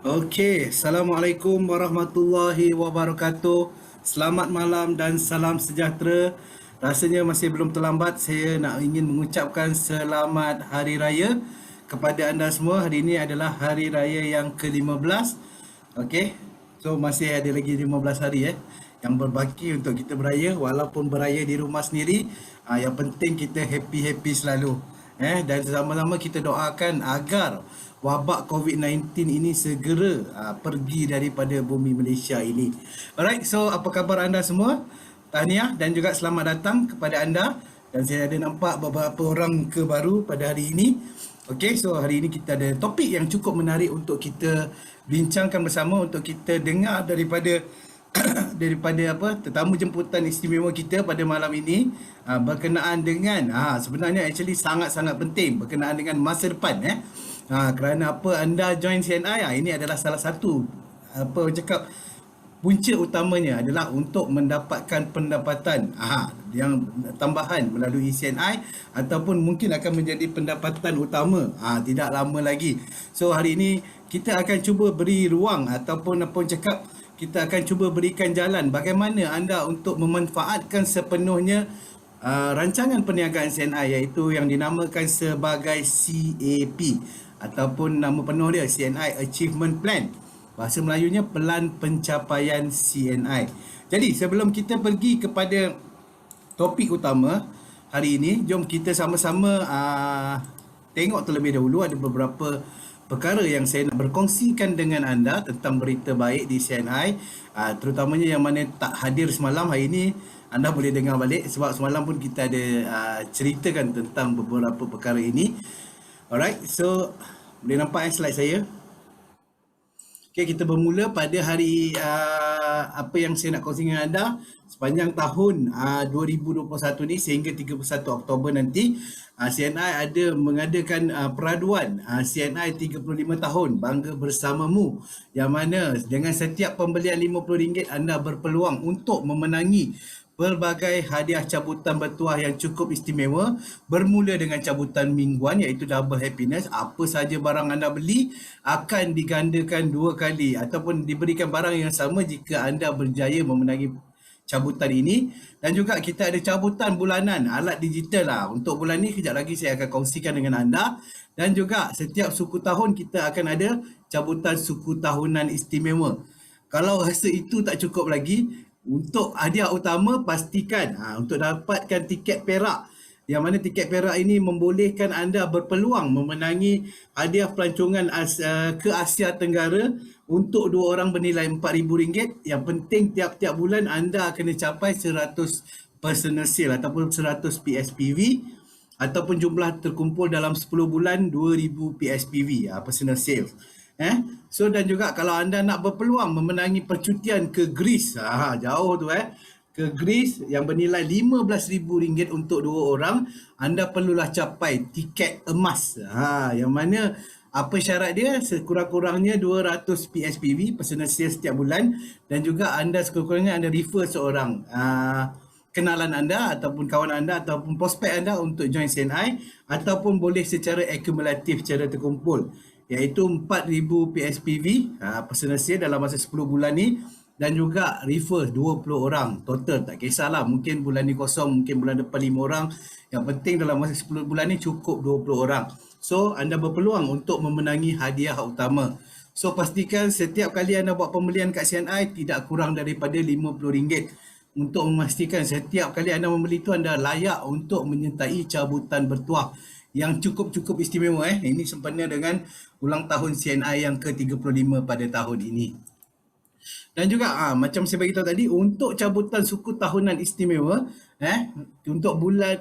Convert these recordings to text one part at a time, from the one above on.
Okey, Assalamualaikum warahmatullahi wabarakatuh. Selamat malam dan salam sejahtera. Rasanya masih belum terlambat. Saya nak ingin mengucapkan selamat Hari Raya kepada anda semua. Hari ini adalah Hari Raya yang ke-15. Okey, so masih ada lagi 15 hari yang berbaki untuk kita beraya. Walaupun beraya di rumah sendiri, yang penting kita happy-happy selalu. Dan sama-sama kita doakan agar wabak COVID-19 ini segera pergi daripada bumi Malaysia ini. Alright, so apa khabar anda semua? Tahniah dan juga selamat datang kepada anda. Dan saya ada nampak beberapa orang ke baru pada hari ini. Okey, so hari ini kita ada topik yang cukup menarik untuk kita bincangkan bersama, untuk kita dengar daripada tetamu jemputan istimewa kita pada malam ini, berkenaan dengan sebenarnya actually sangat-sangat penting berkenaan dengan masa depan kerana apa anda join CNI, ini adalah salah satu punca utamanya adalah untuk mendapatkan pendapatan yang tambahan melalui CNI, ataupun mungkin akan menjadi pendapatan utama tidak lama lagi. So hari ini kita akan cuba beri ruang ataupun kita akan cuba berikan jalan bagaimana anda untuk memanfaatkan sepenuhnya rancangan perniagaan CNI, iaitu yang dinamakan sebagai CAP, ataupun nama penuh dia CNI Achievement Plan. Bahasa Melayunya Pelan Pencapaian CNI. Jadi sebelum kita pergi kepada topik utama hari ini, jom kita sama-sama tengok terlebih dahulu. Ada beberapa perkara yang saya nak berkongsikan dengan anda tentang berita baik di CNI, terutamanya yang mana tak hadir semalam. Hari ini anda boleh dengar balik, sebab semalam pun kita ada ceritakan tentang beberapa perkara ini. Alright, so boleh nampak slide saya? Okay, kita bermula pada hari apa yang saya nak kongsi dengan anda sepanjang tahun 2021 ni sehingga 31 Oktober nanti. CNI ada mengadakan peraduan CNI 35 tahun Bangga Bersamamu, yang mana dengan setiap pembelian RM50 anda berpeluang untuk memenangi pelbagai hadiah cabutan bertuah yang cukup istimewa, bermula dengan cabutan mingguan iaitu double happiness. Apa saja barang anda beli akan digandakan 2 kali ataupun diberikan barang yang sama jika anda berjaya memenangi cabutan ini. Dan juga kita ada cabutan bulanan alat digital untuk bulan ni, kejap lagi saya akan kongsikan dengan anda. Dan juga setiap suku tahun kita akan ada cabutan suku tahunan istimewa. Kalau rasa itu tak cukup lagi, untuk hadiah utama, pastikan untuk dapatkan tiket perak, yang mana tiket perak ini membolehkan anda berpeluang memenangi hadiah pelancongan ke Asia Tenggara untuk 2 orang bernilai RM4,000. Yang penting tiap-tiap bulan anda kena capai 100 personal sale ataupun 100 PSPV, ataupun jumlah terkumpul dalam 10 bulan 2,000 PSPV personal sales. So dan juga kalau anda nak berpeluang memenangi percutian ke Greece, jauh tu ke Greece yang bernilai RM15,000 untuk 2 orang, anda perlulah capai tiket emas. Yang mana apa syarat dia? Sekurang-kurangnya 200 PSPV personal sales setiap bulan, dan juga anda sekurang-kurangnya anda refer seorang kenalan anda ataupun kawan anda ataupun prospek anda untuk join CNI, ataupun boleh secara akumulatif, secara terkumpul, iaitu 4,000 PSPV personal sale dalam masa 10 bulan ni, dan juga refer 20 orang total. Tak kisahlah, mungkin bulan ni kosong, mungkin bulan depan 5 orang, yang penting dalam masa 10 bulan ni cukup 20 orang. So anda berpeluang untuk memenangi hadiah utama. So pastikan setiap kali anda buat pembelian kat CNI tidak kurang daripada RM50, untuk memastikan setiap kali anda membeli itu anda layak untuk menyertai cabutan bertuah yang cukup-cukup istimewa. Ini sempena dengan ulang tahun CNI yang ke-35 pada tahun ini. Dan juga macam saya beritahu tadi, untuk cabutan suku tahunan istimewa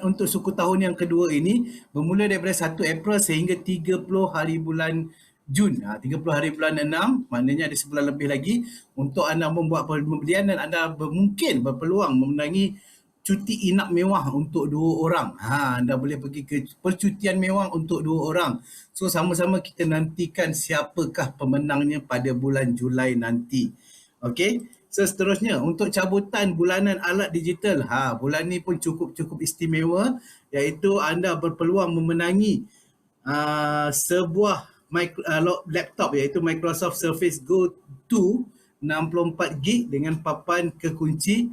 untuk suku tahun yang kedua ini bermula daripada 1 April sehingga 30 hari bulan Jun, 30 hari bulan 6, maknanya ada sebulan lebih lagi untuk anda membuat pembelian, dan anda mungkin berpeluang memenangi cuti inap mewah untuk 2 orang. Anda boleh pergi ke percutian mewah untuk 2 orang. So sama-sama kita nantikan siapakah pemenangnya pada bulan Julai nanti. Okey. So seterusnya untuk cabutan bulanan alat digital, bulan ni pun cukup istimewa, iaitu anda berpeluang memenangi sebuah laptop iaitu Microsoft Surface Go 2 64GB dengan papan kekunci,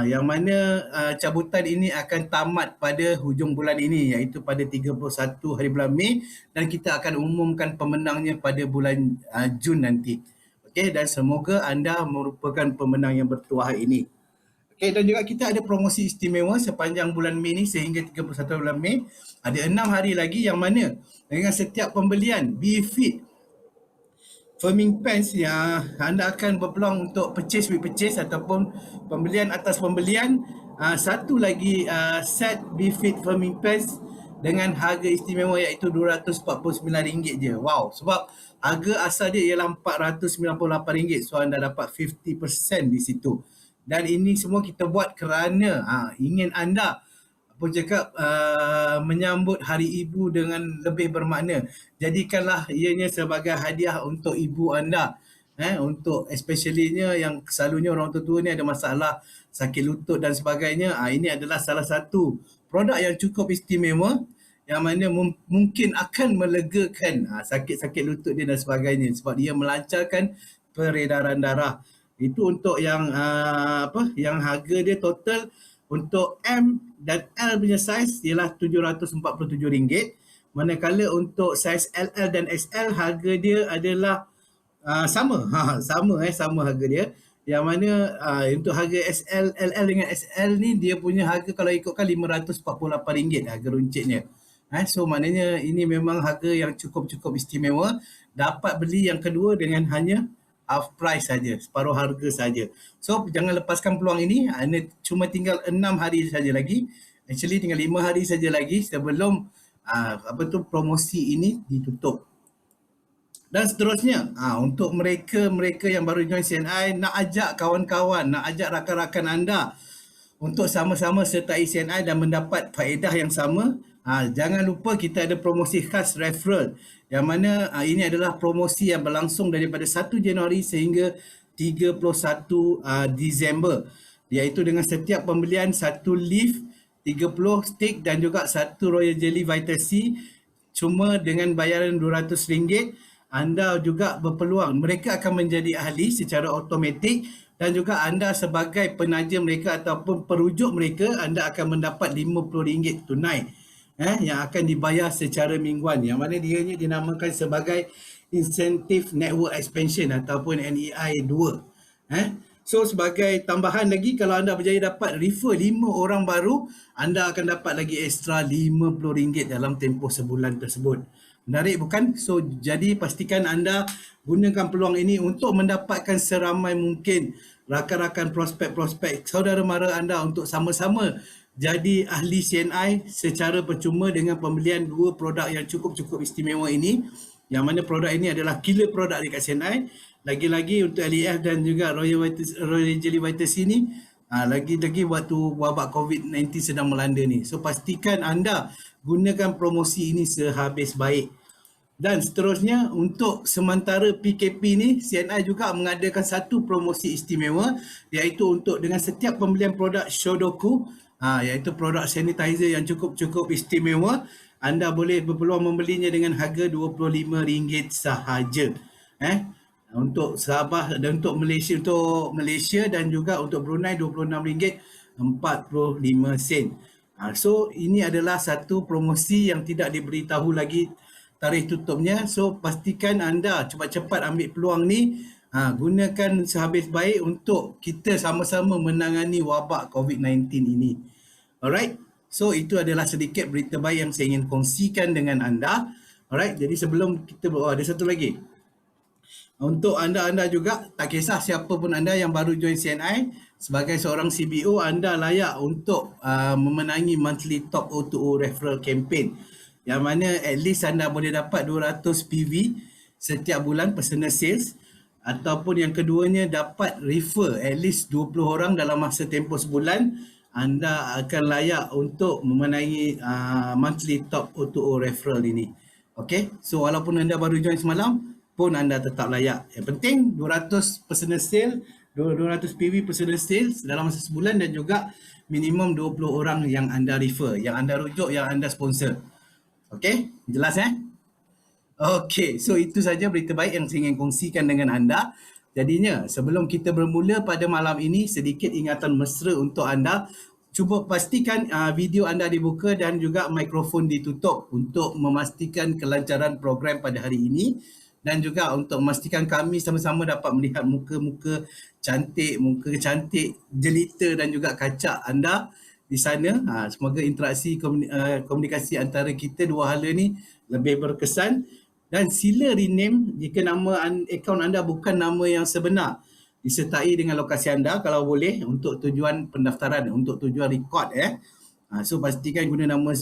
yang mana cabutan ini akan tamat pada hujung bulan ini iaitu pada 31 hari bulan Mei, dan kita akan umumkan pemenangnya pada bulan Jun nanti. Okey, dan semoga anda merupakan pemenang yang bertuah ini. Okey, dan juga kita ada promosi istimewa sepanjang bulan Mei ni sehingga 31 bulan Mei. Ada 6 hari lagi yang mana dengan setiap pembelian BeFit Firming Pants yang anda akan berpeluang untuk purchase with purchase ataupun pembelian atas pembelian, satu lagi set BeFit Firming Pants dengan harga istimewa iaitu RM249 je. Wow, sebab harga asal dia ialah RM498, so anda dapat 50% di situ. Dan ini semua kita buat kerana ingin anda menyambut Hari Ibu dengan lebih bermakna. Jadikanlah ianya sebagai hadiah untuk ibu anda. Untuk especially-nya yang selalunya orang tua ni ada masalah sakit lutut dan sebagainya. Ini adalah salah satu produk yang cukup istimewa yang mana mungkin akan melegakan sakit-sakit lutut dia dan sebagainya, sebab dia melancarkan peredaran darah. Itu untuk yang yang harga dia total untuk M dan L punya saiz ialah RM747. Manakala untuk saiz LL dan XL harga dia adalah sama harga dia. Yang mana untuk harga SL, LL dengan XL ni dia punya harga kalau ikutkan RM548 harga runcitnya. So maknanya ini memang harga yang cukup istimewa. Dapat beli yang kedua dengan hanya half price saja, separuh harga saja. So jangan lepaskan peluang ini. Anda cuma tinggal 6 hari saja lagi. Actually tinggal 5 hari saja lagi sebelum promosi ini ditutup. Dan seterusnya, untuk mereka yang baru join CNI, nak ajak kawan-kawan, nak ajak rakan-rakan anda untuk sama-sama sertai CNI dan mendapat faedah yang sama. Jangan lupa kita ada promosi khas referral, yang mana ini adalah promosi yang berlangsung daripada 1 Januari sehingga 31 Disember, iaitu dengan setiap pembelian 1 leaf, 30 stick dan juga 1 Royal Jelly Vitamin C, cuma dengan bayaran RM200, anda juga berpeluang, mereka akan menjadi ahli secara automatik, dan juga anda sebagai penaja mereka ataupun perujuk mereka, anda akan mendapat RM50 tunai yang akan dibayar secara mingguan, yang mana dianya dinamakan sebagai Incentive Network Expansion ataupun NEI 2. So sebagai tambahan lagi, kalau anda berjaya dapat refer 5 orang baru, anda akan dapat lagi ekstra RM50 dalam tempoh sebulan tersebut. Menarik bukan? So jadi pastikan anda gunakan peluang ini untuk mendapatkan seramai mungkin rakan-rakan prospek-prospek saudara mara anda untuk sama-sama jadi ahli CNI secara percuma dengan pembelian 2 produk yang cukup istimewa ini, yang mana produk ini adalah killer produk dekat CNI. Lagi-lagi untuk LEF dan juga Royal Jelly Vitamin C ni, lagi-lagi waktu wabak COVID-19 sedang melanda ni. So pastikan anda gunakan promosi ini sehabis baik. Dan seterusnya, untuk sementara PKP ni, CNI juga mengadakan satu promosi istimewa, iaitu untuk dengan setiap pembelian produk Shodoku, iaitu produk sanitizer yang cukup istimewa, anda boleh berpeluang membelinya dengan harga RM25 sahaja. Untuk Sabah dan untuk Malaysia dan juga untuk Brunei RM26.45. So ini adalah satu promosi yang tidak diberitahu lagi tarikh tutupnya. So pastikan anda cepat-cepat ambil peluang ni. Gunakan sehabis baik untuk kita sama-sama menangani wabak COVID-19 ini. Alright, so itu adalah sedikit berita baik yang saya ingin kongsikan dengan anda. Alright, jadi sebelum kita ada satu lagi. Untuk anda juga, tak kisah siapa pun anda yang baru join CNI, sebagai seorang CBO, anda layak untuk memenangi monthly top O2O referral campaign, yang mana at least anda boleh dapat 200 PV setiap bulan personal sales, ataupun yang keduanya dapat refer at least 20 orang dalam masa tempoh sebulan. Anda akan layak untuk memenangi monthly top O2O referral ini. Okay, so walaupun anda baru join semalam pun anda tetap layak. Yang penting 200 personal sale, 200 PV personal sales dalam masa sebulan, dan juga minimum 20 orang yang anda refer, yang anda rujuk, yang anda sponsor. Okay, jelas Okey, so itu saja berita baik yang saya ingin kongsikan dengan anda. Jadinya, sebelum kita bermula pada malam ini, sedikit ingatan mesra untuk anda. Cuba pastikan video anda dibuka dan juga mikrofon ditutup untuk memastikan kelancaran program pada hari ini dan juga untuk memastikan kami sama-sama dapat melihat muka-muka cantik, jelita dan juga kacak anda di sana. Semoga interaksi komunikasi antara kita dua hala ni lebih berkesan. Dan sila rename jika nama akaun anda bukan nama yang sebenar. Disertai dengan lokasi anda kalau boleh untuk tujuan pendaftaran, untuk tujuan rekod So pastikan guna nama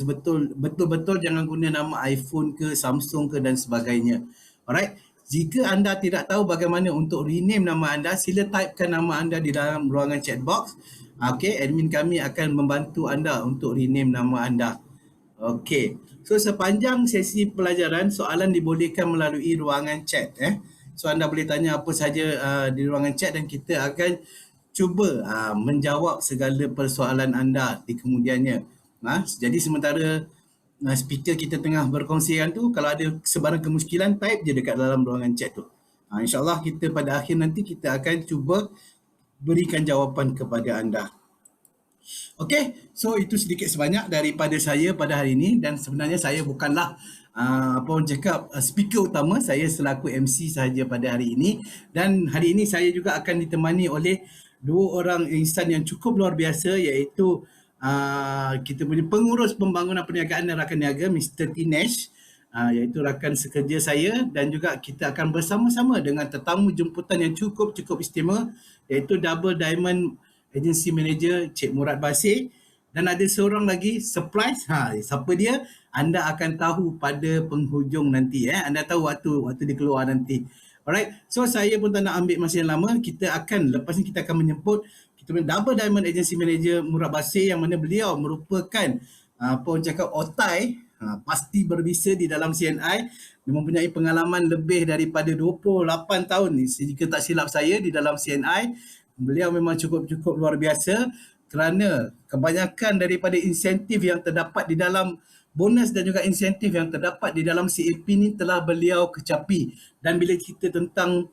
betul-betul, jangan guna nama iPhone ke, Samsung ke dan sebagainya. Alright. Jika anda tidak tahu bagaimana untuk rename nama anda, sila typekan nama anda di dalam ruangan chat box. Okey, admin kami akan membantu anda untuk rename nama anda. Okey. So sepanjang sesi pelajaran, soalan dibolehkan melalui ruangan chat So anda boleh tanya apa saja di ruangan chat dan kita akan cuba menjawab segala persoalan anda di kemudiannya. Jadi sementara speaker kita tengah berkongsian tu, kalau ada sebarang kemusykilan, type je dekat dalam ruangan chat tu. InsyaAllah kita pada akhir nanti kita akan cuba berikan jawapan kepada anda. Okey, so itu sedikit sebanyak daripada saya pada hari ini dan sebenarnya saya bukanlah apa orang cakap speaker utama, saya selaku MC sahaja pada hari ini dan hari ini saya juga akan ditemani oleh dua orang insan yang cukup luar biasa iaitu kita punya pengurus pembangunan perniagaan dan rakan niaga Mr. Tinesh iaitu rakan sekerja saya dan juga kita akan bersama-sama dengan tetamu jemputan yang cukup istimewa iaitu Double Diamond Agency Manager Cik Murad Basir dan ada seorang lagi surprise. Siapa dia? Anda akan tahu pada penghujung nanti Anda tahu waktu dia keluar nanti. Alright. So saya pun tak nak ambil masa yang lama. Lepas ni kita akan menyebut kita punya Double Diamond Agency Manager Murad Basir yang mana beliau merupakan apa orang cakap otai pasti berbisa di dalam CNI. Dia mempunyai pengalaman lebih daripada 28 tahun ni jika tak silap saya di dalam CNI. Beliau memang cukup luar biasa kerana kebanyakan daripada insentif yang terdapat di dalam bonus dan juga insentif yang terdapat di dalam CAP ni telah beliau kecapi. Dan bila kita tentang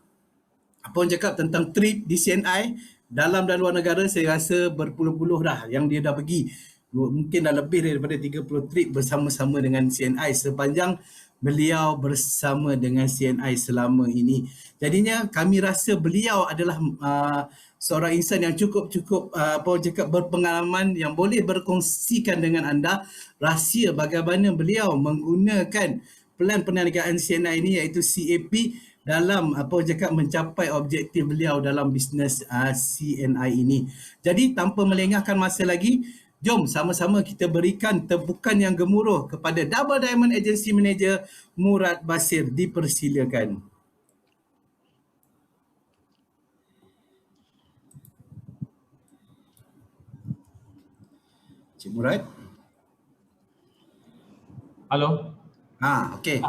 apa orang cakap tentang trip di CNI dalam dan luar negara, saya rasa berpuluh-puluh dah yang dia dah pergi. Mungkin dah lebih daripada 30 trip bersama-sama dengan CNI sepanjang beliau bersama dengan CNI selama ini. Jadinya kami rasa beliau adalah seorang insan yang cukup apa orang cakap berpengalaman yang boleh berkongsikan dengan anda rahsia bagaimana beliau menggunakan pelan perniagaan CNI ini iaitu CAP dalam apa orang cakap mencapai objektif beliau dalam bisnes CNI ini. Jadi tanpa melengahkan masa lagi, jom sama-sama kita berikan tepukan yang gemuruh kepada Double Diamond Agency Manager Murad Basir. Dipersilakan. Cik Murad. Halo. Okey.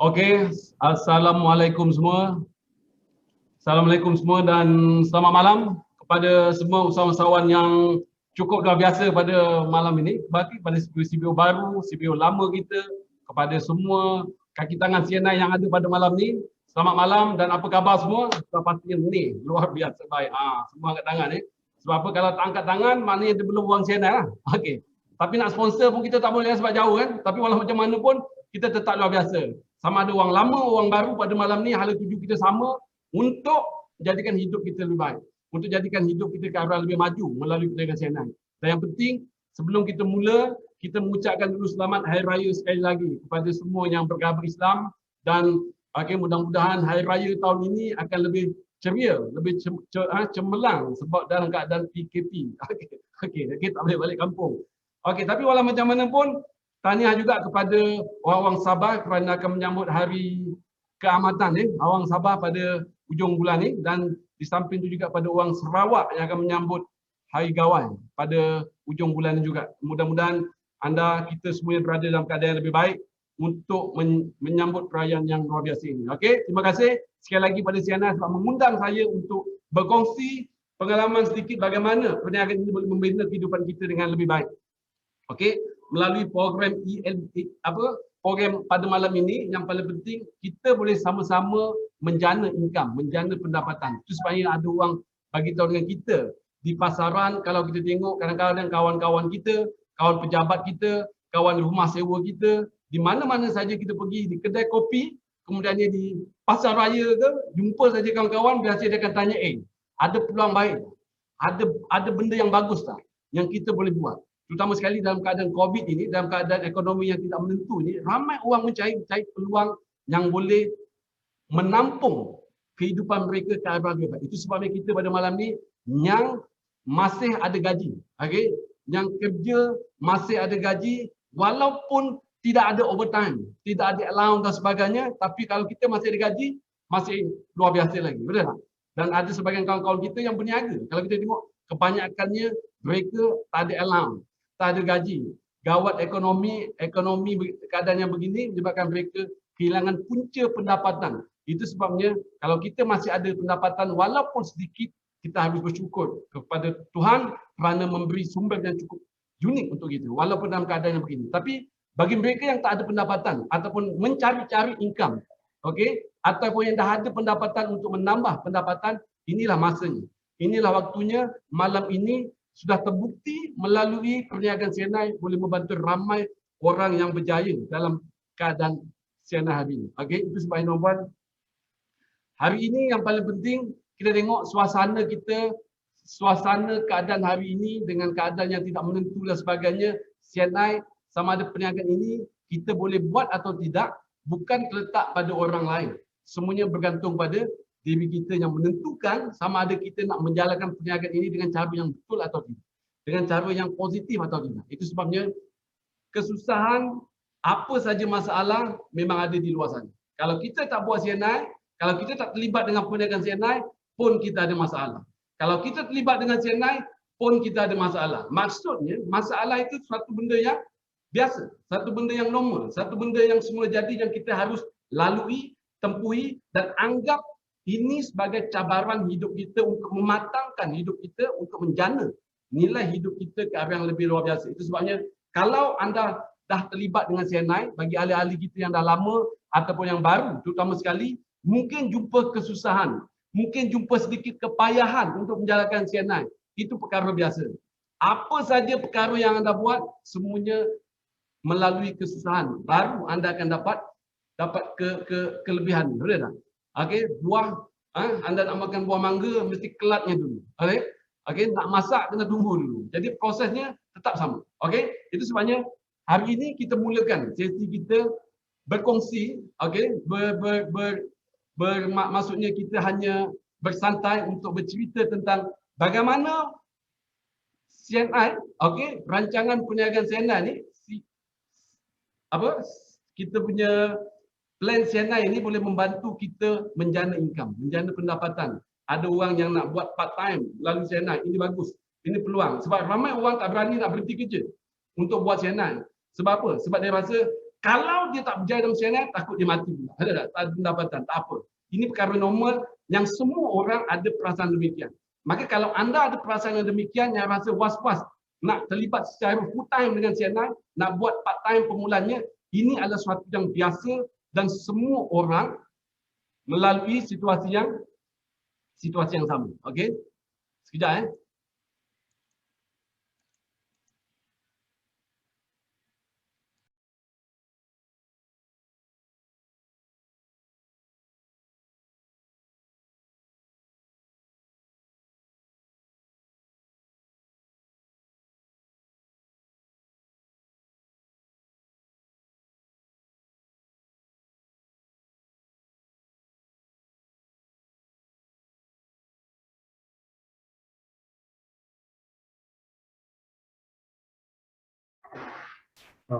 Okey, Assalamualaikum semua. Assalamualaikum semua dan selamat malam kepada semua usahawan yang cukup luar biasa pada malam ini. Bagi pada CBO baru, CBO lama kita, kepada semua kaki tangan CNI yang ada pada malam ni. Selamat malam dan apa khabar semua? Sudah pastinya ni luar biasa baik. Semua angkat tangan Sebab apa kalau tak angkat tangan maknanya dia belum buang CNI lah. Okey. Tapi nak sponsor pun kita tak boleh sebab jauh kan. Tapi walau macam mana pun kita tetap luar biasa. Sama ada orang lama, orang baru pada malam ni hala tuju kita sama untuk jadikan hidup kita lebih baik. Untuk jadikan hidup kita ke arah lebih maju melalui perniagaan CNI. Dan yang penting sebelum kita mula, kita mengucapkan dulu selamat Hari Raya sekali lagi kepada semua yang beragama Islam dan mudah-mudahan Hari Raya tahun ini akan lebih ceria, lebih cemerlang sebab dalam keadaan PKP. Okey, tak boleh balik kampung. Okey, tapi walau macam mana pun, tahniah juga kepada orang-orang Sabah kerana akan menyambut Hari Keamatan orang Sabah pada hujung bulan ni dan di samping itu juga pada orang Sarawak yang akan menyambut Hari Gawai pada hujung bulan ni juga. Mudah-mudahan kita semua berada dalam keadaan yang lebih baik untuk menyambut perayaan yang luar biasa ini. Okey, terima kasih sekali lagi pada CNI sebab mengundang saya untuk berkongsi pengalaman sedikit bagaimana perniagaan ini boleh membina kehidupan kita dengan lebih baik. Okey, melalui program program pada malam ini yang paling penting kita boleh sama-sama menjana income, menjana pendapatan. Itu sebabnya ada orang bagi tahu dengan kita di pasaran. Kalau kita tengok kadang-kadang kawan-kawan kita, kawan pejabat kita, kawan rumah sewa kita, di mana-mana saja kita pergi, di kedai kopi, kemudiannya di pasar raya ke, jumpa saja kawan-kawan, biasa dia akan tanya, ada peluang baik, ada benda yang bagus tak yang kita boleh buat. Terutama sekali dalam keadaan COVID ini, dalam keadaan ekonomi yang tidak menentu ini, ramai orang mencari peluang yang boleh menampung kehidupan mereka ke arah lebih baik. Itu sebabnya kita pada malam ni yang masih ada gaji, okey, yang kerja masih ada gaji walaupun tidak ada overtime, tidak ada allowance dan sebagainya, tapi kalau kita masih ada gaji, masih luar biasa lagi, betul tak? Dan ada sebagian kawan-kawan kita yang berniaga. Kalau kita tengok kebanyakannya mereka tak ada allowance, tak ada gaji. Gawat ekonomi keadaan yang begini menyebabkan mereka kehilangan punca pendapatan. Itu sebabnya kalau kita masih ada pendapatan walaupun sedikit, kita harus bersyukur kepada Tuhan kerana memberi sumber yang cukup unik untuk kita walaupun dalam keadaan yang begini. Tapi bagi mereka yang tak ada pendapatan ataupun mencari-cari income, okey, ataupun yang dah ada pendapatan untuk menambah pendapatan, inilah masanya. Inilah waktunya. Malam ini sudah terbukti melalui perniagaan CNI boleh membantu ramai orang yang berjaya dalam keadaan CNI hari ini. Okey, itu sebabnya nombor hari ini yang paling penting kita tengok suasana kita, suasana keadaan hari ini dengan keadaan yang tidak menentu dan sebagainya. CNI sama ada perniagaan ini kita boleh buat atau tidak bukan terletak pada orang lain. Semuanya bergantung pada diri kita yang menentukan sama ada kita nak menjalankan perniagaan ini dengan cara yang betul atau tidak, dengan cara yang positif atau tidak. Itu sebabnya kesusahan, apa saja masalah memang ada di luar sana. Kalau kita tak buat CNI, kalau kita tak terlibat dengan perniagaan CNI pun kita ada masalah. Kalau kita terlibat dengan CNI pun kita ada masalah. Maksudnya masalah itu suatu benda yang biasa, satu benda yang normal, satu benda yang semula jadi yang kita harus lalui, tempuhi dan anggap ini sebagai cabaran hidup kita untuk mematangkan hidup kita, untuk menjana nilai hidup kita ke arah yang lebih luar biasa. Itu sebabnya kalau anda dah terlibat dengan CNI, bagi ahli-ahli kita yang dah lama ataupun yang baru, terutama sekali, mungkin jumpa kesusahan, mungkin jumpa sedikit kepayahan untuk menjalankan CNI. Itu perkara biasa. Apa saja perkara yang anda buat, semuanya melalui kesusahan baru anda akan dapat kelebihan, betul tak? Okey, buah anda nak makan buah mangga mesti kelatnya dulu. Okey, nak masak kena tunggu dulu. Jadi prosesnya tetap sama. Okey, itu sebabnya hari ini kita mulakan sesi kita berkongsi, okey, maksudnya kita hanya bersantai untuk bercerita tentang bagaimana CNI, okey, rancangan perniagaan CNI ni kita punya plan CNI ini boleh membantu kita menjana income, menjana pendapatan. Ada orang yang nak buat part time melalui CNI, ini bagus, ini peluang. Sebab ramai orang tak berani nak berhenti kerja untuk buat CNI. Sebab apa? Sebab dia rasa kalau dia tak berjaya dalam CNI, takut dia mati pula. Ada tak? Tak ada pendapatan, tak apa. Ini perkara normal yang semua orang ada perasaan demikian. Maka kalau anda ada perasaan yang demikian, yang rasa was-was nak terlibat secara full time dengan CNI, nak buat part time permulanya, ini adalah sesuatu yang biasa dan semua orang melalui situasi yang sama. Okey? Sekejap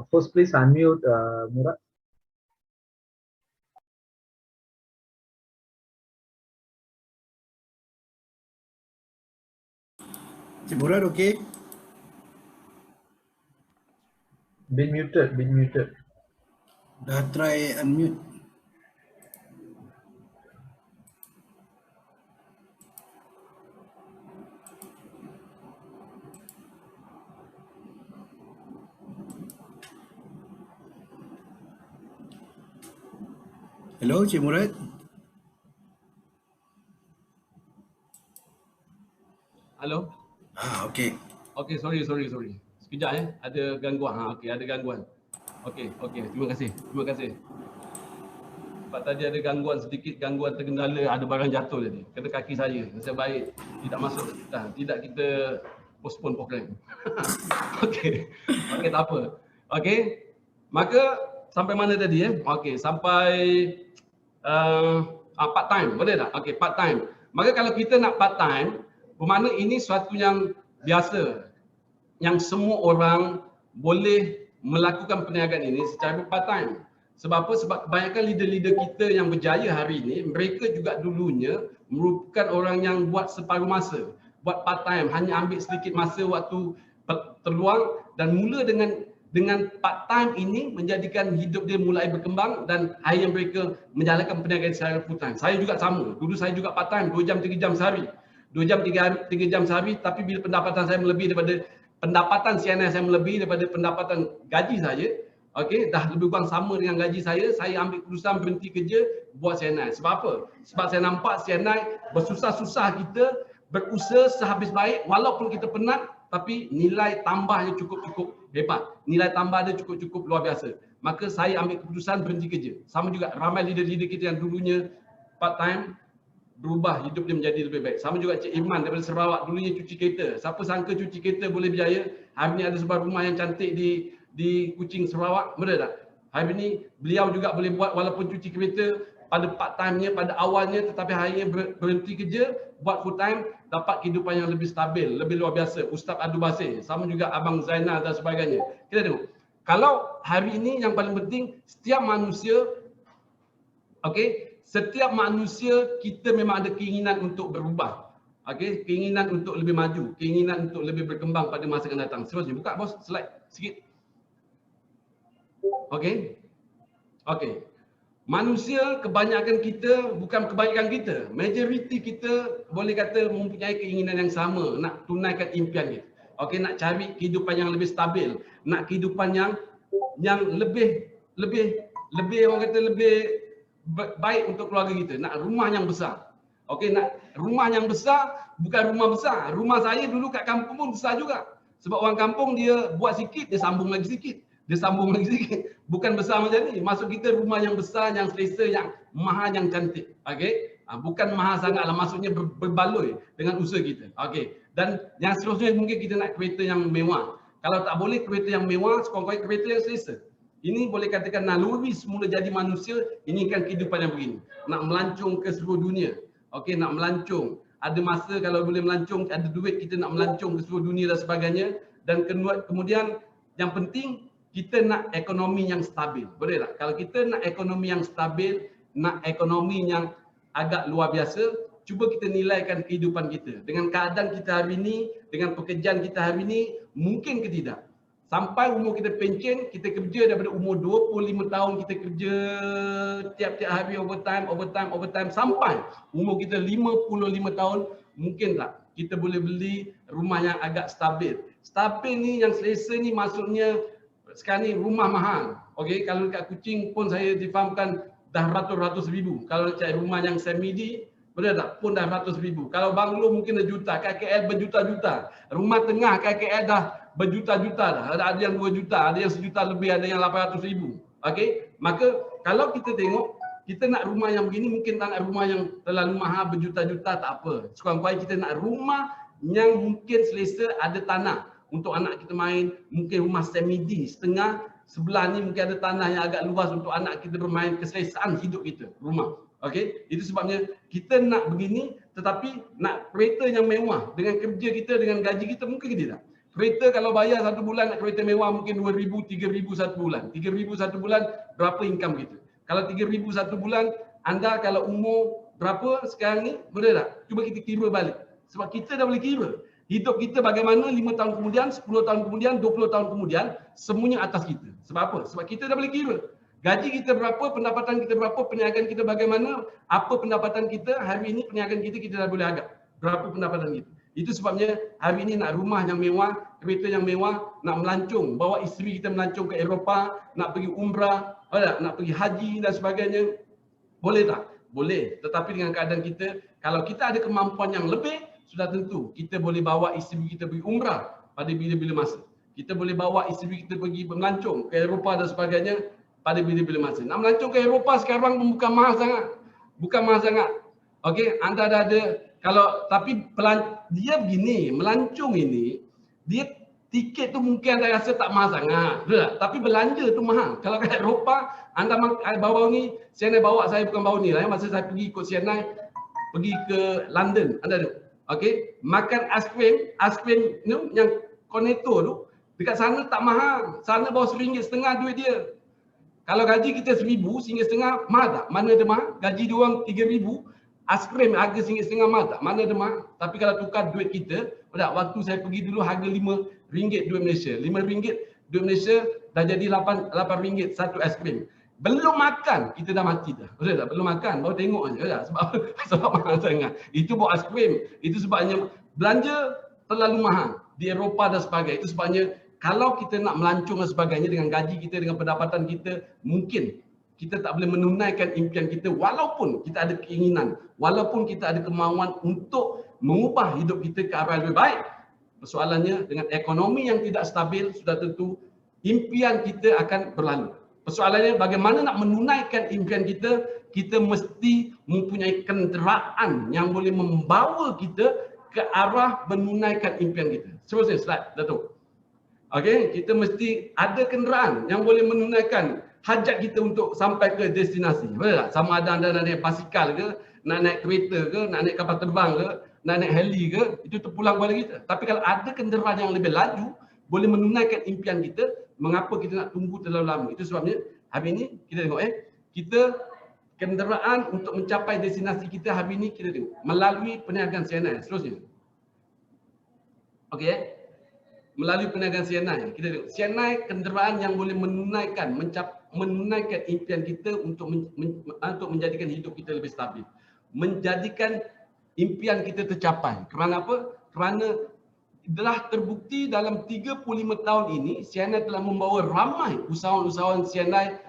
Host, please unmute Murad. Cik Murad, okey? Been muted. Dah try unmute. Hello, Cik Murad. Halo. Okey. Okey, sorry. Sekejap ada gangguan. Okey, ada gangguan. Okey, terima kasih. Sebab tadi ada gangguan terkendala, ada barang jatuh tadi. Kena kaki saya. Nasib baik tidak masuk. Tidak kita postpone program. Okey, tak apa. Okey, maka sampai mana tadi Okey, sampai part time, boleh tak? Okey, part time. Maka kalau kita nak part time, bermakna ini suatu yang biasa, yang semua orang boleh melakukan perniagaan ini secara part time. Sebab apa? Sebab kebanyakan leader-leader kita yang berjaya hari ini, mereka juga dulunya merupakan orang yang buat separuh masa, buat part time, hanya ambil sedikit masa waktu terluang dan mula dengan part time ini menjadikan hidup dia mulai berkembang dan akhirnya mereka menjalankan perniagaan secara full time. Saya juga sama. Dulu saya juga part time 2 jam 3 jam sehari. 2 jam 3 jam sehari, tapi bila pendapatan saya melebihi daripada pendapatan CNN saya melebihi daripada pendapatan gaji saya, okey, dah lebih kurang sama dengan gaji saya ambil keputusan berhenti kerja buat CNN. Sebab apa? Sebab saya nampak CNN bersusah-susah kita berusaha sehabis baik, walaupun kita penat, tapi nilai tambahnya cukup hebat. Nilai tambah dia cukup luar biasa. Maka saya ambil keputusan berhenti kerja. Sama juga ramai leader-leader kita yang dulunya part time, berubah hidup dia menjadi lebih baik. Sama juga Cik Iman daripada Sarawak, dulunya cuci kereta. Siapa sangka cuci kereta boleh berjaya? Hari ini ada sebuah rumah yang cantik di Kuching Sarawak, betul tak? Hari ini beliau juga boleh buat walaupun cuci kereta pada part time-nya, pada awalnya, tetapi akhirnya berhenti kerja, buat full time, dapat kehidupan yang lebih stabil, lebih luar biasa. Ustaz Abdul Basir, sama juga Abang Zainal dan sebagainya. Kita tengok. Kalau hari ini yang paling penting, setiap manusia, okey, setiap manusia kita memang ada keinginan untuk berubah. Okey, keinginan untuk lebih maju, keinginan untuk lebih berkembang pada masa akan datang. Seterusnya, buka bos slide sikit. Okey. Manusia, kebanyakan kita, bukan kebanyakan kita, majoriti kita boleh kata mempunyai keinginan yang sama, nak tunaikan impian kita. Okey, nak cari kehidupan yang lebih stabil, nak kehidupan yang lebih orang kata lebih baik untuk keluarga kita, nak rumah yang besar. Okey, nak rumah yang besar, bukan rumah besar. Rumah saya dulu kat kampung pun besar juga. Sebab orang kampung dia buat sikit, dia sambung lagi sikit. Bukan besar macam ni. Maksud kita rumah yang besar, yang selesa, yang mahal, yang cantik. Okey, bukan mahal sangatlah, maksudnya berbaloi dengan usaha kita. Okey, dan yang seterusnya mungkin kita nak kereta yang mewah. Kalau tak boleh kereta yang mewah, sekurang-kurangnya kereta yang selesa. Ini boleh katakan naluri semula jadi manusia, ini kan kehidupan yang begini. Nak melancong ke seluruh dunia. Okey, nak melancong. Ada masa kalau boleh melancong, ada duit kita nak melancong ke seluruh dunia dan sebagainya. Dan kemudian yang penting, kita nak ekonomi yang stabil. Boleh tak? Kalau kita nak ekonomi yang stabil, nak ekonomi yang agak luar biasa, cuba kita nilaikan kehidupan kita. Dengan keadaan kita hari ini, dengan pekerjaan kita hari ini, mungkin ke tidak? Sampai umur kita pencen, kita kerja daripada umur 25 tahun, kita kerja tiap-tiap hari overtime, sampai umur kita 55 tahun, mungkin tak kita boleh beli rumah yang agak stabil. Stabil ni, yang selesa ni maksudnya sekarang ni rumah mahal. Okey, kalau dekat Kuching pun saya difahamkan dah ratus-ratus ribu. Kalau nak cari rumah yang semi-D, betul tak? Pun dah ratus ribu. Kalau banglo mungkin dah juta, KKL berjuta-juta. Rumah tengah KKL dah berjuta-juta dah. Ada yang 2 juta, ada yang 1 juta lebih, ada yang 800 ribu. Okey, maka kalau kita tengok, kita nak rumah yang begini, mungkin tak nak rumah yang terlalu mahal berjuta-juta, tak apa. Sekurang-kurangnya kita nak rumah yang mungkin selesa, ada tanah untuk anak kita main, mungkin rumah semi-D setengah, sebelah ni mungkin ada tanah yang agak luas untuk anak kita bermain, keselesaan hidup kita, rumah. Okey, itu sebabnya kita nak begini, tetapi nak kereta yang mewah. Dengan kerja kita, dengan gaji kita, mungkin tidak. Kereta kalau bayar satu bulan nak kereta mewah mungkin 2,000, 3,000 satu bulan. 3,000 satu bulan, berapa income kita? Kalau 3,000 satu bulan, anda kalau umur berapa sekarang ni, boleh tak? Cuba kita kira balik. Sebab kita dah boleh kira. Hidup kita bagaimana 5 tahun kemudian, 10 tahun kemudian, 20 tahun kemudian, semuanya atas kita. Sebab apa? Sebab kita dah boleh kira. Gaji kita berapa, pendapatan kita berapa, perniagaan kita bagaimana, apa pendapatan kita, hari ini perniagaan kita dah boleh agak. Berapa pendapatan kita. Itu sebabnya hari ini nak rumah yang mewah, kereta yang mewah, nak melancong, bawa isteri kita melancong ke Eropah, nak pergi umrah, nak pergi haji dan sebagainya. Boleh tak? Boleh. Tetapi dengan keadaan kita, kalau kita ada kemampuan yang lebih, sudah tentu kita boleh bawa isteri kita pergi umrah pada bila-bila masa. Kita boleh bawa isteri kita pergi melancong ke Eropah dan sebagainya pada bila-bila masa. Nak melancong ke Eropah sekarang pun bukan mahal sangat. Bukan mahal sangat. Okey, anda dah ada, kalau tapi dia begini, melancong ini, dia tiket tu mungkin anda rasa tak mahal sangat. Betul tak? Tapi belanja tu mahal. Kalau kat Eropah, anda baru-baru ni, Sienna bawa saya, bukan baru ni lah, masa saya pergi ikut Sienna, pergi ke London, anda tahu. Okey, makan aiskrim ni yang Cornetto tu, dekat sana tak mahal. Sana bawa RM1.50 duit dia. Kalau gaji kita RM1,000, RM1.50, mahal tak? Mana ada mahal? Gaji dia orang RM3,000, aiskrim harga RM1.50 mahal tak? Mana ada mahal? Tapi kalau tukar duit kita, waktu saya pergi dulu harga RM5 duit Malaysia. RM5 duit Malaysia dah jadi RM8 satu aiskrim. Belum makan, kita dah mati dah. Betul tak? Belum makan, baru tengok aja tak? Sebab mahal sangat. Itu buat aiskrim. Itu sebabnya belanja terlalu mahal di Eropah dan sebagainya. Itu sebabnya kalau kita nak melancong dan sebagainya dengan gaji kita, dengan pendapatan kita, mungkin kita tak boleh menunaikan impian kita walaupun kita ada keinginan, walaupun kita ada kemauan untuk mengubah hidup kita ke arah yang lebih baik. Persoalannya dengan ekonomi yang tidak stabil, sudah tentu impian kita akan berlalu. Persoalannya bagaimana nak menunaikan impian kita, kita mesti mempunyai kenderaan yang boleh membawa kita ke arah menunaikan impian kita. Seterusnya slide, Datuk. Okey, kita mesti ada kenderaan yang boleh menunaikan hajat kita untuk sampai ke destinasi. Betul tak? Sama ada anda nak naik basikal ke, nak naik kereta ke, nak naik kapal terbang ke, nak naik heli ke, itu terpulang kepada kita. Tapi kalau ada kenderaan yang lebih laju, boleh menunaikan impian kita, mengapa kita nak tunggu terlalu lama? Itu sebabnya hari ini kita tengok kita kenderaan untuk mencapai destinasi kita hari ini kita tengok melalui perniagaan CNI. Seterusnya. Okey, melalui perniagaan CNI. Kita tengok CNI kenderaan yang boleh menunaikan impian kita untuk menjadikan hidup kita lebih stabil. Menjadikan impian kita tercapai. Kerana apa? Kerana telah terbukti dalam 35 tahun ini CNI telah membawa ramai usahawan-usahawan CNI,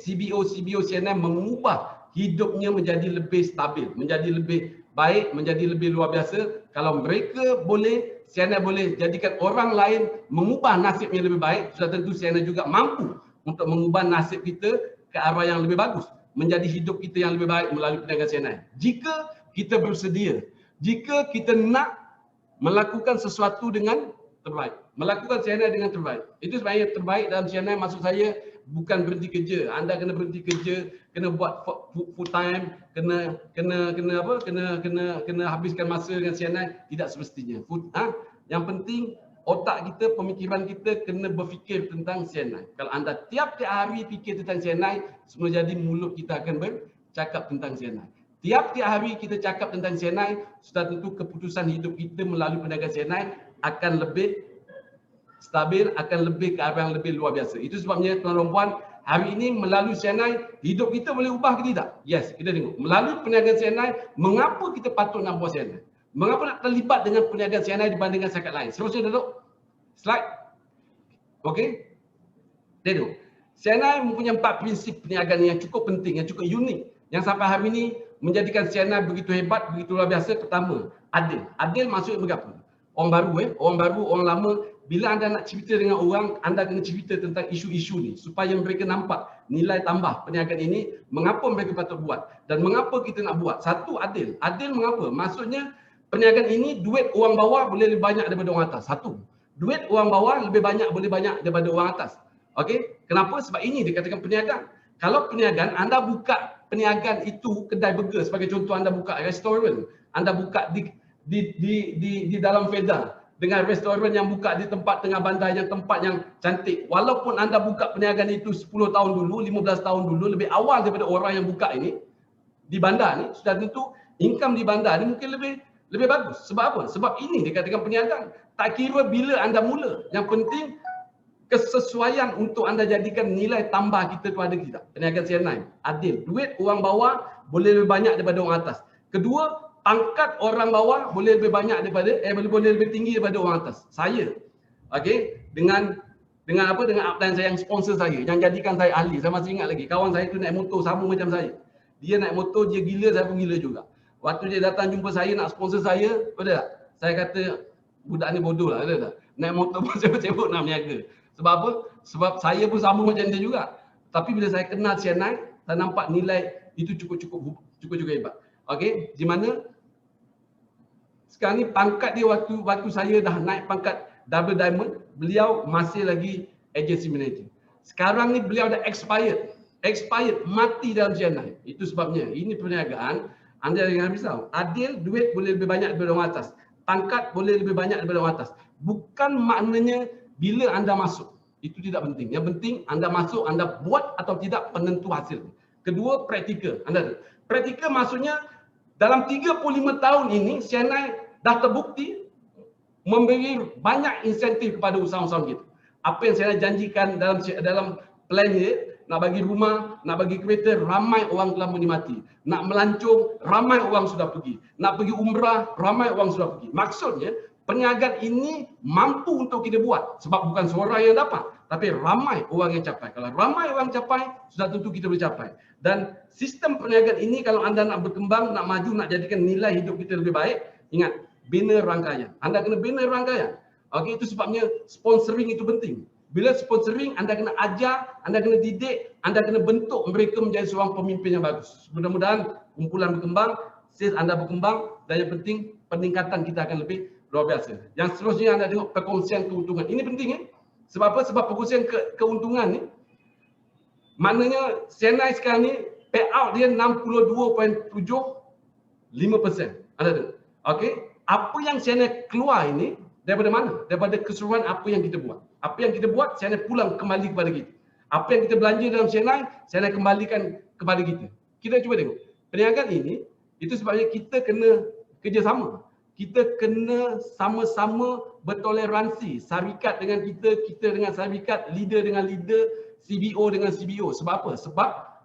CBO CNI mengubah hidupnya menjadi lebih stabil, menjadi lebih baik, menjadi lebih luar biasa. Kalau mereka boleh, CNI boleh jadikan orang lain mengubah nasibnya lebih baik, sudah tentu CNI juga mampu untuk mengubah nasib kita ke arah yang lebih bagus, menjadi hidup kita yang lebih baik melalui perniagaan CNI. Jika kita bersedia, jika kita nak melakukan sesuatu dengan terbaik, melakukan CNI dengan terbaik. Itu sebenarnya terbaik dalam CNI, maksud saya bukan berhenti kerja. Anda kena berhenti kerja, kena buat full time, kena habiskan masa dengan CNI, tidak semestinya. Yang penting otak kita, pemikiran kita kena berfikir tentang CNI. Kalau anda tiap-tiap hari fikir tentang CNI, semua jadi mulut kita akan bercakap tentang CNI. Tiap-tiap hari kita cakap tentang CNI, sudah tentu keputusan hidup kita melalui perniagaan CNI akan lebih stabil, akan lebih ke arah yang lebih luar biasa. Itu sebabnya tuan dan puan, hari ini melalui CNI, hidup kita boleh ubah ke tidak? Yes, kita tengok. Melalui perniagaan CNI, mengapa kita patut nak buat CNI? Mengapa nak terlibat dengan perniagaan CNI dibandingkan syarikat lain? Seterusnya, Datuk. Slide. Okey. Datuk. CNI mempunyai 4 prinsip perniagaan yang cukup penting, yang cukup unik, yang sampai hari ini menjadikan CNI begitu hebat, begitu luar biasa. Pertama, adil. Adil maksudnya berapa? Orang baru, orang baru, orang lama, bila anda nak cerita dengan orang, anda kena cerita tentang isu-isu ni supaya mereka nampak nilai tambah perniagaan ini, mengapa mereka patut buat dan mengapa kita nak buat. Satu, adil. Adil mengapa? Maksudnya perniagaan ini duit orang bawah boleh lebih banyak daripada orang atas. Satu. Duit orang bawah boleh banyak daripada orang atas. Okey? Kenapa? Sebab ini dikatakan perniagaan. Kalau perniagaan, anda buka perniagaan itu kedai burger sebagai contoh, anda buka restoran, anda buka di dalam Feda dengan restoran yang buka di tempat tengah bandar, yang tempat yang cantik. Walaupun anda buka perniagaan itu 10 tahun dulu, 15 tahun dulu, lebih awal daripada orang yang buka ini di bandar ni, sudah tentu income di bandar ni mungkin lebih bagus. Sebab apa? Sebab ini dikatakan perniagaan. Tak kira bila anda mula, yang penting kesesuaian untuk anda jadikan nilai tambah kita tu ada kita. Perniagaan CNI adil. Duit orang bawah boleh lebih banyak daripada orang atas. Kedua, pangkat orang bawah boleh lebih banyak daripada boleh lebih tinggi daripada orang atas. Saya dengan upline saya yang sponsor saya, yang jadikan saya ahli. Saya masih ingat lagi, kawan saya tu naik motor sama macam saya. Dia naik motor, dia gila, saya pun gila juga. Waktu dia datang jumpa saya nak sponsor saya, betul tak? Saya kata budak ni bodoh lah, betul tak? Naik motor pun sibuk nak berniaga. Sebab apa? Sebab saya pun sama macam dia juga. Tapi bila saya kenal CNI, saya nampak nilai itu cukup hebat. Okey, di mana sekarang ni pangkat dia waktu saya dah naik pangkat double diamond, beliau masih lagi agency manager. Sekarang ni beliau dah expired, mati dalam CNI. Itu sebabnya ini perniagaan, anda jangan risau. Adil, duit boleh lebih banyak daripada orang atas. Pangkat boleh lebih banyak daripada orang atas. Bukan maknanya bila anda masuk. Itu tidak penting. Yang penting anda masuk, anda buat atau tidak penentu hasil. Kedua, praktikal. Praktikal maksudnya dalam 35 tahun ini CNI dah terbukti memberi banyak insentif kepada usahawan-usahawan kita. Apa yang saya janjikan dalam plan dia, nak bagi rumah, nak bagi kereta, ramai orang telah menikmati. Nak melancong, ramai orang sudah pergi. Nak pergi umrah, ramai orang sudah pergi. Maksudnya, perniagaan ini mampu untuk kita buat. Sebab bukan seorang yang dapat, tapi ramai orang yang capai. Kalau ramai orang capai, sudah tentu kita boleh capai. Dan sistem perniagaan ini kalau anda nak berkembang, nak maju, nak jadikan nilai hidup kita lebih baik, ingat, bina rangkaian. Anda kena bina rangkaian. Okey, itu sebabnya sponsoring itu penting. Bila sponsoring, anda kena ajar, anda kena didik, anda kena bentuk mereka menjadi seorang pemimpin yang bagus. Mudah-mudahan kumpulan berkembang, sales anda berkembang, dan yang penting peningkatan kita akan lebih luar biasa. Yang seterusnya anda tengok perkongsian keuntungan. Ini penting Sebab apa? Sebab perkongsian keuntungan ni, maknanya CNI sekarang ni payout dia 62.75%. Anda tengok. Okey, apa yang CNI keluar ini daripada mana? Daripada keseluruhan apa yang kita buat. Apa yang kita buat, CNI pulang kembali kepada kita. Apa yang kita belanja dalam CNI kembalikan kepada kita. Kita cuba tengok. Perniagaan ini, itu sebabnya kita kena kerjasama. Kita kena sama-sama bertoleransi. Syarikat dengan kita dengan syarikat, leader dengan leader, CBO dengan CBO. Sebab apa? Sebab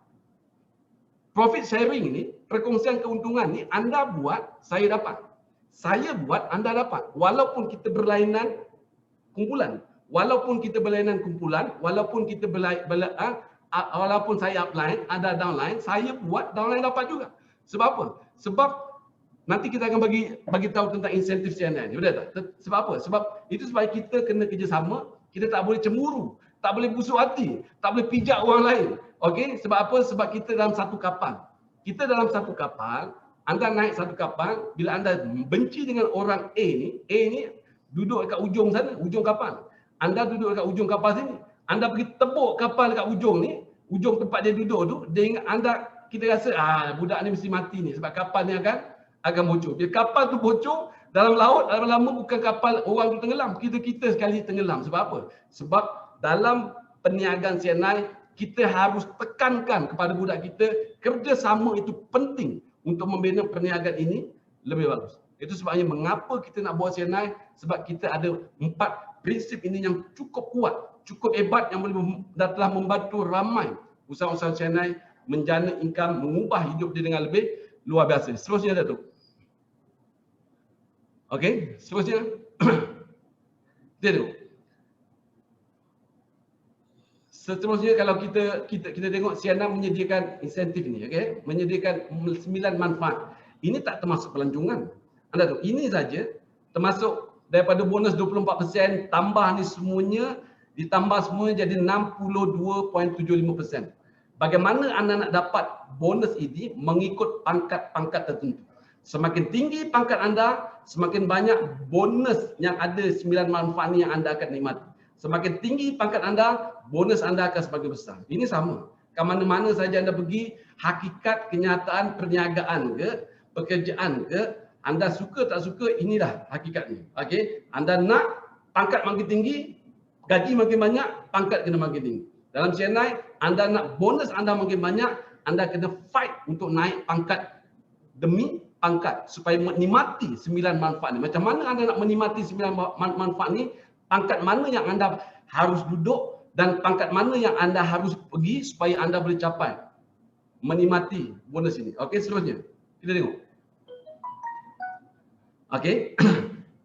profit sharing ni, perkongsian keuntungan ni, anda buat, saya dapat. Saya buat, anda dapat. Walaupun kita berlainan kumpulan. Walaupun kita berlainan kumpulan, walaupun walaupun saya upline, anda downline, saya buat, downline dapat juga. Sebab apa? Sebab nanti kita akan bagi tahu tentang insentif CNI ni, betul tak? Sebab apa? Sebab itu sebab kita kena kerjasama, kita tak boleh cemburu, tak boleh busuk hati, tak boleh pijak orang lain. Okey? Sebab apa? Sebab kita dalam satu kapal. Kita dalam satu kapal, anda naik satu kapal, bila anda benci dengan orang A ni duduk dekat ujung sana, ujung kapal. Anda duduk dekat ujung kapal sini. Anda pergi tepuk kapal dekat ujung ni, ujung tempat dia duduk tu, dia ingat anda, kita rasa budak ni mesti mati ni sebab kapal ni akan bocor. Bila kapal tu bocor dalam laut, lama-lama bukan kapal orang tu tenggelam, kita sekali tenggelam. Sebab apa? Sebab dalam perniagaan CNI, kita harus tekankan kepada budak kita, kerjasama itu penting untuk membina perniagaan ini lebih bagus. Itu sebabnya mengapa kita nak buat CNI, sebab kita ada 4 prinsip ini yang cukup kuat, cukup hebat, yang telah membantu ramai usaha-usaha CNI menjana income, mengubah hidup dia dengan lebih luar biasa. Seterusnya Datuk. Okey, seterusnya. Datuk. Seterusnya kalau kita tengok CNI menyediakan insentif ini, okey, menyediakan 9 manfaat. Ini tak termasuk pelancongan. Anda tahu, ini saja termasuk daripada bonus 24%, tambah ni semuanya, ditambah semua jadi 62.75%. Bagaimana anda nak dapat bonus ini? Mengikut pangkat-pangkat tertentu. Semakin tinggi pangkat anda, semakin banyak bonus yang ada 9 manfaat ni yang anda akan nikmati. Semakin tinggi pangkat anda, bonus anda akan semakin besar. Ini sama. Ke mana-mana saja anda pergi, hakikat kenyataan perniagaan ke, pekerjaan ke, anda suka tak suka, inilah hakikatnya. Okey, anda nak pangkat makin tinggi, gaji makin banyak, pangkat kena makin tinggi. Dalam CNI, anda nak bonus anda makin banyak, anda kena fight untuk naik pangkat demi pangkat supaya menikmati 9 manfaat ni. Macam mana anda nak menikmati 9 manfaat ni? Pangkat mana yang anda harus duduk dan pangkat mana yang anda harus pergi supaya anda boleh capai menikmati bonus ini. Okey, seterusnya kita tengok. Okey,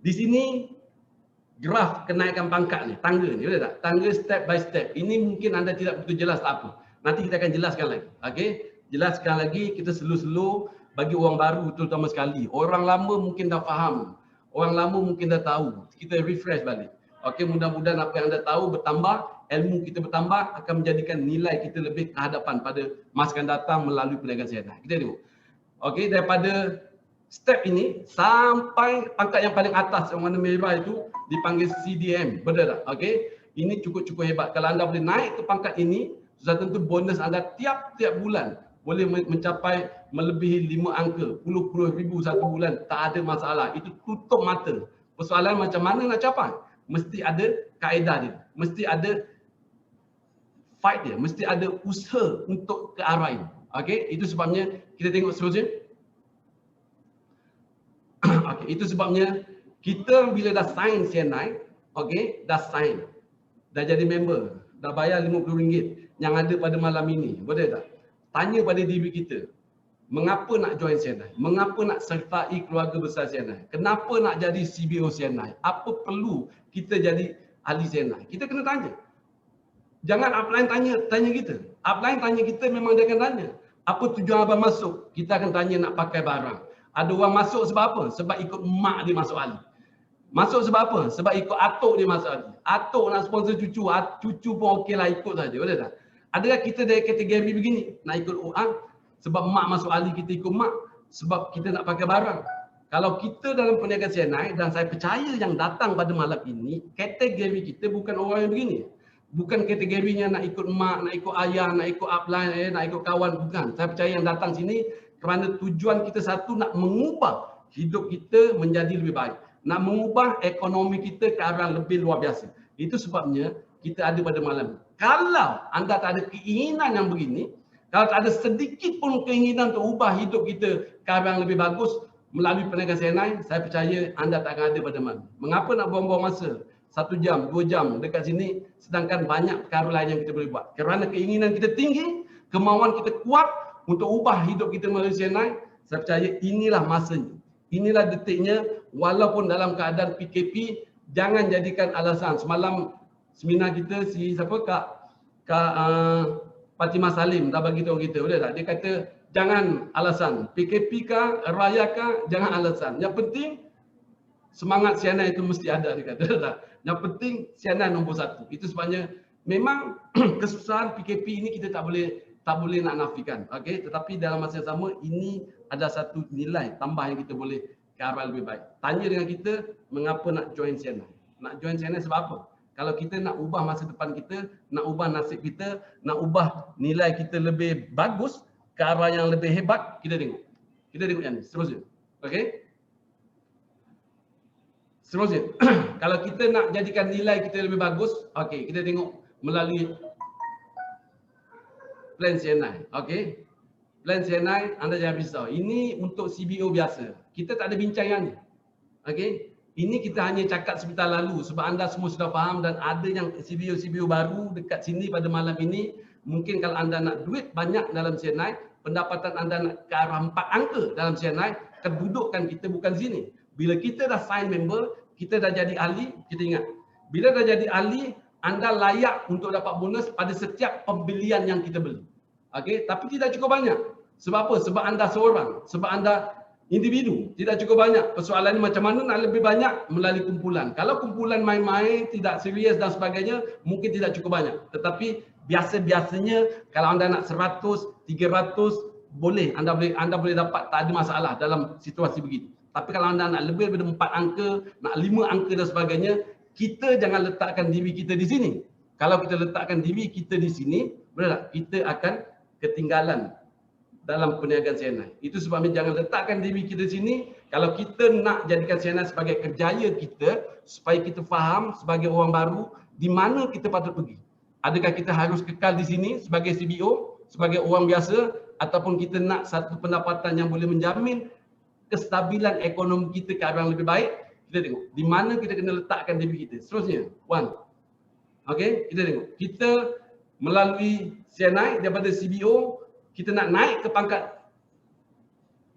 di sini graf kenaikan pangkat ni, tangga ni, betul tak? Tangga step by step. Ini mungkin anda tidak betul jelas tak apa. Nanti kita akan jelaskan lagi. Okey, Jelaskan lagi, kita slow-slow bagi orang baru terutama sekali. Orang lama mungkin dah faham. Orang lama mungkin dah tahu. Kita refresh balik. Okey, mudah-mudahan apa yang anda tahu bertambah, ilmu kita bertambah, akan menjadikan nilai kita lebih ke hadapan pada masa akan datang melalui perniagaan CNI. Kita tengok. Okey, daripada step ini sampai pangkat yang paling atas yang warna merah itu dipanggil CDM. Betul tak? Okey. Ini cukup-cukup hebat. Kalau anda boleh naik ke pangkat ini, sudah tentu bonus anda tiap-tiap bulan boleh mencapai melebihi 5 angka, puluh ribu satu bulan, tak ada masalah. Itu tutup mata. Persoalan macam mana nak capai? Mesti ada kaedah dia. Mesti ada fight dia. Mesti ada usaha untuk ke arah ini. Okey, itu sebabnya kita tengok seterusnya. Okey, itu sebabnya kita bila dah sign CNI, okey, dah sign. Dah jadi member, dah bayar RM50 yang ada pada malam ini. Betul tak? Tanya pada diri kita, mengapa nak join CNI? Mengapa nak sertai keluarga besar CNI? Kenapa nak jadi CBO CNI? Apa perlu kita jadi ahli CNI? Kita kena tanya. Jangan upline tanya kita. Upline tanya kita, memang dia akan tanya. Apa tujuan abang masuk? Kita akan tanya nak pakai barang. Ada orang masuk sebab apa? Sebab ikut mak dia masuk ahli. Masuk sebab apa? Sebab ikut atuk dia masuk ahli. Atuk nak sponsor cucu, cucu pun okey lah ikut saja. Betul tak? Adakah kita dari kategori begini? Nak ikut orang sebab mak masuk ahli, kita ikut mak sebab kita nak pakai barang. Kalau kita dalam perniagaan CNI, dan saya percaya yang datang pada malam ini, kategori kita bukan orang yang begini. Bukan kategorinya nak ikut mak, nak ikut ayah, nak ikut upline, nak ikut kawan. Bukan. Saya percaya yang datang sini kerana tujuan kita satu, nak mengubah hidup kita menjadi lebih baik. Nak mengubah ekonomi kita ke arah lebih luar biasa. Itu sebabnya kita ada pada malam ini. Kalau anda tak ada keinginan yang begini, kalau tak ada sedikit pun keinginan untuk ubah hidup kita ke arah yang lebih bagus melalui perniagaan CNI, saya percaya anda tak akan ada pada malam. Mengapa nak buang-buang masa? 1 jam, 2 jam dekat sini, sedangkan banyak perkara lain yang kita boleh buat. Kerana keinginan kita tinggi, kemauan kita kuat untuk ubah hidup kita melalui CNI, saya percaya inilah masanya. Inilah detiknya, walaupun dalam keadaan PKP, jangan jadikan alasan. Semalam seminar kita, Kak Fatimah Salim dah bagi tahu kita, boleh tak? Dia kata, jangan alasan. PKP kah, raya kah, jangan alasan. Yang penting, semangat CNI itu mesti ada, dia kata. Tak? Yang penting, CNI nombor 1. Itu sebabnya, memang kesusahan PKP ini kita tak boleh nak nafikan. Okay? Tetapi dalam masa yang sama, ini ada satu nilai tambah yang kita boleh ke arah lebih baik. Tanya dengan kita, mengapa nak join CNI? Nak join CNI sebab apa? Kalau kita nak ubah masa depan kita, nak ubah nasib kita, nak ubah nilai kita lebih bagus, ke arah yang lebih hebat, kita tengok. Kita tengok yang ni, seterusnya. Okay? Seterusnya, kalau kita nak jadikan nilai kita lebih bagus, okay, kita tengok melalui plan CNI. Okay? Plan CNI, anda jangan risau. Ini untuk CBO biasa. Kita tak ada bincang yang ni. Okay? Ini kita hanya cakap sebentar lalu sebab anda semua sudah faham, dan ada yang CBO baru dekat sini pada malam ini. Mungkin kalau anda nak duit banyak dalam CNI, pendapatan anda nak ke arah 4 angka dalam CNI, kedudukan kita bukan sini. Bila kita dah sign member, kita dah jadi ahli, kita ingat. Bila dah jadi ahli, anda layak untuk dapat bonus pada setiap pembelian yang kita beli. Okay? Tapi tidak cukup banyak. Sebab apa? Sebab anda seorang. Sebab anda individu. Tidak cukup banyak. Persoalannya macam mana nak lebih banyak? Melalui kumpulan. Kalau kumpulan main-main, tidak serius dan sebagainya, mungkin tidak cukup banyak. Tetapi biasa-biasanya kalau anda nak 100, 300, boleh. Anda boleh dapat, tak ada masalah dalam situasi begitu. Tapi kalau anda nak lebih daripada 4 angka, nak 5 angka dan sebagainya, kita jangan letakkan diri kita di sini. Kalau kita letakkan diri kita di sini, boleh tak? Kita akan ketinggalan dalam perniagaan CNI. Itu sebabnya jangan letakkan diri kita di sini. Kalau kita nak jadikan CNI sebagai kerjaya kita, supaya kita faham sebagai orang baru, di mana kita patut pergi. Adakah kita harus kekal di sini sebagai CBO, sebagai orang biasa, ataupun kita nak satu pendapatan yang boleh menjamin kestabilan ekonomi kita ke arah yang lebih baik. Kita tengok di mana kita kena letakkan diri kita. Seterusnya, one. Okey, kita tengok. Kita melalui CNI daripada CBO, kita nak naik ke pangkat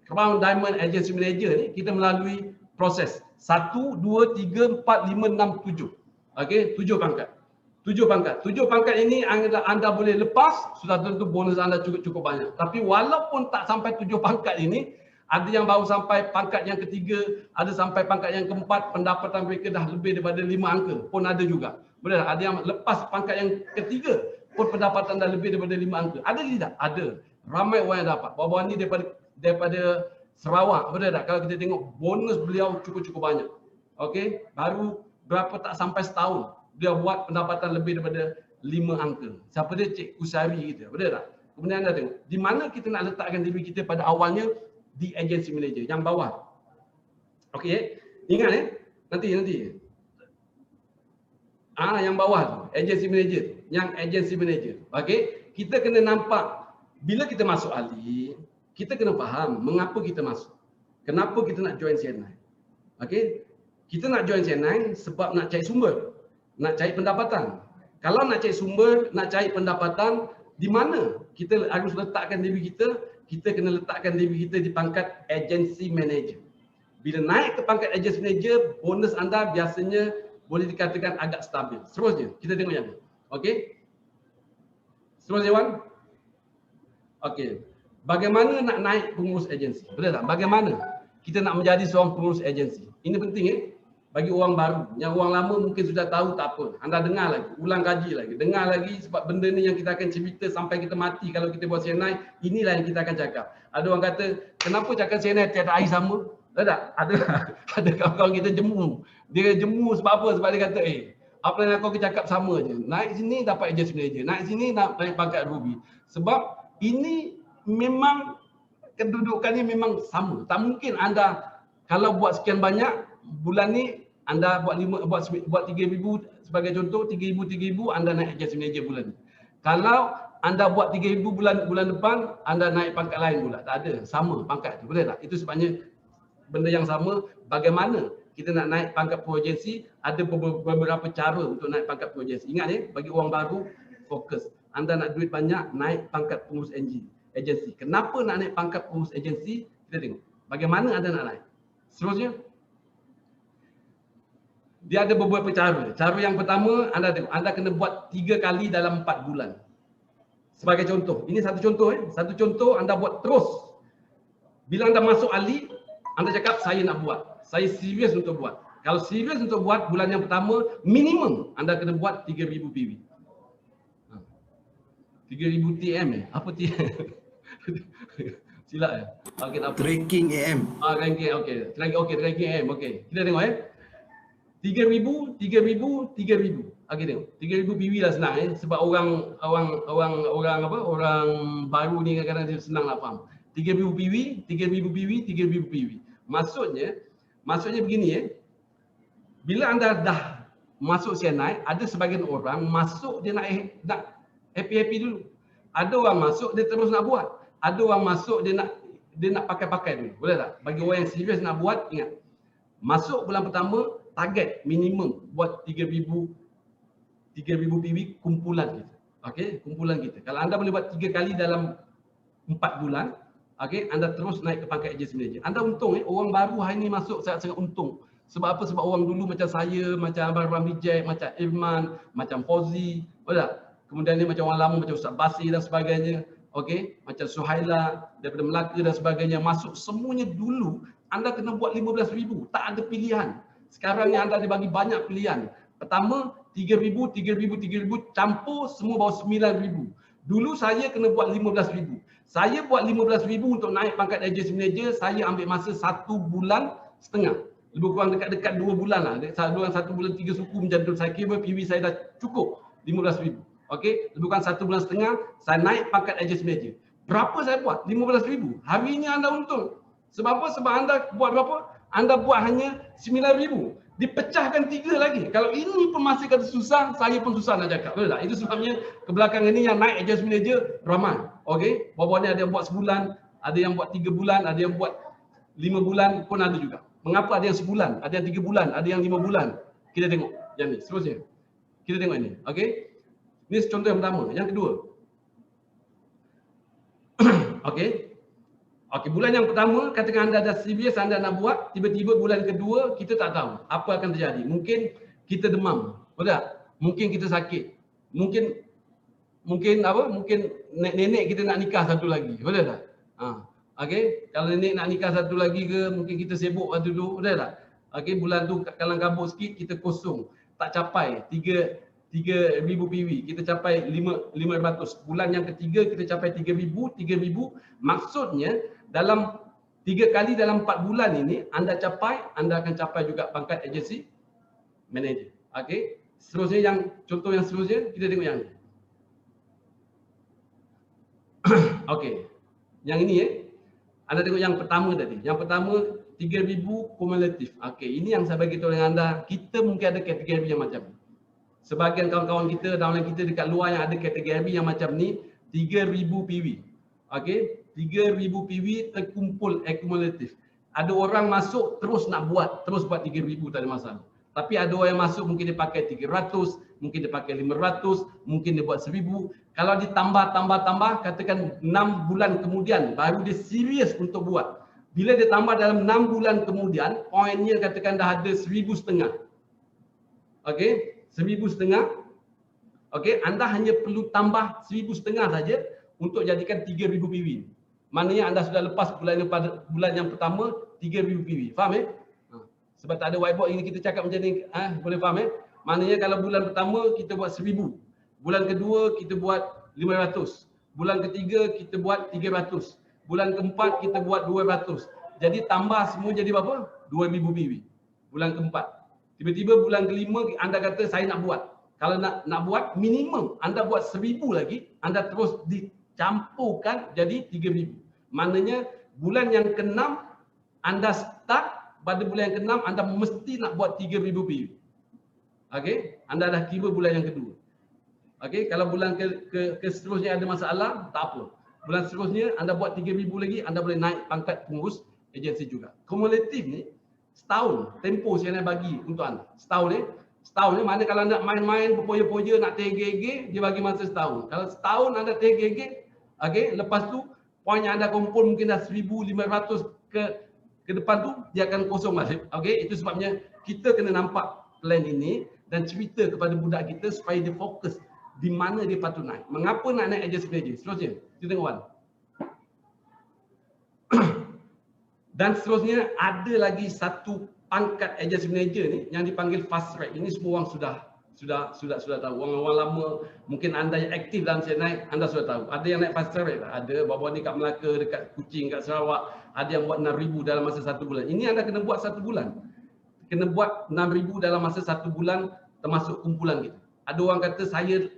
Crown Diamond Agency Manager ni, kita melalui proses 1, 2, 3, 4, 5, 6, 7. Okey, 7 pangkat. 7 pangkat. 7 pangkat ini anda boleh lepas, sudah tentu bonus anda cukup banyak. Tapi walaupun tak sampai 7 pangkat ini, ada yang baru sampai pangkat yang ketiga, ada sampai pangkat yang keempat, pendapatan mereka dah lebih daripada 5 angka pun ada juga. Benar, ada yang lepas pangkat yang ketiga pun pendapatan dah lebih daripada 5 angka. Ada tidak? Ada. Ramai orang yang dapat. Bawah ni daripada Sarawak, benar tak? Kalau kita tengok bonus beliau cukup banyak. Okey, baru berapa tak sampai setahun dia buat pendapatan lebih daripada 5 angka. Siapa dia? Cik Usari kita, benar tak? Kemudian anda tengok, di mana kita nak letakkan diri kita pada awalnya? Di agency manager yang bawah. Okey, ingat nanti yang bawah tu, agency manager, yang agency manager. Okey, kita kena nampak bila kita masuk ahli, kita kena faham mengapa kita masuk. Kenapa kita nak join CNI? Okey, kita nak join CNI sebab nak cari sumber, nak cari pendapatan. Kalau nak cari sumber, nak cari pendapatan, di mana kita harus letakkan diri kita? Kita kena letakkan diri kita di pangkat agency manager. Bila naik ke pangkat agency manager, bonus anda biasanya boleh dikatakan agak stabil. Seterusnya, kita tengok yang ni. Okey. Seterusnya, Wan. Okey. Bagaimana nak naik pengurus agensi? Betul tak? Bagaimana kita nak menjadi seorang pengurus agensi? Ini penting bagi orang baru. Yang orang lama mungkin sudah tahu, tak apa. Anda dengar lagi, ulang kaji lagi. Dengar lagi sebab benda ni yang kita akan cerita sampai kita mati kalau kita buat CNI. Inilah yang kita akan cakap. Ada orang kata, kenapa cakap CNI tiada air sama? Tak? Ada kawan-kawan kita jemu. Dia jemu sebab apa? Sebab dia kata, apa yang aku cakap sama je. Naik sini dapat agency manager. Naik sini naik pangkat Ruby. Sebab ini memang kedudukannya memang sama. Tak mungkin anda kalau buat sekian banyak bulan ni anda buat 3,000 sebagai contoh, 3,000 anda naik agency manager bulan ni. Kalau anda buat 3,000 bulan depan anda naik pangkat lain pula. Tak ada, sama pangkat tu. Betul tak? Itu sebabnya benda yang sama. Bagaimana kita nak naik pangkat pro agency, ada beberapa cara untuk naik pangkat pro agency. Ingat bagi orang baru, fokus. Anda nak duit banyak, naik pangkat pengurus agensi. Kenapa nak naik pangkat pengurus agensi? Kita tengok. Bagaimana anda nak naik? Seterusnya, dia ada beberapa cara. Cara yang pertama, anda tengok, anda kena buat 3 kali dalam 4 bulan. Sebagai contoh, ini satu contoh. Satu contoh anda buat terus. Bila anda masuk ahli, anda cakap saya nak buat. Saya serius untuk buat. Kalau serius untuk buat, bulan yang pertama, minimum anda kena buat 3,000 PV. 3,000 TM Apa TM? Silap Okey, tak apa. Tracking AM. Tracking, okey. Tracking AM, okey. Kita tengok 3,000. Okey, tengok. 3,000 PV lah senang sebab orang baru ni kadang-kadang dia senang nak faham. 3,000 PV. Maksudnya begini bila anda dah masuk CNI, ada sebagian orang masuk dia nak happy dulu. Ada orang masuk dia terus nak buat. Ada orang masuk dia nak pakai dulu. Boleh tak? Bagi orang yang serius nak buat, ingat. Masuk bulan pertama, target minimum buat 3,000 PV kumpulan kita. Okey, kumpulan kita. Kalau anda boleh buat 3 kali dalam 4 bulan, okey, anda terus naik ke pangkat agency manager. Anda untung orang baru hari ni masuk sangat-sangat untung. Sebab apa? Sebab orang dulu macam saya, macam Abang Ramli Jack, macam Irman, macam Fauzi, boleh tak? Kemudian ni macam orang lama macam Ustaz Basir dan sebagainya. Okey, macam Suhaila daripada Melaka dan sebagainya masuk semuanya dulu anda kena buat 15,000, tak ada pilihan. Sekarang ni anda dibagi banyak pilihan. Pertama 3,000 campur semua bawa 9,000. Dulu saya kena buat 15,000. Saya buat 15,000 untuk naik pangkat agency manager, saya ambil masa 1,5 bulan. Lebih kurang dekat-dekat 2 bulan lah. Dalam 1 bulan 3 suku macam tu. Saya kira PV saya dah cukup 15,000. Okey, lebih kurang 1,5 bulan saya naik pangkat agency manager. Berapa saya buat? 15,000. Hari ini anda untung. Sebab apa? Sebab anda buat berapa? Anda buat hanya 9,000. Dipecahkan 3 lagi. Kalau ini pun masih kata susah, saya pun susah nak cakap. Betul tak? Itu sebabnya kebelakangan ini yang naik agency manager ramai. Okey, bawah ni ada yang buat sebulan, ada yang buat 3 bulan, ada yang buat 5 bulan pun ada juga. Mengapa ada yang sebulan, ada yang 3 bulan, ada yang 5 bulan? Kita tengok yang ni. Seterusnya. Kita tengok ini. Okey. Ini contoh yang pertama. Yang kedua. Okey. Bulan yang pertama, katakan anda dah serius anda nak buat, tiba-tiba bulan kedua kita tak tahu apa akan terjadi. Mungkin kita demam. Betul tak? mungkin kita sakit, mungkin apa? Mungkin nenek kita nak nikah satu lagi, betul tak? Okey, kalau nenek nak nikah satu lagi ke, mungkin kita sibuk waktu tu, betul tak? Okey, bulan tu kalang kabut sikit, kita kosong, tak capai 3,000 PV, kita capai 500. Bulan yang ketiga kita capai 3,000. Maksudnya dalam 3 kali dalam 4 bulan ini anda akan capai juga pangkat agency manager. Okey. Seterusnya contoh yang seterusnya kita tengok yang ni. Okey. Yang ini anda tengok yang pertama tadi. Yang pertama 3,000 kumulatif. Okey, ini yang saya bagi tahu dengan anda, kita mungkin ada kategori yang macam ni. Sebahagian kawan-kawan kita, downline kita dekat luar yang ada kategori yang macam ni, 3,000 PV. Okey, 3,000 PV terkumpul akumulatif. Ada orang masuk terus buat 3,000, tak ada masalah. Tapi ada orang yang masuk mungkin dia pakai 300, mungkin dia pakai 500, mungkin dia buat 1,000. Kalau ditambah, katakan 6 bulan kemudian baru dia serius untuk buat. Bila dia tambah dalam 6 bulan kemudian, poinnya katakan dah ada 1,500. Okey, 1,500. Okey, anda hanya perlu tambah 1,500 saja untuk jadikan 3,000 PV. Maknanya anda sudah lepas bulan yang pertama 3,000 PV. Faham Sebab tak ada whiteboard ini kita cakap macam ni, boleh faham Maknanya kalau bulan pertama kita buat 1,000. Bulan kedua kita buat 500. Bulan ketiga kita buat 300. Bulan keempat kita buat 200. Jadi tambah semua jadi berapa? 2,000 PV. Bulan keempat. Tiba-tiba bulan kelima anda kata saya nak buat. Kalau nak buat minimum anda buat 1,000 lagi, anda terus dicampurkan jadi 3,000. Maknanya bulan yang ke-6 anda start, pada bulan yang ke-6 anda mesti nak buat 3,000 PV. Okey, anda dah kira bulan yang kedua. Okey, kalau bulan ke seterusnya ada masalah, tak apa. Bulan seterusnya anda buat 3,000 lagi, anda boleh naik pangkat pengurus agensi juga. Kumulatif ni setahun tempoh saya nak bagi untuk anda. Setahun ni mana kalau nak main-main berpoya-poya nak tergege, dia bagi masa setahun. Kalau setahun anda tergege, okey, lepas tu poin yang anda kumpul mungkin dah 1,500 ke depan tu dia akan kosong balik. Okey, itu sebabnya kita kena nampak plan ini dan cerita kepada budak kita supaya dia fokus di mana dia patut naik. Mengapa nak naik agency manager? Seterusnya, kita tengok Wan. Dan seterusnya ada lagi satu pangkat agency manager ni yang dipanggil fast track. Ini semua orang sudah tahu. Orang-orang lama, mungkin anda yang aktif dalam saya naik, anda sudah tahu. Ada yang naik fast track, ada bawa ni kat Melaka, dekat Kuching, kat Sarawak, ada yang buat 6,000 dalam masa 1 bulan. Ini anda kena buat 1 bulan. Kena buat 6,000 dalam masa 1 bulan termasuk kumpulan kita. Ada orang kata saya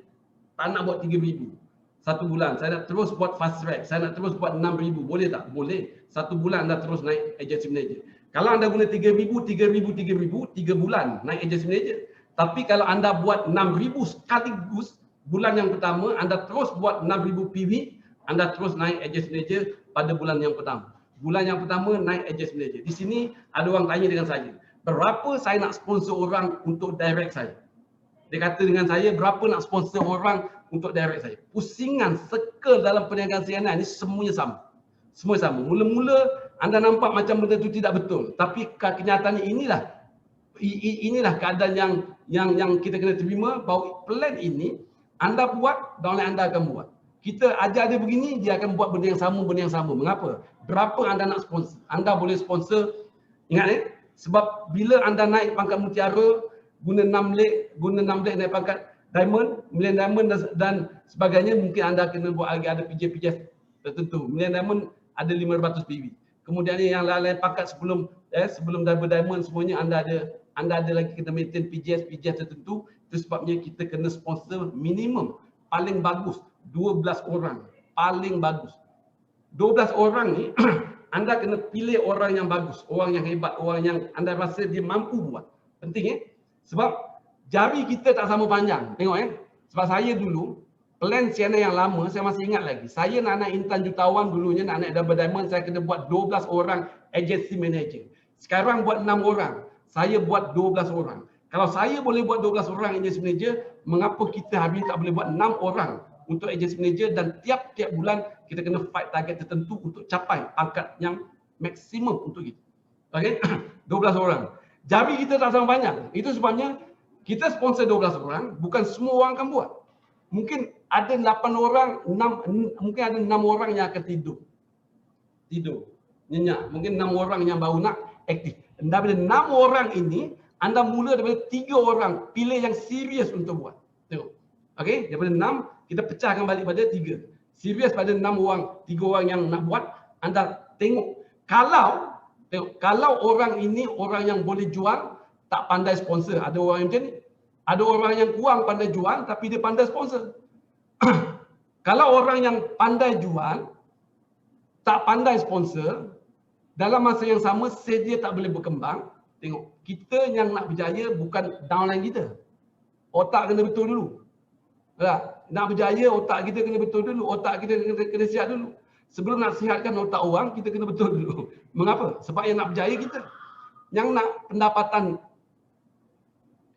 tak nak buat 3,000 1 bulan, saya nak terus buat fast track, saya nak terus buat 6,000. Boleh tak? Boleh. 1 bulan anda terus naik agency manager. Kalau anda guna 3,000, 3 bulan naik agency manager. Tapi kalau anda buat 6,000 sekaligus, bulan yang pertama anda terus buat 6,000 PV, anda terus naik agency manager pada bulan yang pertama. Bulan yang pertama naik agency manager. Di sini ada orang tanya dengan saya, berapa saya nak sponsor orang untuk direct saya? Dia kata dengan saya, berapa nak sponsor orang untuk direct saya? Pusingan, circle dalam perniagaan CNN ni semuanya sama. Semua sama. Mula-mula anda nampak macam benda itu tidak betul. Tapi kenyataannya inilah keadaan yang kita kena terima, bahawa plan ini anda buat, downline anda akan buat. Kita ajar dia begini, dia akan buat benda yang sama. Mengapa? Berapa anda nak sponsor? Anda boleh sponsor, ingat sebab bila anda naik pangkat mutiara, guna 6 leg naik pangkat diamond, million diamond dan sebagainya, mungkin anda kena buat lagi ada PJ tertentu. Million diamond ada 500 PV. Kemudian yang lain-lain pangkat sebelum double diamond semuanya anda ada lagi kena maintain PJ tertentu. Itu sebabnya kita kena sponsor minimum paling bagus 12 orang. Paling bagus 12 orang ni anda kena pilih orang yang bagus, orang yang hebat, orang yang anda rasa dia mampu buat. Penting sebab jari kita tak sama panjang. Tengok sebab saya dulu plan CNN yang lama, saya masih ingat lagi. Saya nak naik Intan Jutawan dulunya, nak naik double diamond, saya kena buat 12 orang agency manager. Sekarang buat 6 orang, saya buat 12 orang. Kalau saya boleh buat 12 orang agency manager, mengapa kita hari ini tak boleh buat 6 orang untuk agency manager, dan tiap-tiap bulan kita kena fight target tertentu untuk capai pangkat yang maksimum untuk kita. Okey, 12 orang. Jari kita tak sama banyak. Itu sebabnya kita sponsor 12 orang, bukan semua orang akan buat. Mungkin ada 8 orang, mungkin ada 6 orang yang akan tidur, nyenyak. Mungkin 6 orang yang baru nak aktif. Daripada 6 orang ini, anda mula daripada 3 orang pilih yang serius untuk buat. Tengok. Okey, daripada 6 kita pecahkan balik pada 3. Serius pada 6 orang, 3 orang yang nak buat, anda tengok. Kalau orang ini orang yang boleh jual, tak pandai sponsor. Ada orang yang macam ni. Ada orang yang kurang pandai jual tapi dia pandai sponsor. Kalau orang yang pandai jual, tak pandai sponsor, dalam masa yang sama sales dia tak boleh berkembang. Tengok, kita yang nak berjaya bukan downline kita. Otak kena betul dulu. Nak berjaya otak kita kena betul dulu. Otak kita kena sihat dulu. Sebelum nak sihatkan otak orang, kita kena betul dulu. Mengapa? Sebab yang nak berjaya kita. Yang nak pendapatan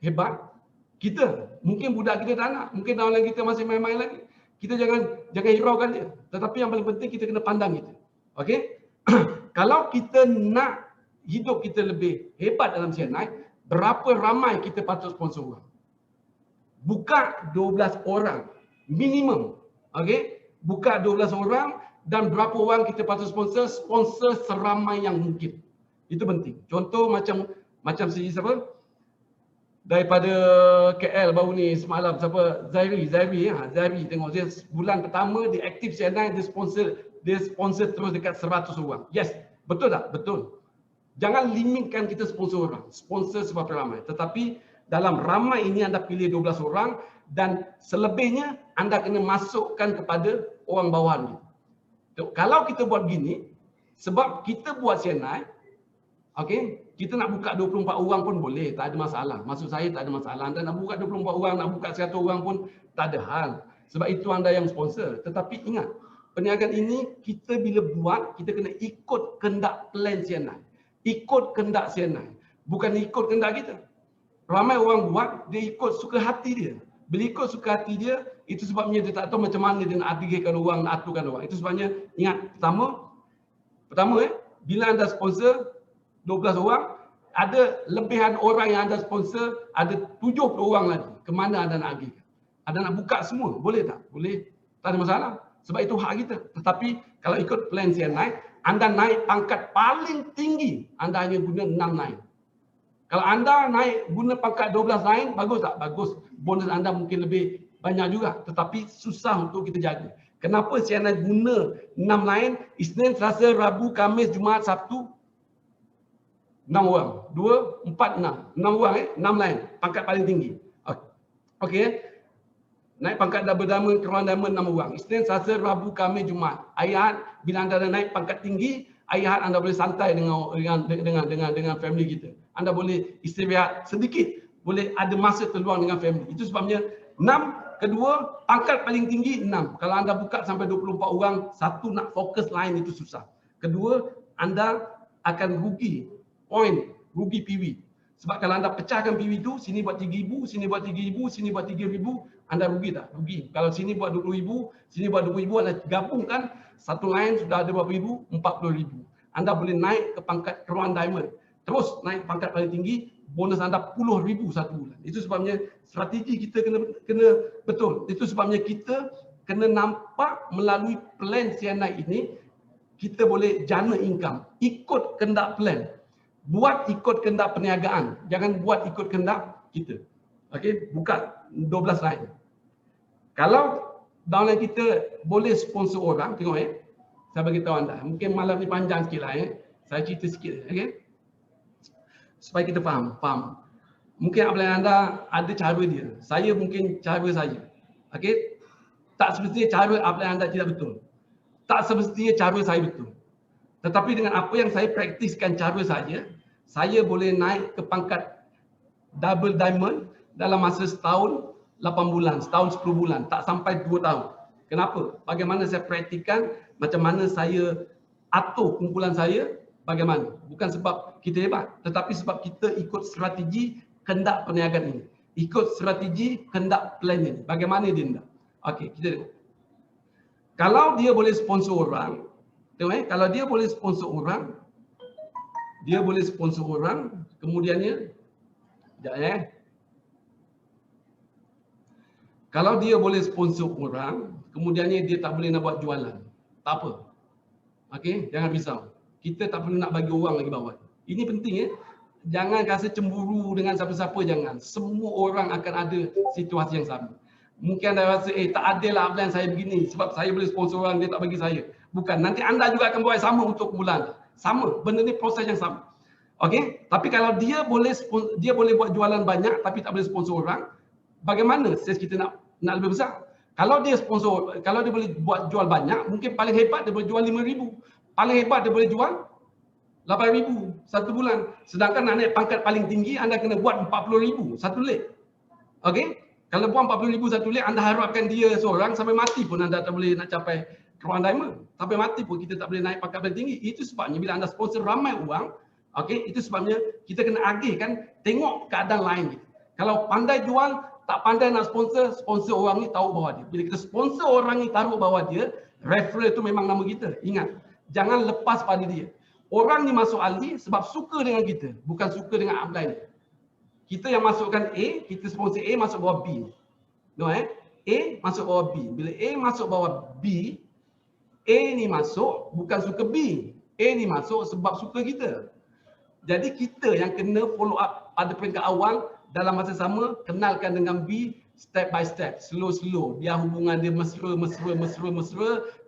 hebat, kita. Mungkin budak kita tak nak. Mungkin downline kita masih main-main lagi. Kita jangan hiraukan dia. Tetapi yang paling penting kita kena pandang kita. Okey? Kalau kita nak hidup kita lebih hebat dalam CNI, berapa ramai kita patut sponsor orang? Buka 12 orang minimum. Okey? Buka 12 orang dan berapa orang kita patut sponsor? Sponsor seramai yang mungkin. Itu penting. Contoh macam si siapa? Daripada KL baru ni semalam siapa? Zairi tengok dia bulan pertama dia aktif CNI, dia sponsor terus dekat 100 orang. Yes, betul tak? Betul. Jangan limitkan kita sponsor orang. Sponsor sebab ramai. Tetapi dalam ramai ini anda pilih 12 orang dan selebihnya anda kena masukkan kepada orang bawahan kita. Kalau kita buat gini, sebab kita buat CNI, okey, kita nak buka 24 orang pun boleh, tak ada masalah. Maksud saya tak ada masalah. Anda nak buka 24 orang, nak buka 100 orang pun tak ada hal. Sebab itu anda yang sponsor. Tetapi ingat, perniagaan ini kita bila buat, kita kena ikut kehendak plan CNI. Ikut kehendak CNI. Bukan ikut kehendak kita. Ramai orang buat, dia ikut suka hati dia. Bila ikut suka hati dia, itu sebabnya dia tak tahu macam mana dia nak aturkan orang, nak aturkan orang. Itu sebabnya, ingat, pertama bila anda sponsor 12 orang, ada lebihan orang yang anda sponsor, ada 70 orang lagi. Kemana anda nak agihkan? Anda nak buka semua, boleh tak? Boleh, tak ada masalah. Sebab itu hak kita. Tetapi kalau ikut plan CNI, anda naik pangkat paling tinggi, anda hanya guna 6 line. Kalau anda naik guna pangkat 12 line, bagus tak? Bagus. Bonus anda mungkin lebih banyak juga. Tetapi susah untuk kita jaga. Kenapa CNI guna 6 line? Isnin, Selasa, Rabu, Khamis, Jumaat, Sabtu. 6 orang. 2, 4, 6. 6 orang 6 line. Pangkat paling tinggi. Okey. Naik pangkat double diamond, crown diamond 6 orang. Isnin, Selasa, Rabu, Khamis, Jumaat. Ayat bila anda dah naik pangkat tinggi, ayat anda boleh santai dengan family kita. Anda boleh istirahat sedikit, boleh ada masa terluang dengan family. Itu sebabnya 6. Kedua, pangkat paling tinggi 6. Kalau anda buka sampai 24 orang, satu nak fokus lain itu susah. Kedua, anda akan rugi point, rugi PV. Sebab kalau anda pecahkan PV itu, sini buat 3,000, sini buat 3,000, sini buat 3,000, anda rugi tak? Rugi. Kalau sini buat 20,000, sini buat 20,000, anda gabungkan, satu lain sudah ada berapa ribu? 40,000. Anda boleh naik ke pangkat crown diamond. Terus naik pangkat paling tinggi, bonus anda 10,000 satu bulan. Itu sebabnya strategi kita kena betul. Itu sebabnya kita kena nampak melalui plan CNI ini, kita boleh jana income. Ikut kehendak plan. Buat ikut kehendak perniagaan. Jangan buat ikut kehendak kita. Okey, buka 12 lain. Kalau downline kita boleh sponsor orang, tengok saya bagi tahu anda. Mungkin malam ni panjang sikit lah Saya cerita sikit, okey. Supaya kita faham. Mungkin upline anda ada cara dia. Saya mungkin cara saya. Okey. Tak semestinya cara upline anda tidak betul. Tak semestinya cara saya betul. Tetapi dengan apa yang saya praktiskan cara saya boleh naik ke pangkat double diamond dalam masa setahun 8 bulan, setahun 10 bulan, tak sampai 2 tahun. Kenapa? Bagaimana saya praktikan, macam mana saya atur kumpulan saya, bagaimana? Bukan sebab kita hebat, tetapi sebab kita ikut strategi kehendak perniagaan ini. Ikut strategi kehendak plan ini. Bagaimana dia hendak? Okey, kita tengok. Kalau dia boleh sponsor orang, tengok kalau dia boleh sponsor orang, kemudiannya, sekejap Kalau dia boleh sponsor orang, kemudiannya dia tak boleh nak buat jualan, tak apa. Okey, jangan risau. Kita tak perlu nak bagi orang lagi bawah. Ini penting ya. Jangan rasa cemburu dengan siapa-siapa, jangan. Semua orang akan ada situasi yang sama. Mungkin anda rasa, tak adil lah upline saya begini sebab saya boleh sponsor orang, dia tak bagi saya. Bukan, nanti anda juga akan buat sama untuk bulan. Sama, benda ni proses yang sama. Okey, tapi kalau dia boleh buat jualan banyak tapi tak boleh sponsor orang, bagaimana sales kita nak lebih besar? Kalau dia boleh buat jual banyak, mungkin paling hebat dia boleh jual 5,000. Paling hebat dia boleh jual 8,000 satu bulan. Sedangkan nak naik pangkat paling tinggi, anda kena buat 40,000 satu leg. Okey? Kalau buat 40,000 satu leg, anda harapkan dia seorang sampai mati pun anda tak boleh nak capai Crown Diamond. Sampai mati pun kita tak boleh naik pangkat paling tinggi. Itu sebabnya bila anda sponsor ramai orang, okey, itu sebabnya kita kena agihkan, tengok keadaan lain kita. Kalau pandai jual, tak pandai nak sponsor orang ni taruh bawah dia. Bila kita sponsor orang ni taruh bawah dia, referral tu memang nama kita. Ingat, jangan lepas pada dia. Orang ni masuk Aldi sebab suka dengan kita, bukan suka dengan upline. Kita yang masukkan A, kita sponsor A masuk bawah B. No A masuk bawah B. Bila A masuk bawah B, A ni masuk bukan suka B. A ni masuk sebab suka kita. Jadi kita yang kena follow up pada peringkat awal, dalam masa sama kenalkan dengan B step by step, slow. Biar hubungan dia mesra.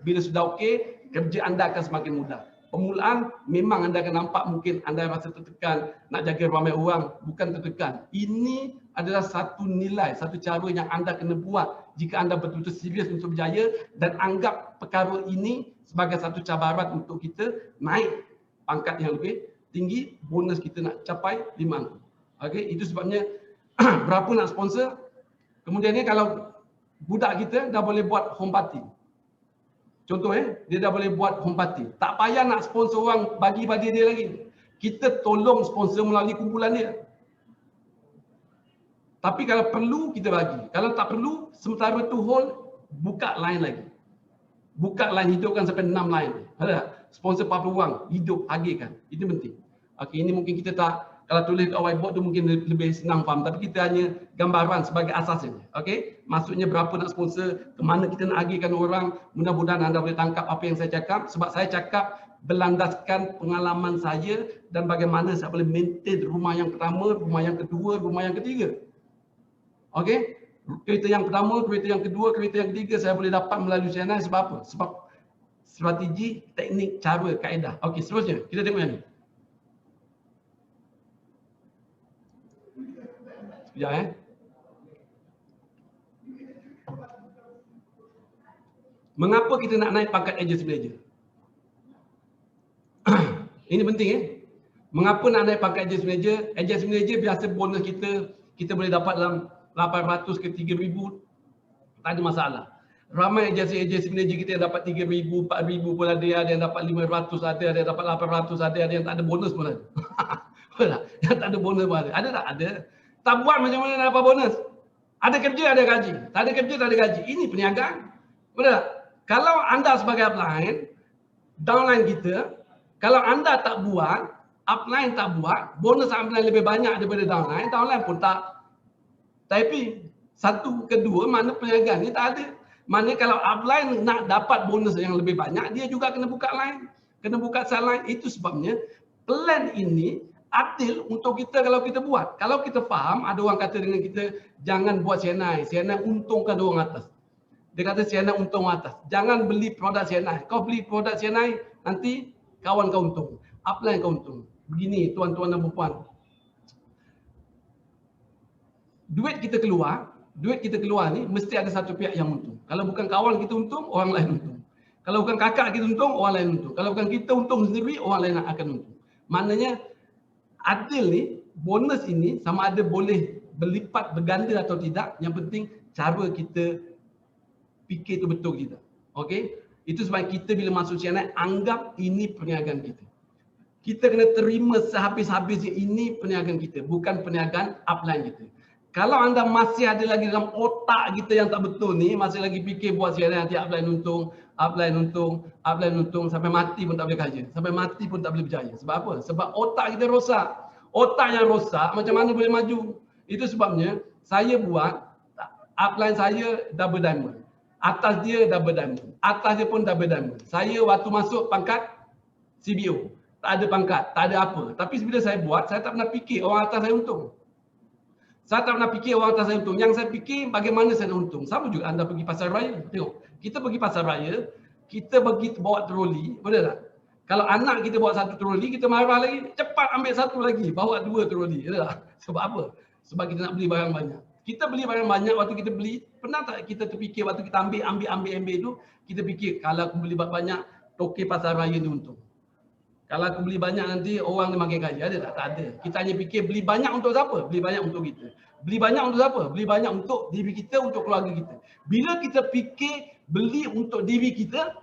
Bila sudah okey, kerja anda akan semakin mudah. Permulaan memang anda akan nampak mungkin anda rasa tertekan nak jaga ramai orang, bukan tertekan. Ini adalah satu nilai, satu cara yang anda kena buat jika anda betul-betul serius untuk berjaya dan anggap perkara ini sebagai satu cabaran untuk kita naik pangkat yang lebih tinggi, bonus kita nak capai 5 angka. Okey, itu sebabnya berapa nak sponsor. Kemudian ni kalau budak kita dah boleh buat home party. Contoh dia dah boleh buat home party. Tak payah nak sponsor orang bagi pada dia lagi. Kita tolong sponsor melalui kumpulan dia. Tapi kalau perlu kita bagi. Kalau tak perlu, sementara tu hold, buka line lagi. Buka line, hidupkan sampai 6 line. Ada sponsor 40 orang, hidup, agihkan. Itu penting. Okey, ini mungkin kita tak, kalau tulis kat whiteboard tu mungkin lebih senang faham, tapi kita hanya gambaran sebagai asas saja. Okey, maksudnya berapa nak sponsor, ke mana kita nak agihkan orang. Mudah-mudahan anda boleh tangkap apa yang saya cakap, sebab saya cakap berlandaskan pengalaman saya dan bagaimana saya boleh maintain rumah yang pertama, rumah yang kedua, rumah yang ketiga. Okey, kereta yang pertama, kereta yang kedua, kereta yang ketiga saya boleh dapat melalui channel sebab apa? Sebab strategi, teknik, cara, kaedah. Okey, seterusnya kita tengok yang ni. Sekejap Mengapa kita nak naik pangkat agency manager? Ini penting Mengapa nak naik pangkat agency manager? Agency manager biasa bonus kita boleh dapat dalam 800 ke 3,000, tak ada masalah. Ramai agency manager kita yang dapat 3,000, 4,000 pun ada yang dapat 500, ada yang dapat 800, ada yang tak ada bonus pun ada. Yang tak ada bonus pun ada. Ada tak? Ada. Tak buat macam mana nak dapat bonus? Ada kerja, ada gaji. Tak ada kerja, tak ada gaji. Ini perniagaan. Betul tak? Kalau anda sebagai upline, downline kita, kalau anda tak buat, upline tak buat, bonus upline lebih banyak daripada downline, downline pun tak happy. Satu, kedua, mana perniagaan ni tak ada. Mana kalau upline nak dapat bonus yang lebih banyak, dia juga kena buka line. Kena buka sell line. Itu sebabnya plan ini adil untuk kita kalau kita buat. Kalau kita faham, ada orang kata dengan kita, jangan buat CNI. CNI untungkan orang atas. Dia kata CNI untung atas. Jangan beli produk CNI. Kau beli produk CNI, nanti kawan kau untung. Upline kau untung. Begini tuan-tuan dan puan. Duit kita keluar ni mesti ada satu pihak yang untung. Kalau bukan kawan kita untung, orang lain untung. Kalau bukan kakak kita untung, orang lain untung. Kalau bukan kita untung sendiri, orang lain akan untung. Maknanya adil ni, bonus ini sama ada boleh berlipat, berganda atau tidak. Yang penting cara kita fikir tu betul kita. Okey? Itu sebab kita bila masuk channel, anggap ini perniagaan kita. Kita kena terima sehabis-habisnya ini perniagaan kita, bukan perniagaan upline kita. Kalau anda masih ada lagi dalam otak kita yang tak betul ni, masih lagi fikir buat channel nanti upline untung, sampai mati pun tak boleh kerja. Sampai mati pun tak boleh berjaya. Sebab apa? Sebab otak kita rosak. Otak yang rosak, macam mana boleh maju? Itu sebabnya saya buat upline saya double diamond. Atas dia double diamond. Atas dia pun double diamond. Saya waktu masuk pangkat CBO. Tak ada pangkat, tak ada apa. Tapi bila saya buat, saya tak pernah fikir orang atas saya untung. Saya tak pernah fikir orang atas saya untung. Yang saya fikir bagaimana saya nak untung. Sama juga anda pergi pasar raya. Tengok, kita pergi pasar raya, kita pergi bawa troli, betul tak? Kalau anak kita bawa satu troli, kita marah lagi, cepat ambil satu lagi, bawa dua troli. Betul tak? Sebab apa? Sebab kita nak beli barang banyak. Kita beli barang banyak, waktu kita beli, pernah tak kita terfikir waktu kita ambil tu, kita fikir kalau aku beli banyak, toke pasar raya ni untung. Kalau aku beli banyak nanti orang ni makin kaya. Ada tak? Tak ada. Kita hanya fikir beli banyak untuk siapa? Beli banyak untuk kita. Beli banyak untuk siapa? Beli banyak untuk diri kita, untuk keluarga kita. Bila kita fikir beli untuk diri kita,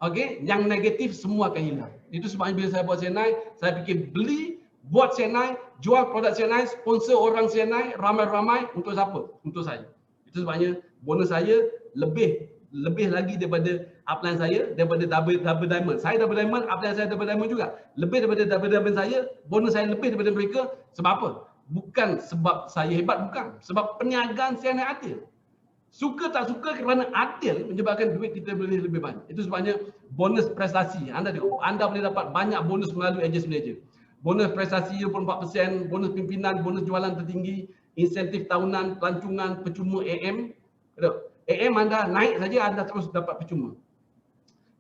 okey, yang negatif semua akan hilang. Itu sebabnya bila saya buat CNI, saya fikir beli, buat CNI, jual produk CNI, sponsor orang CNI, ramai-ramai untuk siapa? Untuk saya. Itu sebabnya bonus saya lebih lagi daripada upline saya, daripada double diamond. Saya double diamond, upline saya double diamond juga. Lebih daripada double diamond saya, bonus saya lebih daripada mereka. Sebab apa? Bukan sebab saya hebat, bukan. Sebab perniagaan CNI adil. Suka tak suka kerana adil menyebabkan duit kita boleh lebih banyak. Itu sebabnya bonus prestasi. Anda tengok, anda boleh dapat banyak bonus melalui Edges Manager. Bonus prestasi 24%, bonus pimpinan, bonus jualan tertinggi, insentif tahunan, pelancongan, percuma AM. AM anda naik saja, anda terus dapat percuma.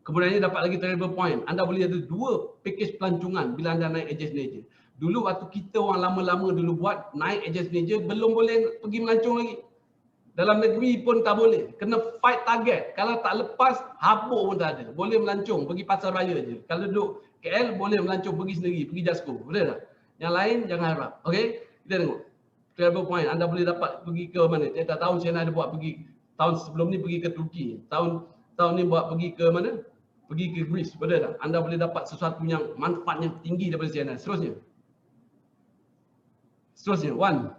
Kemudiannya dapat lagi travel point. Anda boleh ada 2 package pelancongan bila anda naik Edges Manager. Dulu waktu kita orang lama-lama dulu buat, naik Edges Manager, belum boleh pergi melancong lagi. Dalam negeri pun tak boleh. Kena fight target. Kalau tak lepas, habuk pun tak ada. Boleh melancong, pergi pasar raya je. Kalau duduk KL, boleh melancong pergi sendiri, pergi Jasko. Boleh tak? Yang lain, jangan harap. Okey? Kita tengok. Travel point. Anda boleh dapat pergi ke mana? Tiap tahun saya ada buat pergi. Tahun sebelum ni pergi ke Turki. Tahun ni buat pergi ke mana? Pergi ke Greece. Boleh tak? Anda boleh dapat sesuatu yang manfaatnya tinggi daripada CNI. Seterusnya. One.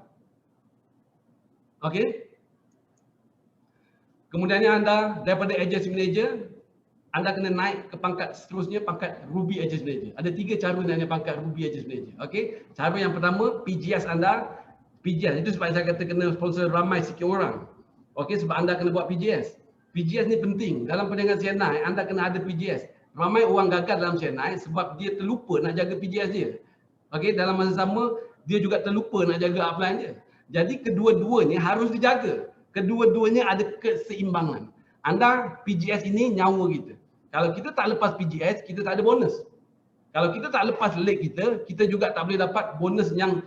Okey? Kemudiannya anda daripada Edges Manager, anda kena naik ke pangkat seterusnya, pangkat Ruby Edges Manager. Ada 3 cara naik pangkat Ruby Edges Manager. Okey? Cara yang pertama, PGS anda. PGS, itu sebab saya kata kena sponsor ramai sikit orang. Okey, sebab anda kena buat PGS. PGS ni penting. Dalam perniagaan CNI, anda kena ada PGS. Ramai orang gagal dalam CNI sebab dia terlupa nak jaga PGS dia. Okey, dalam masa sama, dia juga terlupa nak jaga upline dia. Jadi kedua-duanya harus dijaga. Kedua-duanya ada keseimbangan. Anda, PGS ini nyawa kita. Kalau kita tak lepas PGS, kita tak ada bonus. Kalau kita tak lepas leg kita juga tak boleh dapat bonus yang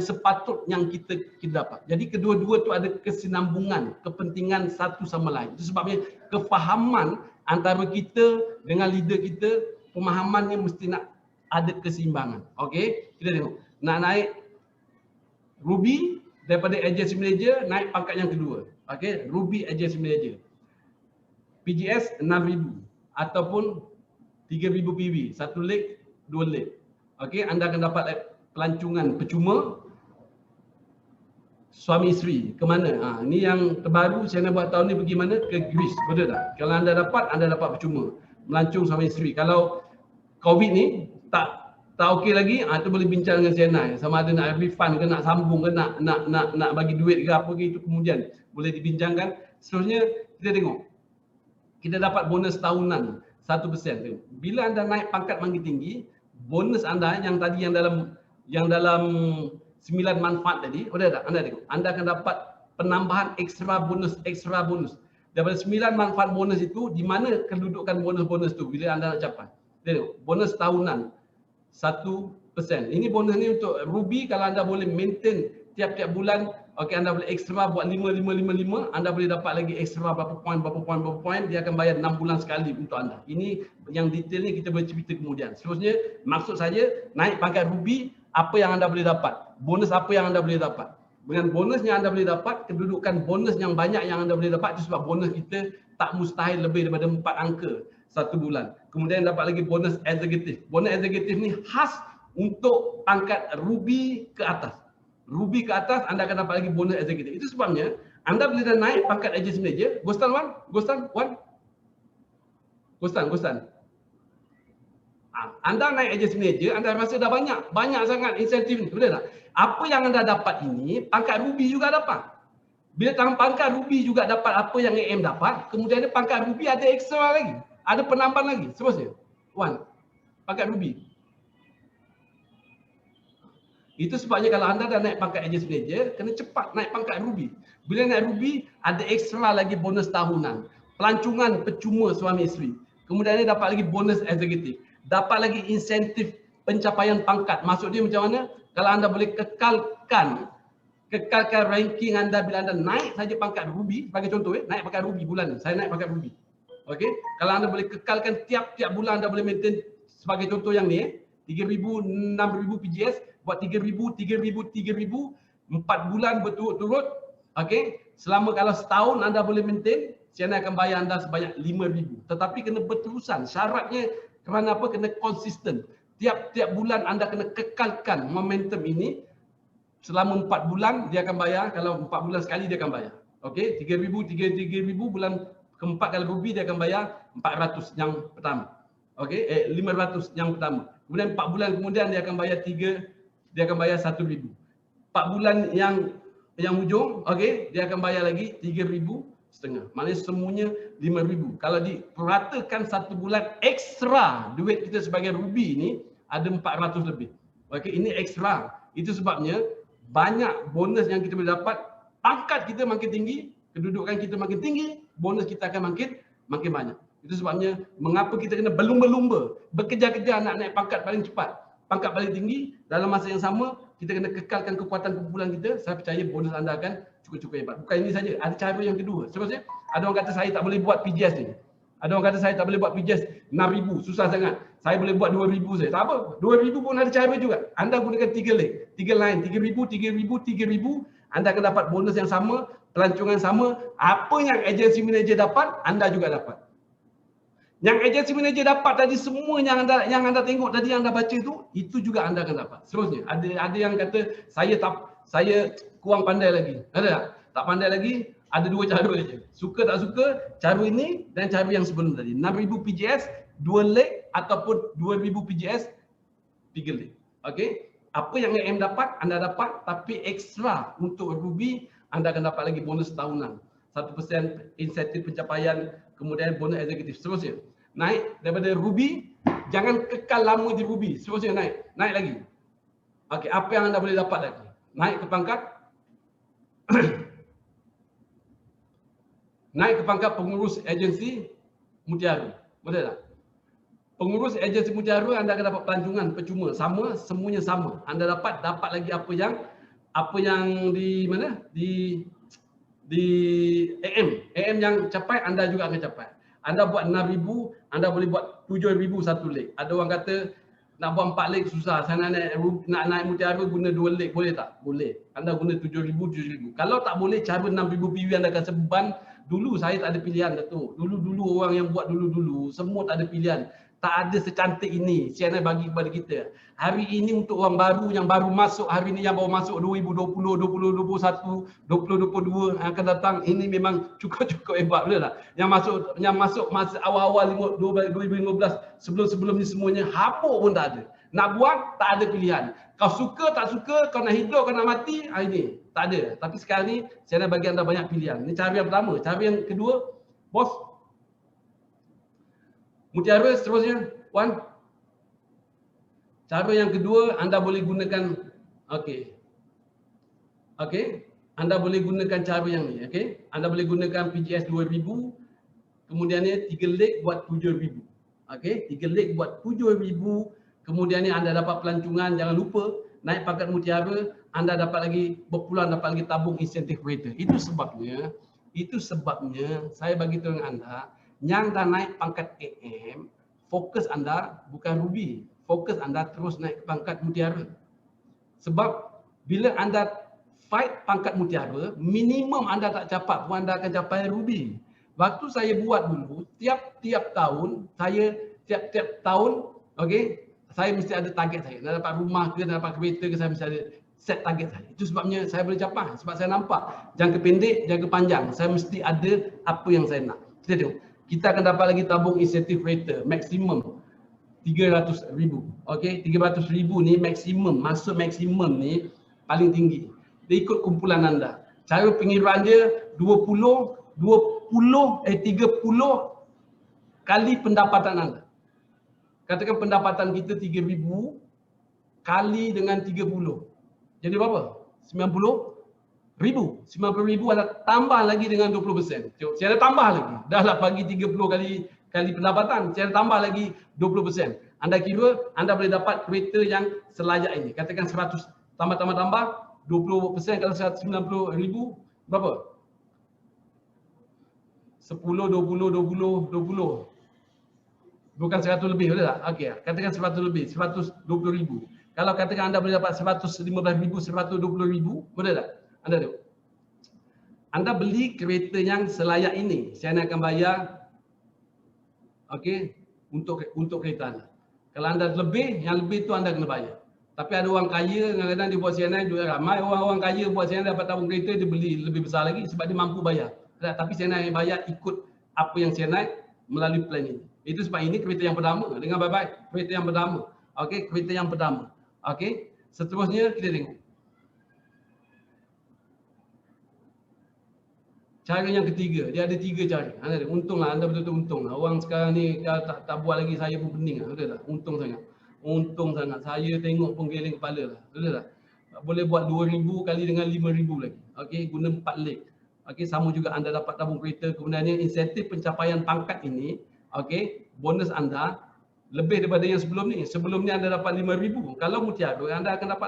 sepatut yang kita dapat. Jadi kedua-dua tu ada kesinambungan, kepentingan satu sama lain. Itu sebabnya kefahaman antara kita dengan leader kita, pemahamannya mesti nak ada keseimbangan. Okey, kita tengok. Nak naik Ruby daripada Edges Manager, naik pangkat yang kedua. Okey, Ruby Edges Manager. PGS 6,000 ataupun 3,000 PV, 1 leg, 2 leg. Okey, anda akan dapat pelancongan percuma suami isteri. Ke mana? Ni yang terbaru saya nak buat tahun ni, pergi mana? Ke Greece. Betul tak? Kalau anda dapat percuma. Melancong suami isteri. Kalau COVID ni tak okey lagi, tu boleh bincang dengan CNI. Sama ada nak refund ke, nak sambung ke, nak bagi duit ke apa ke, itu kemudian boleh dibincangkan. Seterusnya kita tengok. Kita dapat bonus tahunan 1%. Bila anda naik pangkat makin tinggi, bonus anda yang tadi yang dalam 9 manfaat tadi, tak? Anda tengok. Anda akan dapat penambahan ekstra bonus. Daripada 9 manfaat bonus itu, di mana kedudukan bonus-bonus tu bila anda nak capai. Tengok, bonus tahunan 1%. Ini bonus ni untuk Ruby, kalau anda boleh maintain tiap-tiap bulan, okey, anda boleh ekstra buat 5, anda boleh dapat lagi ekstra berapa poin, dia akan bayar 6 bulan sekali untuk anda. Ini yang detail ni kita boleh cerita kemudian. Seterusnya, maksud saya naik pangkat Ruby, apa yang anda boleh dapat? Bonus apa yang anda boleh dapat? Dengan bonus yang anda boleh dapat, kedudukan bonus yang banyak yang anda boleh dapat, itu sebab bonus kita tak mustahil lebih daripada 4 angka satu bulan. Kemudian dapat lagi bonus eksekutif. Bonus eksekutif ni khas untuk pangkat Ruby ke atas. Ruby ke atas, anda akan dapat lagi bonus eksekutif. Itu sebabnya anda bila dah naik pangkat Edges Manager, Ghostan. Anda naik Edges Manager, anda rasa dah banyak sangat insentif ni, betul tak? Apa yang anda dapat ini, pangkat Ruby juga dapat. Bila tangan pangkat Ruby juga dapat apa yang AM dapat, kemudian ada pangkat Ruby ada extra lagi. Ada penambahan lagi. Seterusnya. Pangkat Ruby. Itu sebabnya kalau anda dah naik pangkat Agent Manager, kena cepat naik pangkat Ruby. Bila naik Ruby, ada extra lagi bonus tahunan. Pelancongan percuma suami isteri. Kemudian dia dapat lagi bonus eksekutif. Dapat lagi insentif pencapaian pangkat. Maksud dia macam mana? Kalau anda boleh kekalkan ranking anda bila anda naik saja pangkat Ruby, sebagai contoh naik pangkat Ruby bulan ni, saya naik pangkat Ruby. Okey, kalau anda boleh kekalkan tiap-tiap bulan anda boleh maintain sebagai contoh yang ni 3,000, 6,000 PGS, buat 3,000, 3,000, 3,000, 4 bulan berturut-turut. Okey, selama kalau setahun anda boleh maintain, Siana akan bayar anda sebanyak 5,000. Tetapi kena berterusan. Syaratnya kerana apa? Kena konsisten. Tiap-tiap bulan anda kena kekalkan momentum ini. Selama 4 bulan dia akan bayar, kalau 4 bulan sekali dia akan bayar. Okey, 3,000, 3,000, bulan keempat kalau Ruby dia akan bayar 400 yang pertama. Okey, 500 yang pertama. Kemudian 4 bulan kemudian dia akan bayar 1,000. 4 bulan yang hujung, okey, dia akan bayar lagi 3,500. Maknanya semuanya 5,000. Kalau diperatakan satu bulan ekstra duit kita sebagai Ruby ni ada 400 lebih. Okey, ini ekstra. Itu sebabnya banyak bonus yang kita boleh dapat. Pangkat kita makin tinggi, kedudukan kita makin tinggi, bonus kita akan makin banyak. Itu sebabnya mengapa kita kena berlumba-lumba, berkejar-kejar nak naik pangkat paling cepat, pangkat paling tinggi. Dalam masa yang sama kita kena kekalkan kekuatan kumpulan kita. Saya percaya bonus anda akan cukup-cukup hebat. Bukan ini saja, ada cara yang kedua. Seterusnya, ada orang kata saya tak boleh buat PGS ni. Ada orang kata saya tak boleh buat PGS 6,000, susah sangat. Saya boleh buat 2,000 saja. Tak apa, 2,000 pun ada cara juga. Anda gunakan 3 leg, 3 line, 3,000, 3,000, 3,000. Anda akan dapat bonus yang sama, pelancongan sama. Apa yang agency manager dapat, anda juga dapat. Yang agency manager dapat tadi, semua yang anda tengok tadi, yang anda baca itu juga anda akan dapat. Seterusnya, ada yang kata saya kurang pandai lagi. Ada tak? Tak pandai lagi. Ada 2 cara saja. Suka tak suka, cara ini dan cara yang sebelum tadi. 6,000 PGS, 2 leg ataupun 2,000 PGS, 3 leg. Okey? Apa yang AM dapat, anda dapat. Tapi ekstra untuk Ruby, anda akan dapat lagi bonus tahunan. 1% insentif pencapaian, kemudian bonus eksekutif. Seterusnya, naik daripada Ruby, jangan kekal lama di Ruby. Seterusnya naik lagi. Okey, apa yang anda boleh dapat lagi? Naik ke pangkat naik ke pangkat pengurus agensi Mutiara. Boleh tak? Pengurus agensi Mutiara anda akan dapat pelancongan percuma. Sama, semuanya sama. Anda dapat lagi apa yang di mana? Di AM yang capai, anda juga akan capai. Anda buat 6,000, anda boleh buat 7,000 satu leg. Ada orang kata nak buat 4 leg susah. Saya nak naik Mutiara guna 2 leg. Boleh tak? Boleh. Anda guna 7,000. Kalau tak boleh, cara 6,000 PV anda akan seban. Dulu saya tak ada pilihan, Datuk. Dulu orang yang buat dulu semua tak ada pilihan. Tak ada secantik ini. Siana bagi kepada kita. Hari ini untuk orang baru yang baru masuk, hari ini yang baru masuk 2020, 2021, 2022 yang akan datang, ini memang cukup hebat, betul tak? Yang masuk masa awal-awal 2015, sebelum ni semuanya hapuk pun tak ada. Nak buat tak ada pilihan. Kau suka tak suka, kau nak hidup, kau nak mati, ini tak ada. Tapi sekarang ni saya nak bagi anda banyak pilihan. Ini cara yang pertama. Cara yang kedua, bos, Mutiara seterusnya, Wan. Cara yang kedua, anda boleh gunakan, okey, anda boleh gunakan cara yang ni, okey. Anda boleh gunakan PGS 2,000, kemudian ni 3 leg buat 7,000. Okey, 3 leg buat 7,000. Kemudian ni anda dapat pelancongan, jangan lupa naik pangkat Mutiara, anda dapat lagi berpulang, dapat lagi tabung insentif kereta. Itu sebabnya saya bagi tahu dengan anda, yang dah naik pangkat AM, fokus anda bukan Ruby, fokus anda terus naik ke pangkat Mutiara. Sebab bila anda fight pangkat Mutiara, minimum anda tak capai pun anda akan capai Ruby. Waktu saya buat dulu, tiap-tiap tahun, okey, saya mesti ada target saya. Nak dapat rumah ke, nak dapat kereta ke, saya mesti ada set target saya. Itu sebabnya saya boleh capai. Sebab saya nampak jangka pendek, jangka panjang, saya mesti ada apa yang saya nak. Kita tengok. Kita akan dapat lagi tabung insentif kereta maksimum 300,000. Okey, 300,000 ni maksimum, masuk maksimum ni paling tinggi. Dia ikut kumpulan anda. Cara pengiraan dia 30 kali pendapatan anda. Katakan pendapatan kita 3,000 kali dengan 30. Jadi berapa? 90,000. 90,000 anda tambah lagi dengan 20%. Saya ada tambah lagi. Dah lah bagi 30 kali pendapatan, saya ada tambah lagi 20%. Anda kira anda boleh dapat kereta yang selayak ini. Katakan 100 tambah 20% kalau 190,000 berapa? 10, 20. Bukan 100 lebih, betul tak? Okey, katakan 100 lebih, 120,000. Kalau katakan anda boleh dapat 115,000, 120,000, betul tak? Anda tengok. Anda beli kereta yang selayak ini, saya akan bayar okey untuk kereta anda. Kalau anda lebih, yang lebih tu anda kena bayar. Tapi ada orang kaya kadang-kadang dia buat CNI duit ramai, orang-orang kaya buat CNI dapat tabung kereta dia beli lebih besar lagi sebab dia mampu bayar. Tapi CNI yang bayar ikut apa yang CNI melalui plan ini. Itu sebab ini kereta yang pertama. Dengar baik-baik, kereta yang pertama. Okey, kereta yang pertama. Okey, seterusnya kita tengok. Cara yang ketiga, dia ada 3 cara. Anda untunglah, anda betul-betul untunglah. Orang sekarang ni tak buat lagi, saya pun pening lah. Betul tak? Untung sangat. Untung sangat. Saya tengok pun geleng kepala lah. Betul tak? Boleh buat 2,000 kali dengan 5,000 lagi. Okey, guna 4 leg. Okey, sama juga anda dapat tabung kereta. Kemudiannya insentif pencapaian pangkat ini, okey, bonus anda lebih daripada yang sebelum ni. Sebelum ni anda dapat 5,000. Kalau mutiara anda akan dapat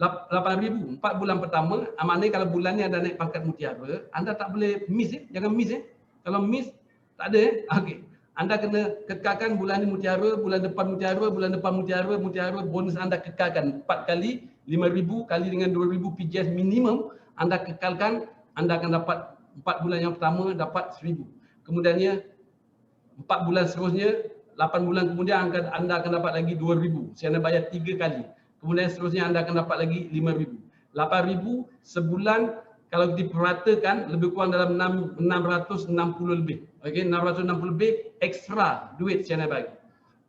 8,000. 4 bulan pertama, maknanya kalau bulan ni anda naik pangkat mutiara, anda tak boleh miss jangan miss Kalau miss tak ada Okey. Anda kena kekalkan bulan ni mutiara, bulan depan mutiara, bulan depan mutiara, bonus anda kekalkan 4 kali 5,000 kali dengan 2,000 PJS minimum anda kekalkan, anda akan dapat 4 bulan yang pertama dapat 1,000. Kemudiannya 4 bulan seterusnya, 8 bulan kemudian anda akan dapat lagi 2,000. Saya nak bayar 3 kali. Kemudian seterusnya anda akan dapat lagi 5,000. 8,000 sebulan kalau diperhatikan lebih kurang dalam 660 lebih. Okey, 660 lebih ekstra duit saya nak bagi.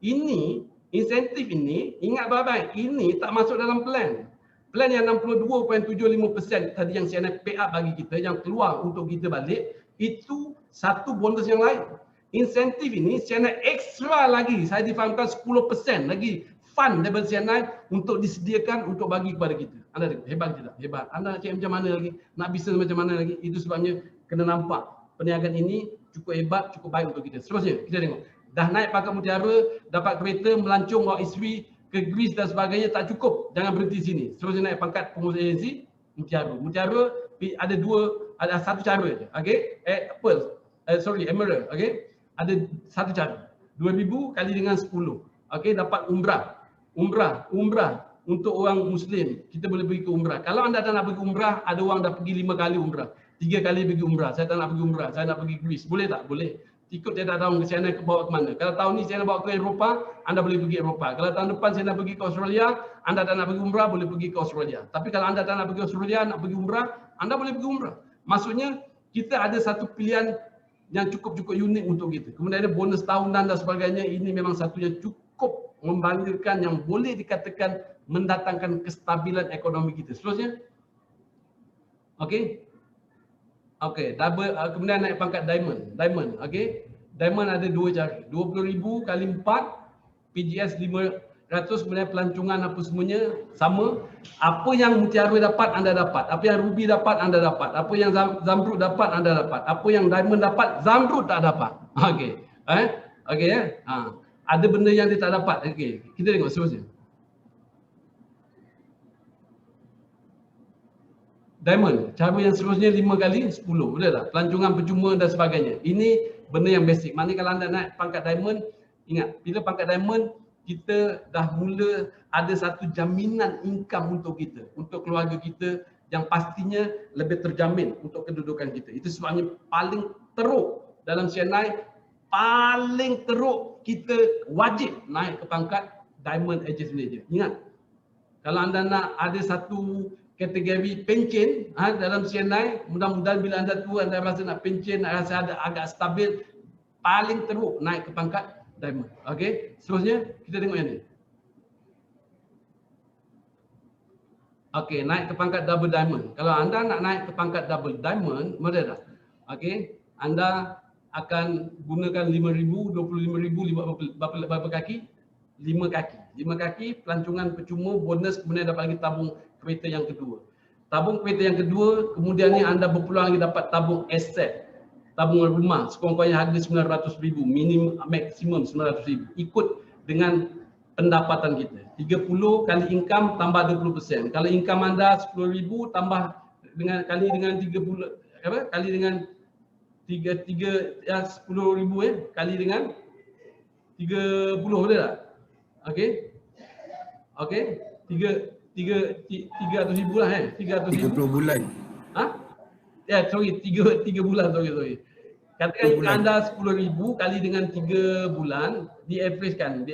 Ini insentif ini, ingat baik-baik, ini tak masuk dalam plan. Plan yang 62.75% tadi yang saya nak pay up bagi kita, yang keluar untuk kita balik, itu satu bonus yang lain. Insentif ini saya nak ekstra lagi, saya difahamkan 10% lagi fund daripada CNI untuk disediakan untuk bagi kepada kita. Anda tengok, hebat tidak? Hebat. Anda nak cakap macam mana lagi? Nak bisnes macam mana lagi? Itu sebabnya kena nampak perniagaan ini cukup hebat, cukup baik untuk kita. Seterusnya, kita tengok. Dah naik pangkat mutiara, dapat kereta, melancong bawa isteri ke Greece dan sebagainya, tak cukup. Jangan berhenti sini. Seterusnya naik pangkat pengurusi agensi, mutiara. Mutiara ada satu cara je. Okey? Emerald. Okey? Ada satu cara. 2,000 kali dengan 10. Okey, dapat umrah untuk orang Muslim. Kita boleh pergi ke umrah. Kalau anda tak nak pergi umrah, ada orang dah pergi 5 kali umrah. 3 kali pergi umrah. Saya tak nak pergi umrah. Saya nak pergi Greece. Boleh tak? Boleh. Ikut saya tak tahu saya nak bawa ke mana. Kalau tahun ni saya nak bawa ke Eropah, anda boleh pergi Eropah. Kalau tahun depan saya nak pergi ke Australia, anda tak nak pergi umrah, boleh pergi ke Australia. Tapi kalau anda tak nak pergi Australia, nak pergi umrah, anda boleh pergi umrah. Maksudnya, kita ada satu pilihan yang cukup unik untuk kita. Kemudian ada bonus tahunan dan sebagainya. Ini memang satu yang cukup membanggakan, yang boleh dikatakan mendatangkan kestabilan ekonomi kita. Seterusnya. Okey. Kemudian naik pangkat diamond. Okey. Diamond ada 2 cara. 20,000 kali 4, PGS 500, kemudian pelancongan apa semuanya sama. Apa yang mutiara dapat, anda dapat. Apa yang ruby dapat, anda dapat. Apa yang zamrud dapat, anda dapat. Apa yang diamond dapat, zamrud tak dapat. Okey. Okey ya. Ada benda yang dia tak dapat. Okey, kita tengok seterusnya. Diamond, cara yang seterusnya 5 kali 10, betul tak? Pelancongan percuma dan sebagainya. Ini benda yang basic. Maknanya kalau anda naik pangkat diamond, ingat, bila pangkat diamond, kita dah mula ada satu jaminan income untuk kita, untuk keluarga kita yang pastinya lebih terjamin untuk kedudukan kita. Itu sebabnya paling teruk dalam CNI, paling teruk kita wajib naik ke pangkat Diamond Agents Manager. Ingat, kalau anda nak ada satu kategori pencen dalam CNI, mudah-mudahan bila anda tua, anda rasa nak pencen, nak rasa ada agak stabil, paling teruk naik ke pangkat Diamond. Okey, seterusnya kita tengok yang ni. Okey, naik ke pangkat double diamond. Kalau anda nak naik ke pangkat double diamond, boleh dah. Okey, anda akan gunakan 5,000, 25,000, berapa kaki? 5 kaki. 5 kaki, pelancongan percuma, bonus, kemudian dapat lagi tabung kereta yang kedua. Tabung kereta yang kedua, kemudian ni anda berpeluang lagi dapat tabung aset. Tabungan rumah, sekurang-kurangnya harga 900,000, minimum maksimum 900,000. Ikut dengan pendapatan kita. 30 kali income tambah 20%. Kalau income anda 10,000 tambah dengan kali dengan 30 apa? Kali dengan 3 ya 10,000 kali dengan 30 boleh tak? Okey. Okey. 300,000 lah 300,000. 30 bulan. Ha? Ya, sorry, 3 bulan, sorry. Katakan jika anda 10,000 kali dengan 3 bulan, di-averagekan,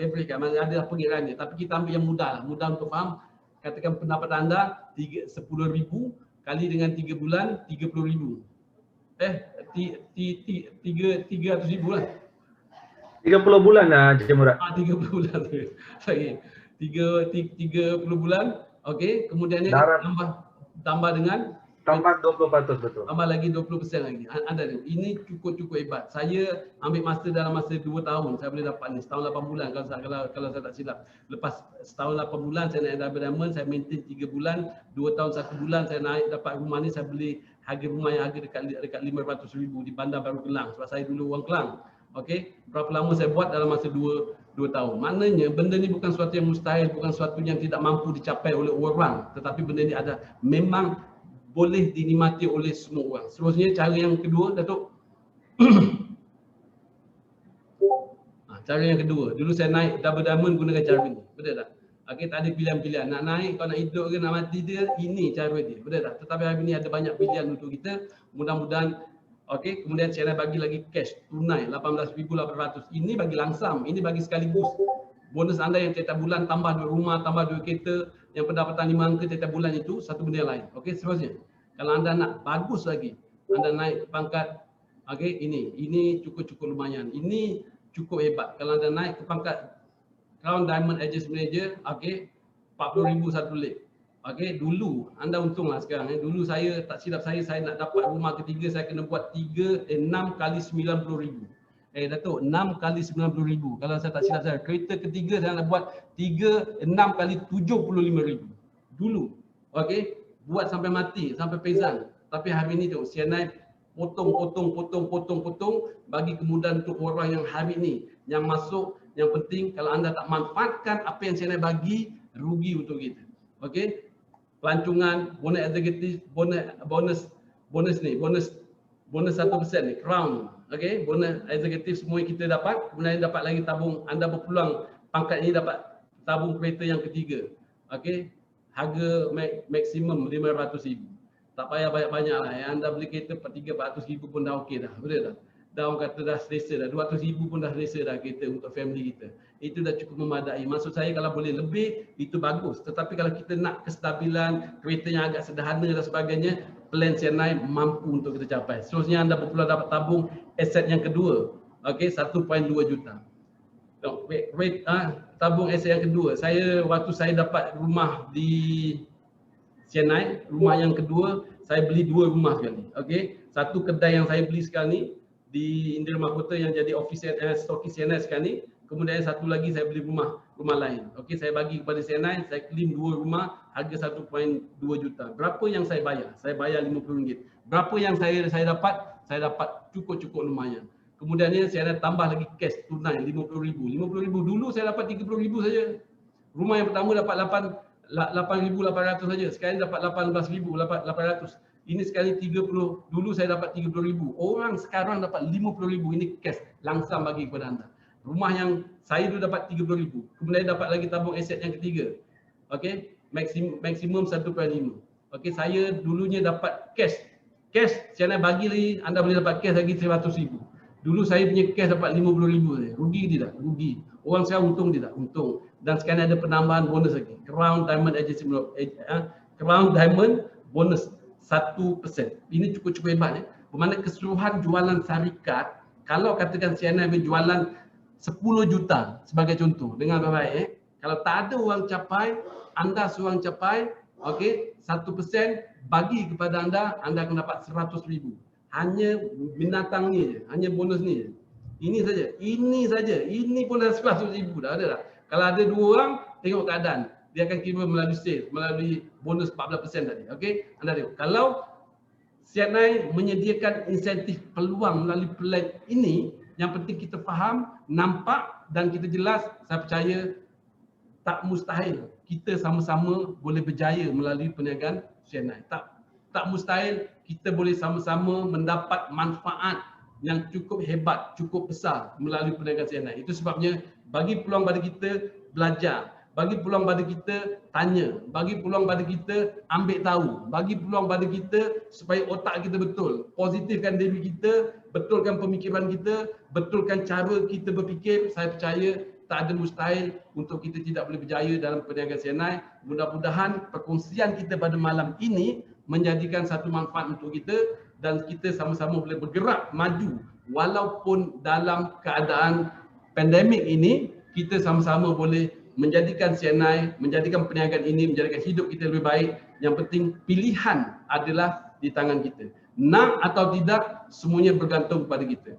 ada pengiran dia. Tapi kita ambil yang mudah untuk faham. Katakan pendapatan anda 10,000 kali dengan 3 bulan, 30,000. 300,000 lah. 30 bulan lah Encik Murad. 30 bulan. Sorry. 30 bulan. Okey, kemudian ni Darat. tambah dengan Tambah 20% betul. tambah lagi 20% lagi. Anda ni, ini cukup hebat. Saya ambil masa dalam masa 2 tahun saya boleh dapat ni. Setahun 8 bulan kalau saya tak silap. Lepas setahun 8 bulan saya naik double diamond, saya maintain 3 bulan, 2 tahun 1 bulan saya naik dapat rumah ni, saya beli harga rumah yang harga dekat 500,000 di Bandar Baru Kelang sebab saya dulu orang Kelang. Okey, berapa lama saya buat dalam masa 2 tahun. Maknanya benda ni bukan sesuatu yang mustahil, bukan sesuatu yang tidak mampu dicapai oleh orang, tetapi benda ni ada memang boleh dinikmati oleh semua orang. Seterusnya cara yang kedua, Datuk. Cara yang kedua, dulu saya naik double diamond gunakan cara ni. Betul tak? Okey, tak ada pilihan-pilihan. Nak naik, kau nak hidup ke nak mati dia, ini cara dia. Betul tak? Tetapi hari ni ada banyak pilihan untuk kita. Mudah-mudahan okey, kemudian saya bagi lagi cash tunai 18,800. Ini bagi langsam, ini bagi sekaligus. Bonus anda yang setiap bulan tambah 2 rumah, tambah 2 kereta, yang pendapatan 5 angka setiap bulan itu satu benda yang lain. Okey, seterusnya. Kalau anda nak bagus lagi, anda naik pangkat okey, ini cukup lumayan. Ini cukup hebat. Kalau anda naik ke pangkat Crown Diamond Agent Manager, okey, 40,000 satu leg. Okey, dulu anda untunglah sekarang. Dulu saya tak silap saya nak dapat rumah ketiga, saya kena buat 6 kali 90,000. Datuk, 6 kali 90,000. Kalau saya tak silap saya, kereta ketiga saya nak buat 6 kali 75,000. Dulu. Okey, buat sampai mati, sampai pezan. Tapi hari ni tu CNI potong bagi kemudahan untuk orang yang hari ni yang masuk. Yang penting kalau anda tak manfaatkan apa yang CNI bagi, rugi untuk kita. Okey, pelancongan, bonus eksekutif, bonus 1% ni, crown. Okey, bonus eksekutif semua kita dapat, kemudian dapat lagi tabung, anda berpeluang pangkat ini dapat tabung kereta yang ketiga. Okey, harga maksimum 500,000. Tak payah banyak-banyak lah. Anda beli kereta 300,000 pun dah okey dah. Betul tak? Dah orang kata dah selesa dah. 200,000 pun dah selesa dah kereta untuk family kita. Itu dah cukup memadai. Maksud saya kalau boleh lebih, itu bagus. Tetapi kalau kita nak kestabilan, kereta yang agak sederhana dan sebagainya, plan CNI mampu untuk kita capai. Seterusnya anda berpeluang dapat tabung aset yang kedua. Okey, 1.2 juta. Tabung aset yang kedua. Waktu saya dapat rumah di CNI, rumah yang kedua, saya beli 2 rumah sekali. Okey, satu kedai yang saya beli sekarang ni di Indra Mahkota yang jadi office stokis CNI sekarang ni. Kemudian satu lagi saya beli rumah lain. Okey, saya bagi kepada CNI, saya claim 2 rumah harga 1.2 juta. Berapa yang saya bayar? Saya bayar RM50. Berapa yang saya dapat? Saya dapat cukup lumayan. Kemudiannya saya tambah lagi cash tunai RM50,000. RM50,000 dulu saya dapat RM30,000 saja. Rumah yang pertama dapat 8,800 saja. Sekarang dapat 18,800. Ini sekali 30. Dulu saya dapat 30,000. Orang sekarang dapat 50,000. Ini cash langsam bagi kepada anda. Rumah yang saya dulu dapat 30,000. Kemudian dapat lagi tabung aset yang ketiga. Okey, maksimum 1.5. Okey, saya dulunya dapat cash. Saya nak bagi lagi, anda boleh dapat cash lagi 100,000. Dulu saya punya cash dapat 50,000 saja. Rugi tidak? Rugi. Orang sekarang untung tidak? Untung. Dan sekarang ada penambahan bonus lagi. Crown Diamond Agency, Crown Diamond bonus 1%. Ini cukup hebat. Bermakna keseluruhan jualan syarikat, kalau katakan CNI berjualan 10 juta sebagai contoh dengan baik, kalau tak ada orang capai, anda seorang capai, okey, 1% bagi kepada anda, anda akan dapat 100,000. Hanya binatang ni je, hanya bonus ni je. Ini saja. Ini pun dah 100,000 dah ada dah. Kalau ada 2 orang, tengok keadaan. Dia akan kira melalui sale, melalui bonus 14% tadi. Okey, anda tengok. Kalau CNI menyediakan insentif peluang melalui plan ini, yang penting kita faham, nampak dan kita jelas, saya percaya tak mustahil kita sama-sama boleh berjaya melalui perniagaan CNI. Tak mustahil kita boleh sama-sama mendapat manfaat yang cukup hebat, cukup besar melalui perniagaan CNI. Itu sebabnya bagi peluang pada kita belajar, bagi peluang pada kita tanya, bagi peluang pada kita ambil tahu, bagi peluang pada kita supaya otak kita betul, positifkan diri kita, betulkan pemikiran kita, betulkan cara kita berfikir. Saya percaya tak ada mustahil untuk kita tidak boleh berjaya dalam perniagaan CNI. Mudah-mudahan perkongsian kita pada malam ini menjadikan satu manfaat untuk kita dan kita sama-sama boleh bergerak maju walaupun dalam keadaan pandemik ini, kita sama-sama boleh menjadikan CNI, menjadikan perniagaan ini, menjadikan hidup kita lebih baik. Yang penting pilihan adalah di tangan kita. Nak atau tidak, semuanya bergantung pada kita.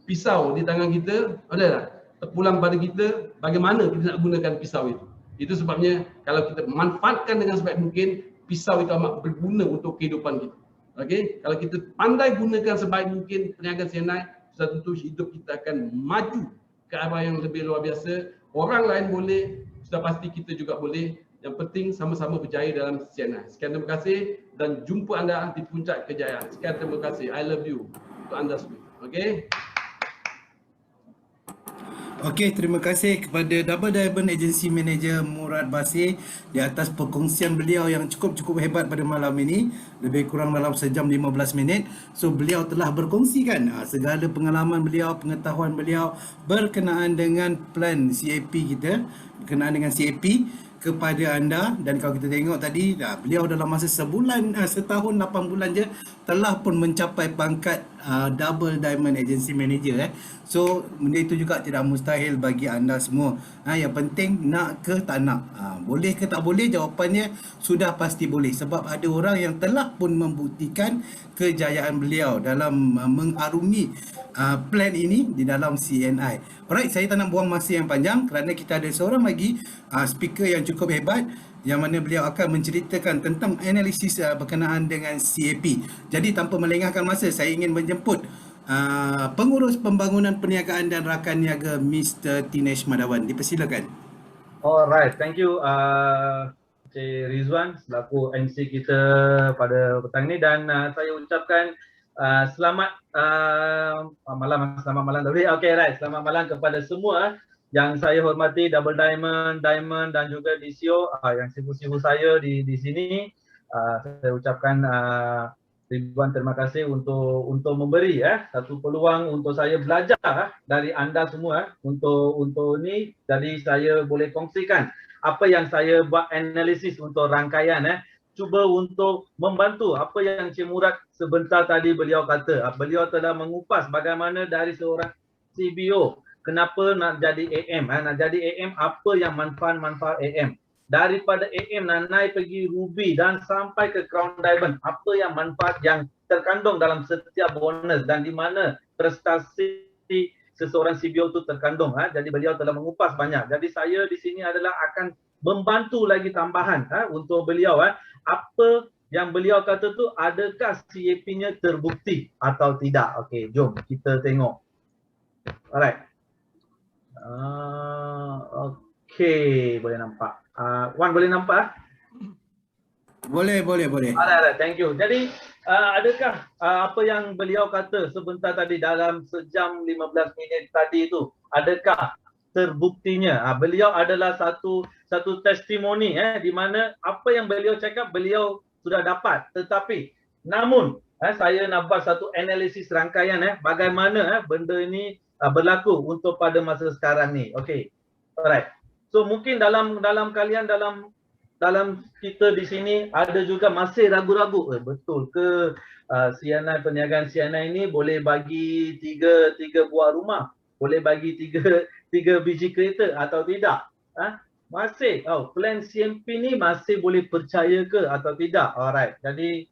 Pisau di tangan kita, ada tak? Terpulang pada kita, bagaimana kita nak gunakan pisau itu. Itu sebabnya kalau kita manfaatkan dengan sebaik mungkin, pisau itu amat berguna untuk kehidupan kita. Okey, kalau kita pandai gunakan sebaik mungkin perniagaan CNI, sudah tentu hidup kita akan maju ke arah yang lebih luar biasa. Orang lain boleh, sudah pasti kita juga boleh. Yang penting sama-sama berjaya dalam CNI. Sekian terima kasih dan jumpa anda di puncak kejayaan. Sekian terima kasih. I love you. Untuk anda semua. Okey. Okey, terima kasih kepada Double Diamond Agency Manager Murad Basir di atas perkongsian beliau yang cukup hebat pada malam ini, lebih kurang dalam sejam 15 minit. So beliau telah berkongsikan segala pengalaman beliau, pengetahuan beliau berkenaan dengan plan CAP kita, berkenaan dengan CAP kepada anda. Dan kalau kita tengok tadi, beliau dalam masa setahun 8 bulan je telah pun mencapai pangkat Double Diamond Agency Manager. So benda itu juga tidak mustahil bagi anda semua. Yang penting nak ke tak nak, boleh ke tak boleh, jawapannya sudah pasti boleh. Sebab ada orang yang telah pun membuktikan kejayaan beliau dalam mengarungi plan ini di dalam CNI. Alright, saya tak nak buang masa yang panjang kerana kita ada seorang lagi speaker yang cukup hebat, yang mana beliau akan menceritakan tentang analisis berkenaan dengan CAP. Jadi tanpa melengahkan masa, saya ingin menjemput Pengurus Pembangunan Perniagaan dan Rakan Niaga Mr. Tinesh Madawan. Dipersilakan. Alright, thank you Encik Rizwan selaku MC kita pada petang ini, dan saya ucapkan selamat malam tadi. Okay, right. Selamat malam kepada semua yang saya hormati, Double Diamond, Diamond dan juga DCO yang sibuk-sibuk saya di sini. Saya ucapkan ribuan terima kasih untuk memberi satu peluang untuk saya belajar dari anda semua untuk ni. Jadi saya boleh kongsikan apa yang saya buat analisis untuk rangkaian cuba untuk membantu apa yang Cik Murad sebentar tadi beliau kata. Beliau telah mengupas bagaimana dari seorang CBO kenapa nak jadi AM, nak jadi AM, apa yang manfaat AM. Daripada AM nak naik pergi Ruby dan sampai ke Crown Diamond, apa yang manfaat yang terkandung dalam setiap bonus dan di mana prestasi seseorang CBO itu terkandung. Jadi beliau telah mengupas banyak. Jadi saya di sini adalah akan membantu lagi tambahan untuk beliau. Apa yang beliau kata tu, adakah CAP-nya terbukti atau tidak? Okey, jom kita tengok. Alright. Okey, boleh nampak. Wan boleh nampak? Boleh. Alright, thank you. Jadi adakah apa yang beliau kata sebentar tadi dalam sejam 15 minit tadi itu, adakah terbuktinya? Beliau adalah satu testimoni di mana apa yang beliau cakap beliau sudah dapat, tetapi namun saya nak buat satu analisis rangkaian bagaimana benda ini berlaku untuk pada masa sekarang ni. Okey. Alright. So mungkin dalam kalian dalam kita di sini ada juga masih ragu-ragu, betul ke CNI, perniagaan CNI ini boleh bagi tiga buah rumah, boleh bagi tiga biji kereta atau tidak? Masih. Plan CMP ni masih boleh percaya ke atau tidak? Alright. Jadi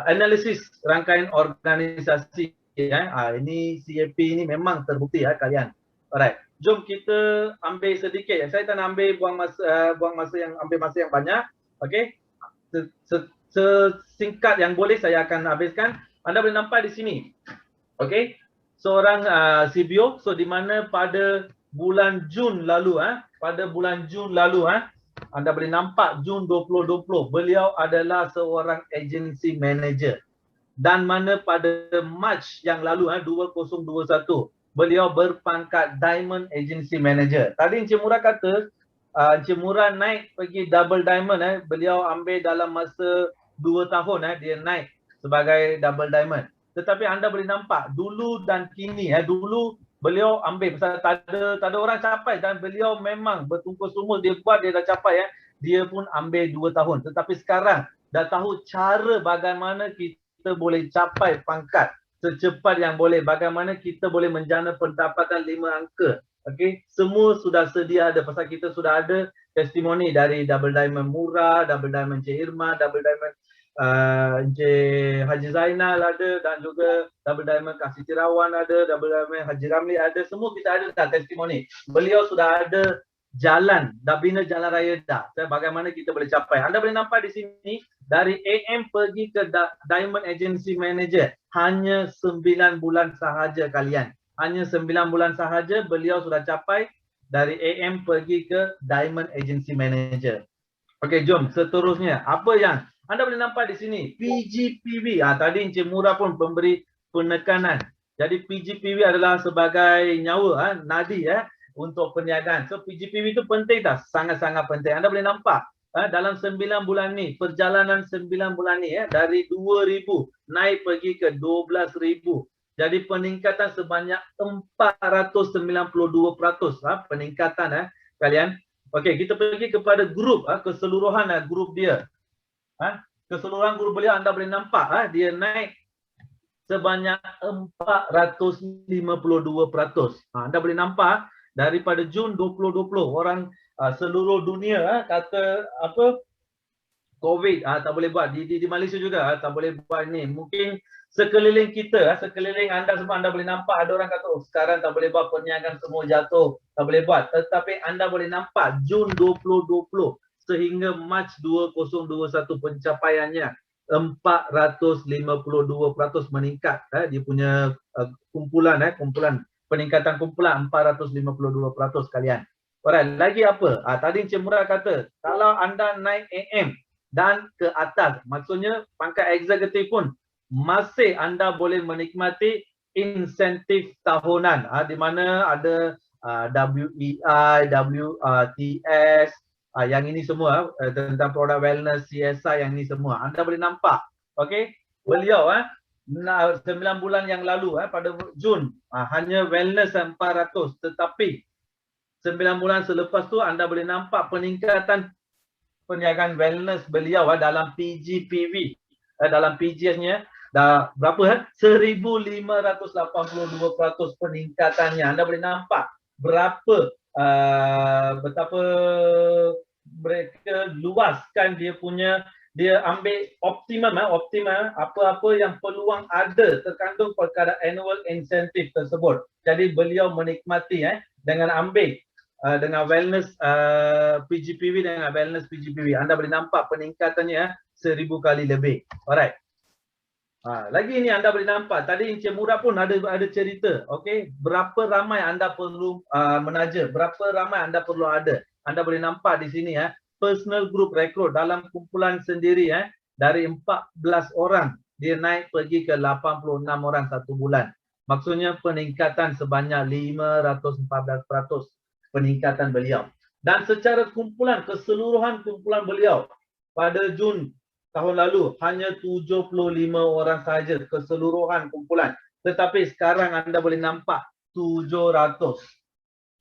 analisis rangkaian organisasi ini CMP ni memang terbukti kalian. Alright. Jom kita ambil sedikit. Saya tak nak ambil buang masa yang banyak. Okey. Sesingkat yang boleh saya akan habiskan. Anda boleh nampak di sini. Okey. Seorang CBO, so di mana pada bulan Jun lalu anda boleh nampak Jun 2020 beliau adalah seorang agency manager, dan mana pada Mac yang lalu 2021 beliau berpangkat Diamond Agency Manager. Tadi Encik Murah kata Encik Murah naik pergi double diamond beliau ambil dalam masa 2 tahun dia naik sebagai double diamond. Tetapi anda boleh nampak dulu dan kini dulu beliau ambil pasal tak ada orang capai, dan beliau memang bertungkus-lumus dia buat, dia dah capai dia pun ambil 2 tahun. Tetapi sekarang dah tahu cara bagaimana kita boleh capai pangkat secepat yang boleh, bagaimana kita boleh menjana pendapatan 5 angka. Okey, semua sudah sedia ada, pasal kita sudah ada testimoni dari Double Diamond Murah, Double Diamond Encik Irma, Double Diamond Encik Haji Zainal ada, dan juga Double Diamond Kak Siti Rawan ada, Double Diamond Haji Ramli ada. Semua kita ada dah testimoni. Beliau sudah ada jalan, dah bina jalan raya dah. Bagaimana kita boleh capai. Anda boleh nampak di sini dari AM pergi ke Diamond Agency Manager hanya 9 bulan sahaja kalian. Hanya 9 bulan sahaja beliau sudah capai dari AM pergi ke Diamond Agency Manager. Okey, jom seterusnya. Apa yang anda boleh nampak di sini, PGPV. Tadi Encik Murah pun memberi penekanan. Jadi PGPV adalah sebagai nyawa, nadi untuk perniagaan. So PGPV itu penting tak? Sangat-sangat penting. Anda boleh nampak dalam 9 bulan ni, perjalanan 9 bulan ni dari 2,000 naik pergi ke 12,000. Jadi peningkatan sebanyak 492% peningkatan kalian. Okey, kita pergi kepada grup, keseluruhan grup dia. Keseluruhan grup beliau anda boleh nampak dia naik sebanyak 452%. Anda boleh nampak daripada Jun 2020 orang seluruh dunia kata apa COVID tak boleh buat di Malaysia juga tak boleh buat ni. Mungkin sekeliling kita, sekeliling anda semua anda boleh nampak ada orang kata sekarang tak boleh buat, perniagaan semua jatuh, tak boleh buat. Tetapi anda boleh nampak Jun 2020 sehingga Mac 2021 pencapaiannya 452% meningkat dia punya kumpulan peningkatan kumpulan 452% kalian. Alright, lagi apa? Tadi Encik Murah kata kalau anda naik AM dan ke atas, maksudnya pangkat eksekutif pun masih anda boleh menikmati insentif tahunan di mana ada WEI, WTS, yang ini semua tentang produk wellness, CSI, yang ini semua anda boleh nampak. Okey, beliau 9 bulan yang lalu pada Jun hanya wellness 400, tetapi 9 bulan selepas tu anda boleh nampak peningkatan perniagaan wellness beliau dalam PGPV, dalam PGS-nya dah berapa 1582% peningkatannya. Anda boleh nampak berapa betapa mereka luaskan dia punya, dia ambil optimum apa-apa yang peluang ada terkandung pada annual incentive tersebut. Jadi beliau menikmati dengan ambil dengan wellness PGPV dengan wellness PGPV. Anda boleh nampak peningkatannya 1000 kali lebih. Alright. Lagi ni anda boleh nampak tadi Encik Murah pun ada cerita. Okey, berapa ramai anda perlu menaja, berapa ramai anda perlu ada. Anda boleh nampak di sini personal group rekrut dalam kumpulan sendiri dari 14 orang dia naik pergi ke 86 orang satu bulan. Maksudnya peningkatan sebanyak 514% peningkatan beliau. Dan secara kumpulan, keseluruhan kumpulan beliau pada Jun tahun lalu hanya 75 orang sahaja keseluruhan kumpulan. Tetapi sekarang anda boleh nampak 700.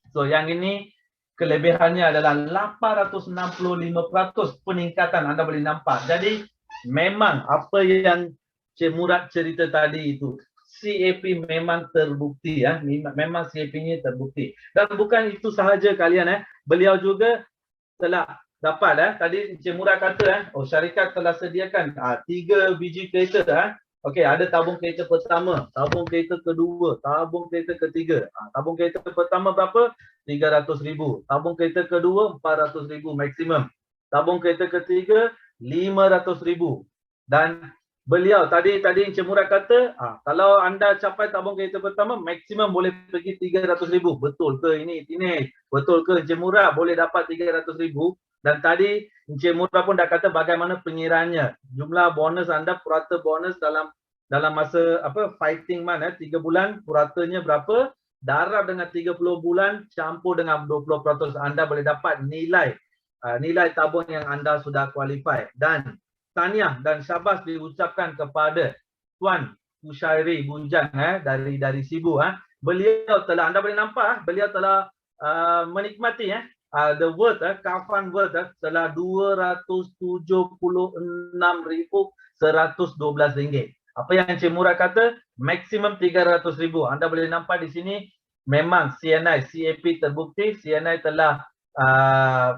So yang ini kelebihannya adalah 865% peningkatan anda boleh nampak. Jadi memang apa yang Cik Murad cerita tadi itu, CAP memang terbukti memang CAP-nya terbukti. Dan bukan itu sahaja kalian beliau juga telah dapat tadi Encik Murad kata syarikat telah sediakan 3 biji kereta okey, ada tabung kereta pertama, tabung kereta kedua, tabung kereta ketiga. Tabung kereta pertama berapa? 300,000. Tabung kereta kedua 400,000 maksimum. Tabung kereta ketiga 500,000. Dan beliau tadi Encik Murad kata kalau anda capai tabung kereta pertama maksimum boleh pergi 300,000. Betul ke ini? Betul ke Encik Murad boleh dapat 300,000? Dan tadi Encik Murad pun dah kata bagaimana pengiraannya. Jumlah bonus anda, purata bonus dalam masa fighting month 3 bulan, puratanya berapa? Darab dengan 30 bulan campur dengan 20%, anda boleh dapat nilai tabung yang anda sudah qualify. Dan tahniah dan syabas diucapkan kepada Tuan Kushairi Bunjang dari Sibu. Beliau telah, anda boleh nampak beliau telah menikmati the worth, kafan worth telah RM276,112. Apa yang Encik Murad kata, maksimum 300,000. Anda boleh nampak di sini memang CNI, CAP terbukti, CNI telah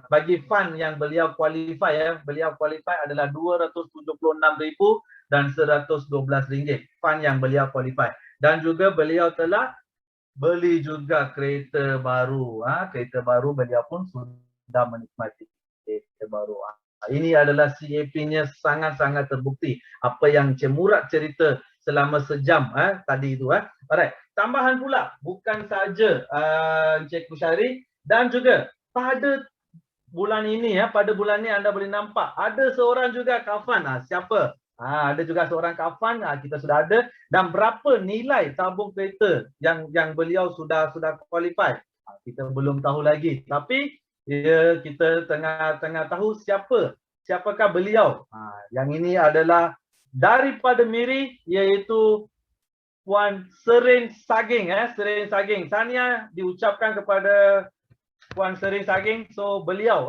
bagi fund yang beliau qualify beliau qualify adalah RM276,112 fund yang beliau qualify. Dan juga beliau telah beli juga kereta baru. Kereta baru beliau pun sudah menikmati kereta baru. Ini adalah CAP-nya sangat-sangat terbukti. Apa yang Encik Murad cerita selama sejam tadi itu. Alright. Tambahan pula, bukan saja Encik Kushairi, dan juga pada bulan ini pada bulan ini anda boleh nampak ada seorang juga kafan. Siapa? Ada juga seorang kafan, kita sudah ada. Dan berapa nilai tabung kereta yang beliau sudah qualify, kita belum tahu lagi. Tapi kita tengah tahu siapakah beliau. Yang ini adalah daripada Miri, iaitu Puan Sering Saging. Sering Saging. Tahniah diucapkan kepada Puan Sering Saging. So beliau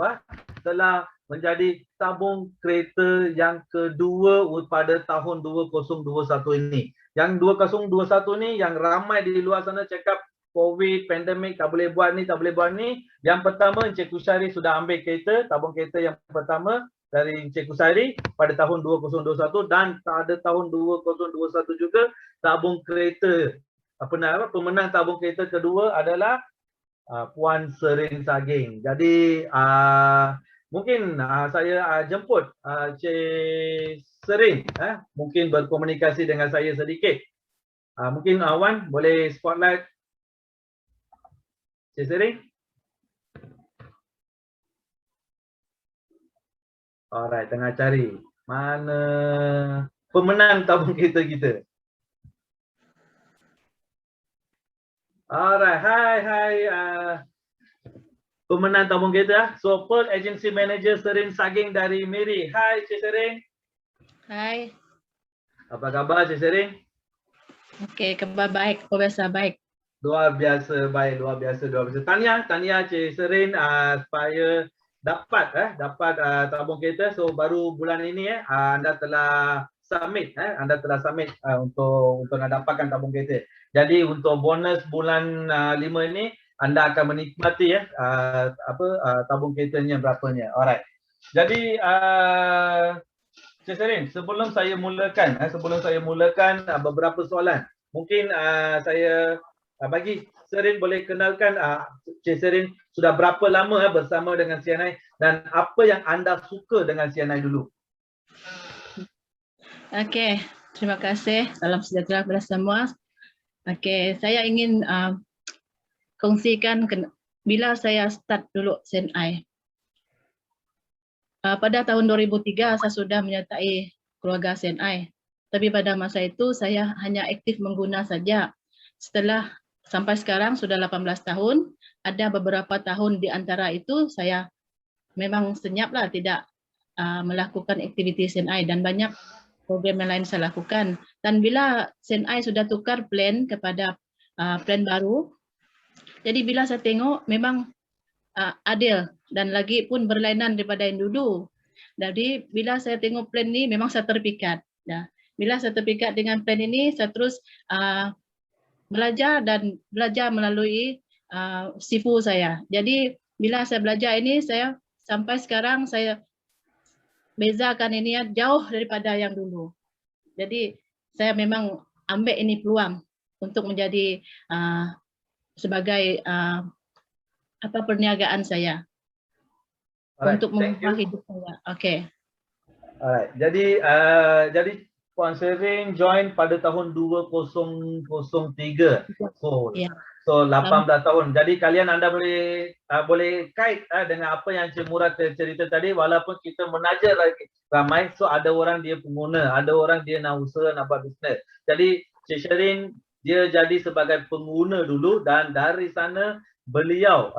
telah menjadi tabung kereta yang kedua pada tahun 2021 ini. Yang 2021 ni yang ramai di luar sana cakap COVID, pandemik, tak boleh buat ni, tak boleh buat ni. Yang pertama, Encik Kushairi sudah ambil kereta, tabung kereta yang pertama dari Encik Kushairi pada tahun 2021, dan pada tahun 2021 juga tabung kereta pemenang tabung kereta kedua adalah Puan Sering Saging. Jadi mungkin saya jemput Cik Sering mungkin berkomunikasi dengan saya sedikit. Mungkin Wan boleh spotlight Cik Sering. Alright, tengah cari mana pemenang tabung kereta kita. Alright, hai pemenang tabung kereta. So, Pearl Agency Manager Sering Saging dari Miri. Hai Cik Sering. Hai. Apa khabar Cik Sering? Okey, khabar baik, biasa baik. Luar biasa baik, luar biasa. Tahniah Cik Sering supaya dapat tabung kereta. So baru bulan ini anda telah submit untuk nak dapatkan tabung kereta. Jadi untuk bonus bulan 5 ini anda akan menikmati tabung keretanya berapanya. Alright. Jadi Cik Sering, sebelum saya mulakan beberapa soalan. Mungkin saya bagi Sering boleh kenalkan Cik Sering sudah berapa lama bersama dengan CNI dan apa yang anda suka dengan CNI dulu. Okey, terima kasih. Salam sejahtera kepada semua. Okey, saya ingin kongsikan bila saya start dulu CNI. Pada tahun 2003 saya sudah menyertai keluarga CNI. Tapi pada masa itu saya hanya aktif mengguna saja. Setelah sampai sekarang sudah 18 tahun, ada beberapa tahun di antara itu saya memang senyaplah tidak melakukan aktiviti CNI dan banyak program yang lain saya lakukan. Dan bila CNI sudah tukar plan kepada plan baru, jadi bila saya tengok memang adil dan lagi pun berlainan daripada yang dulu. Jadi bila saya tengok plan ni memang saya terpikat. Bila saya terpikat dengan plan ini, saya terus belajar melalui sifu saya. Jadi bila saya belajar ini, saya sampai sekarang saya bezakan ini ya jauh daripada yang dulu. Jadi saya memang ambil ini peluang untuk menjadi sebagai perniagaan saya Alright, untuk thank you. mengubah hidup saya. Oke. Alright, jadi Puan Sering join pada tahun 2003. Ya. So 18 tahun. Jadi kalian anda boleh kait dengan apa yang Cik Murad cerita tadi, walaupun kita menaja lagi ramai, so ada orang dia pengguna, ada orang dia nak usaha, nak buat bisnes. Jadi Cik Sherin dia jadi sebagai pengguna dulu, dan dari sana beliau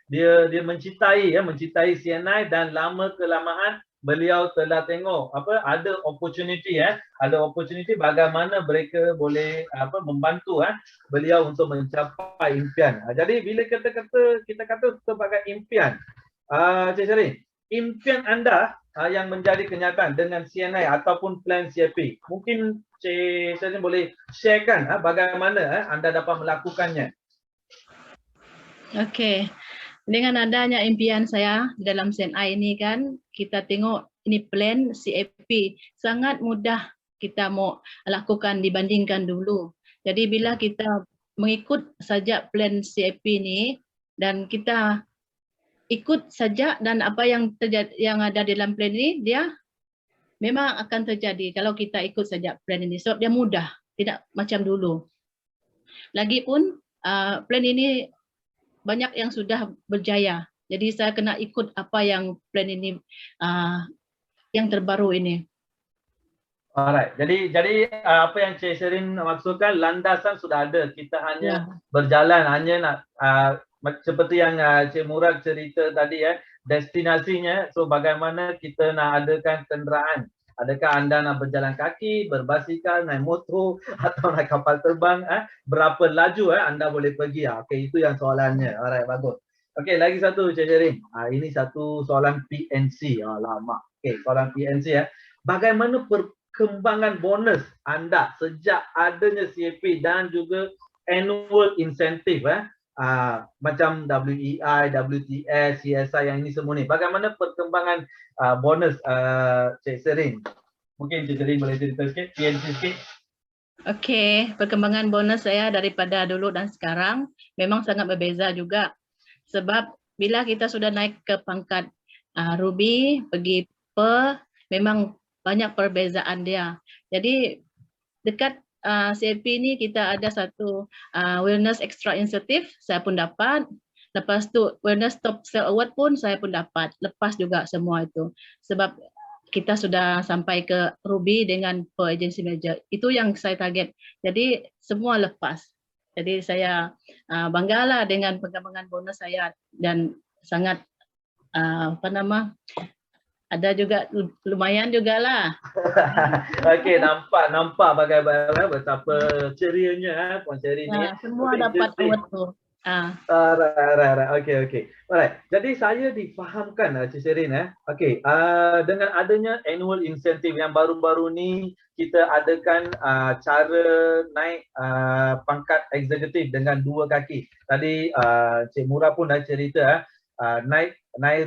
dia mencintai CNI, dan lama kelamaan beliau telah tengok ada opportunity bagaimana mereka boleh membantu beliau untuk mencapai impian. Jadi bila kita kata sebagai impian, Cik Sherin, impian anda yang menjadi kenyataan dengan CNI ataupun plan CIP, mungkin Cik Sherin boleh sharekan bagaimana anda dapat melakukannya. Okey. Dengan adanya impian saya dalam CNI ini kan, kita tengok ini plan CAP sangat mudah kita mau lakukan dibandingkan dulu. Jadi bila kita mengikut saja plan CAP ini dan kita ikut saja, dan apa yang terjadi, yang ada dalam plan ini dia memang akan terjadi kalau kita ikut saja plan ini. Sebab dia mudah, tidak macam dulu. Lagipun plan ini banyak yang sudah berjaya. Jadi saya kena ikut apa yang plan ini yang terbaru ini. Alright. Jadi apa yang Cik Sherin maksudkan, landasan sudah ada. Kita hanya berjalan, hanya nak seperti yang Cik Murad cerita tadi destinasinya. So bagaimana kita nak adakan kenderaan? Adakah anda nak berjalan kaki, berbasikal, naik motor atau naik kapal terbang? Berapa laju anda boleh pergi? Okey, itu yang soalannya. Alright, bagus. Okey, lagi satu Cik Sherin. Ini satu soalan PNC. Lama. Okey, soalan PNC Bagaimana perkembangan bonus anda sejak adanya CAP dan juga annual incentive macam WEI, WTS, CSI yang ini semua ni. Bagaimana perkembangan bonus Cik Sherin? Mungkin Cik Sherin boleh cerita sikit, PNC sikit. Okey, perkembangan bonus saya daripada dulu dan sekarang memang sangat berbeza juga. Sebab bila kita sudah naik ke pangkat Ruby, pergi memang banyak perbezaan dia. Jadi dekat CAP ni kita ada satu Wellness Extra Incentive, saya pun dapat. Lepas tu Wellness Top Sale Award pun saya pun dapat. Lepas juga semua itu. Sebab kita sudah sampai ke Ruby dengan per agency manager. Itu yang saya target. Jadi semua lepas. Jadi saya banggalah dengan perkembangan bonus saya, dan sangat ada juga lumayan jugalah. Okey, nampak bagaimana betapa cerianya Puan Sherin ni. Semua dapat award tu. Okey. Alright. Jadi saya difahamkan Cik Sherin Okey, dengan adanya annual incentive yang baru-baru ni kita adakan cara naik pangkat eksekutif dengan 2 kaki. Tadi Cik Murad pun dah cerita naik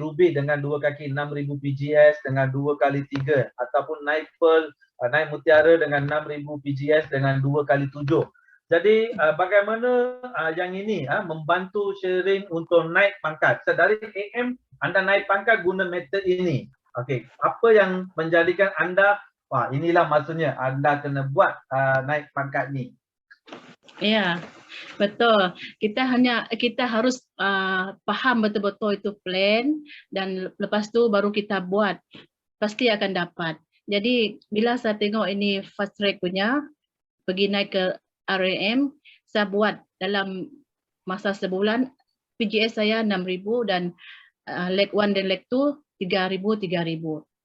Ruby dengan 2 kaki 6,000 PGS dengan 2 kali 3, ataupun naik Pearl, naik Mutiara dengan 6,000 PGS dengan 2 kali 7. Jadi bagaimana yang ini membantu Sherin untuk naik pangkat? So, dari AM anda naik pangkat guna metod ini. Okey, apa yang menjadikan anda inilah maksudnya anda kena buat naik pangkat ni? Ya, betul. Kita harus faham betul-betul itu plan, dan lepas tu baru kita buat. Pasti akan dapat. Jadi bila saya tengok ini fast track punya, pergi naik ke RAM, saya buat dalam masa sebulan. PGS saya 6,000 dan leg 1 dan leg 2 3,000.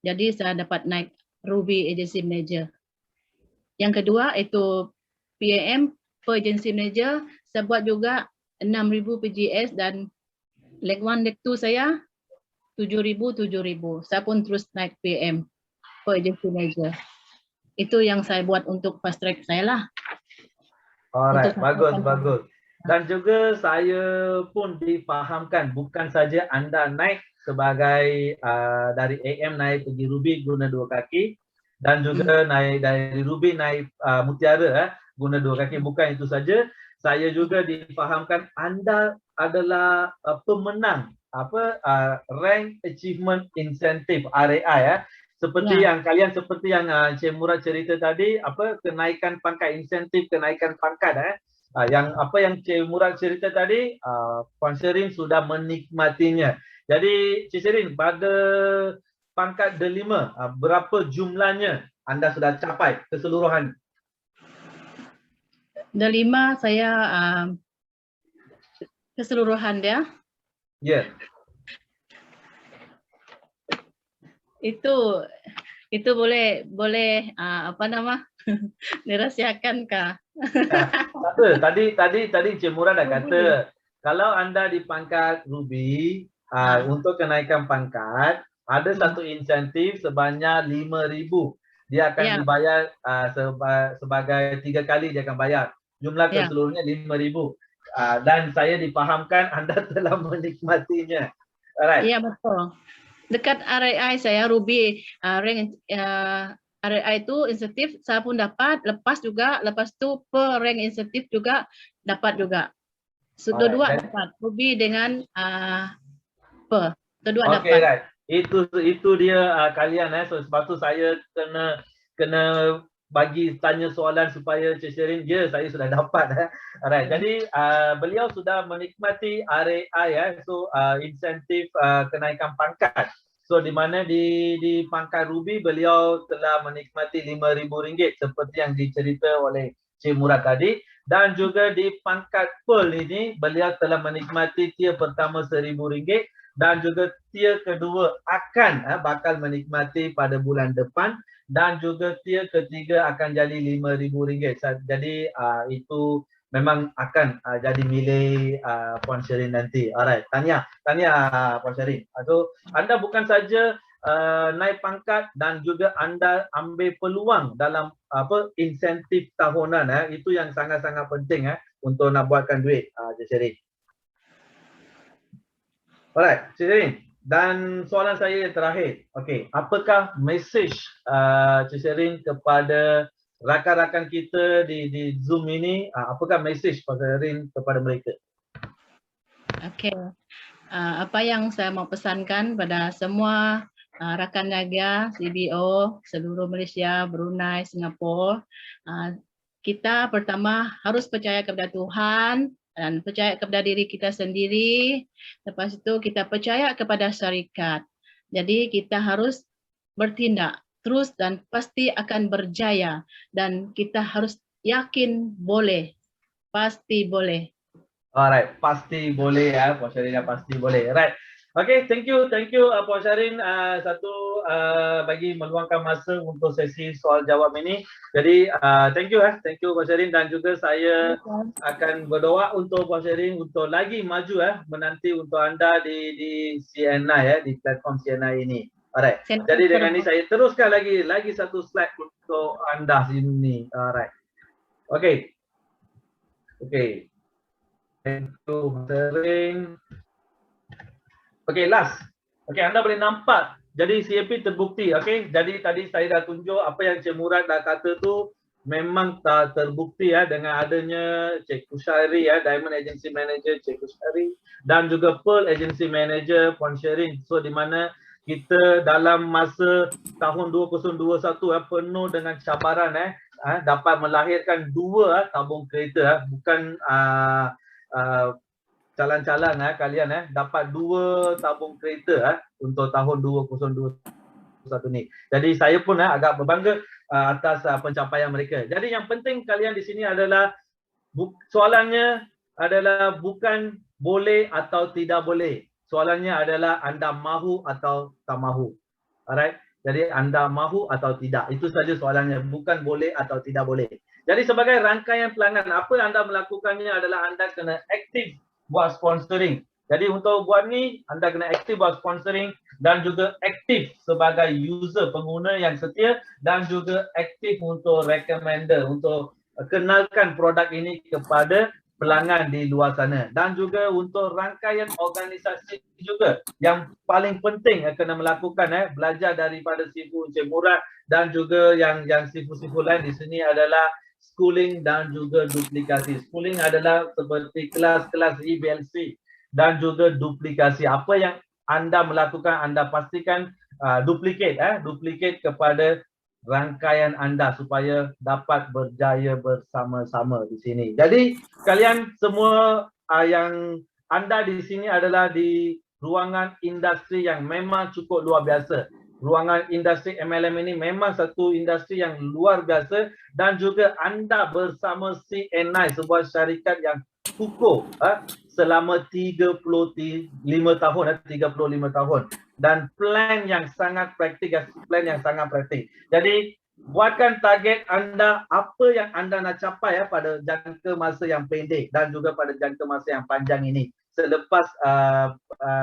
Jadi saya dapat naik Ruby Agency Manager. Yang kedua itu PAM per agency manager, saya buat juga 6,000 PGS, dan leg 1, leg 2 saya 7,000. Saya pun terus naik PM per agency manager. Itu yang saya buat untuk fast track saya lah. Alright, bagus. Dan juga saya pun difahamkan bukan saja anda naik sebagai dari AM naik pergi Ruby guna dua kaki, dan juga naik dari Ruby naik Mutiara guna dua kaki. Bukan itu saja, saya juga difahamkan anda adalah pemenang Rank Achievement Incentive RAI seperti yang kalian Cik Murad cerita tadi, kenaikan pangkat, insentif kenaikan pangkat yang Cik Murad cerita tadi, Puan Sherin sudah menikmatinya. Jadi Cik Sherin, pada pangkat D5 berapa jumlahnya anda sudah capai keseluruhan? D5 saya keseluruhan dia. Ya. Itu boleh dirahsiakan kah? Tadi Cik Murad dah kata kalau anda di pangkat Ruby untuk kenaikan pangkat ada satu insentif sebanyak 5,000. Dia akan dibayar sebagai 3 kali dia akan bayar. Jumlah keseluruhannya 5,000. Dan saya difahamkan anda telah menikmatinya. Alright. Ya, betul. Dekat RAI saya Ruby rank RAI itu insentif saya pun dapat, lepas tu per rank insentif juga dapat juga. Dua dapat Ruby dengan per. Kedua dapat. Right. Itu dia kalian so sebab tu saya kena bagi tanya soalan supaya Cik Sherin, saya sudah dapat Alright. Jadi beliau sudah menikmati RAI so insentif kenaikan pangkat. So di mana di pangkat Ruby beliau telah menikmati RM5,000 seperti yang dicerita oleh Cik Murad tadi, dan juga di pangkat Pearl ini beliau telah menikmati tier pertama RM1,000 dan juga tier kedua bakal menikmati pada bulan depan, dan juga tier ketiga akan jadi RM5,000. Jadi itu memang akan jadi milik Puan Sherin nanti. Alright, tanya Puan Sherin. So anda bukan saja naik pangkat dan juga anda ambil peluang dalam insentif tahunan itu yang sangat-sangat penting untuk nak buatkan duit Cik Sherin. Alright, Cik Sherin. Dan soalan saya yang terakhir. Okey, apakah message Cik Sherin kepada rakan-rakan kita di Zoom ini, apakah message Puan Sherin kepada mereka? Okey. Apa yang saya mau pesankan pada semua rakan niaga CBO seluruh Malaysia, Brunei, Singapura, kita pertama harus percaya kepada Tuhan dan percaya kepada diri kita sendiri. Lepas itu kita percaya kepada syarikat. Jadi kita harus bertindak terus dan pasti akan berjaya, dan kita harus yakin boleh, pasti boleh. Alright, pasti boleh Puan Sherin, pasti boleh. Right. Okay, thank you Puan Sherin bagi meluangkan masa untuk sesi soal jawab ini. Jadi thank you Puan Sherin, dan juga saya akan berdoa untuk Puan Sherin untuk lagi maju menanti untuk anda di CNI di platform CNI ini. Alright. Jadi dengan ini saya teruskan lagi satu slide untuk anda sini. Alright. Okay. Thank you Puan Sherin. Okay, last. Okay, anda boleh nampak. Jadi CAP terbukti. Okay, jadi tadi saya dah tunjuk apa yang Cik Murad dah kata tu memang terbukti dengan adanya Cik Kushairi Diamond Agency Manager Cik Kushairi, dan juga Pearl Agency Manager Puan Sherin. So di mana kita dalam masa tahun 2021 penuh dengan cabaran dapat melahirkan 2 tabung kereta bukan calang-calang kalian dapat 2 tabung kereta untuk tahun 2021 ni. Jadi saya pun agak berbangga atas pencapaian mereka. Jadi yang penting kalian di sini adalah soalannya adalah bukan boleh atau tidak boleh. Soalannya adalah anda mahu atau tak mahu. Alright. Jadi anda mahu atau tidak. Itu saja soalannya, bukan boleh atau tidak boleh. Jadi sebagai rangkaian pelanggan, apa yang anda melakukannya adalah anda kena aktif buat sponsoring. Jadi untuk buat ni, anda kena aktif buat sponsoring dan juga aktif sebagai user, pengguna yang setia, dan juga aktif untuk recommender, untuk kenalkan produk ini kepada pelanggan di luar sana. Dan juga untuk rangkaian organisasi juga yang paling penting kena melakukan belajar daripada Sifu Encik Murad dan juga yang sifu-sifu lain di sini adalah schooling dan juga duplikasi. Schooling adalah seperti kelas-kelas EBLC dan juga duplikasi. Apa yang anda melakukan, anda pastikan duplicate kepada rangkaian anda supaya dapat berjaya bersama-sama di sini. Jadi kalian semua yang anda di sini adalah di ruangan industri yang memang cukup luar biasa. Ruangan industri MLM ini memang satu industri yang luar biasa dan juga anda bersama CNI, sebuah syarikat yang kukuh selama 35 tahun. Dan plan yang sangat praktik. Jadi buatkan target anda, apa yang anda nak capai pada jangka masa yang pendek dan juga pada jangka masa yang panjang ini selepas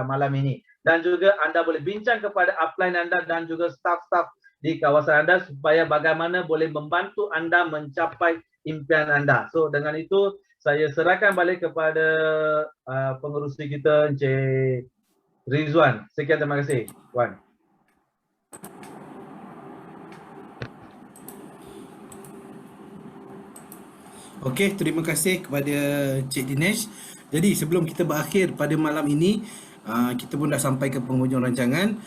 malam ini. Dan juga anda boleh bincang kepada upline anda dan juga staff-staff di kawasan anda supaya bagaimana boleh membantu anda mencapai impian anda. So dengan itu saya serahkan balik kepada pengerusi kita Encik Rizwan. Sekian, terima kasih, Wan. Okey, terima kasih kepada Cik Dinesh. Jadi sebelum kita berakhir pada malam ini, kita pun dah sampai ke penghujung rancangan.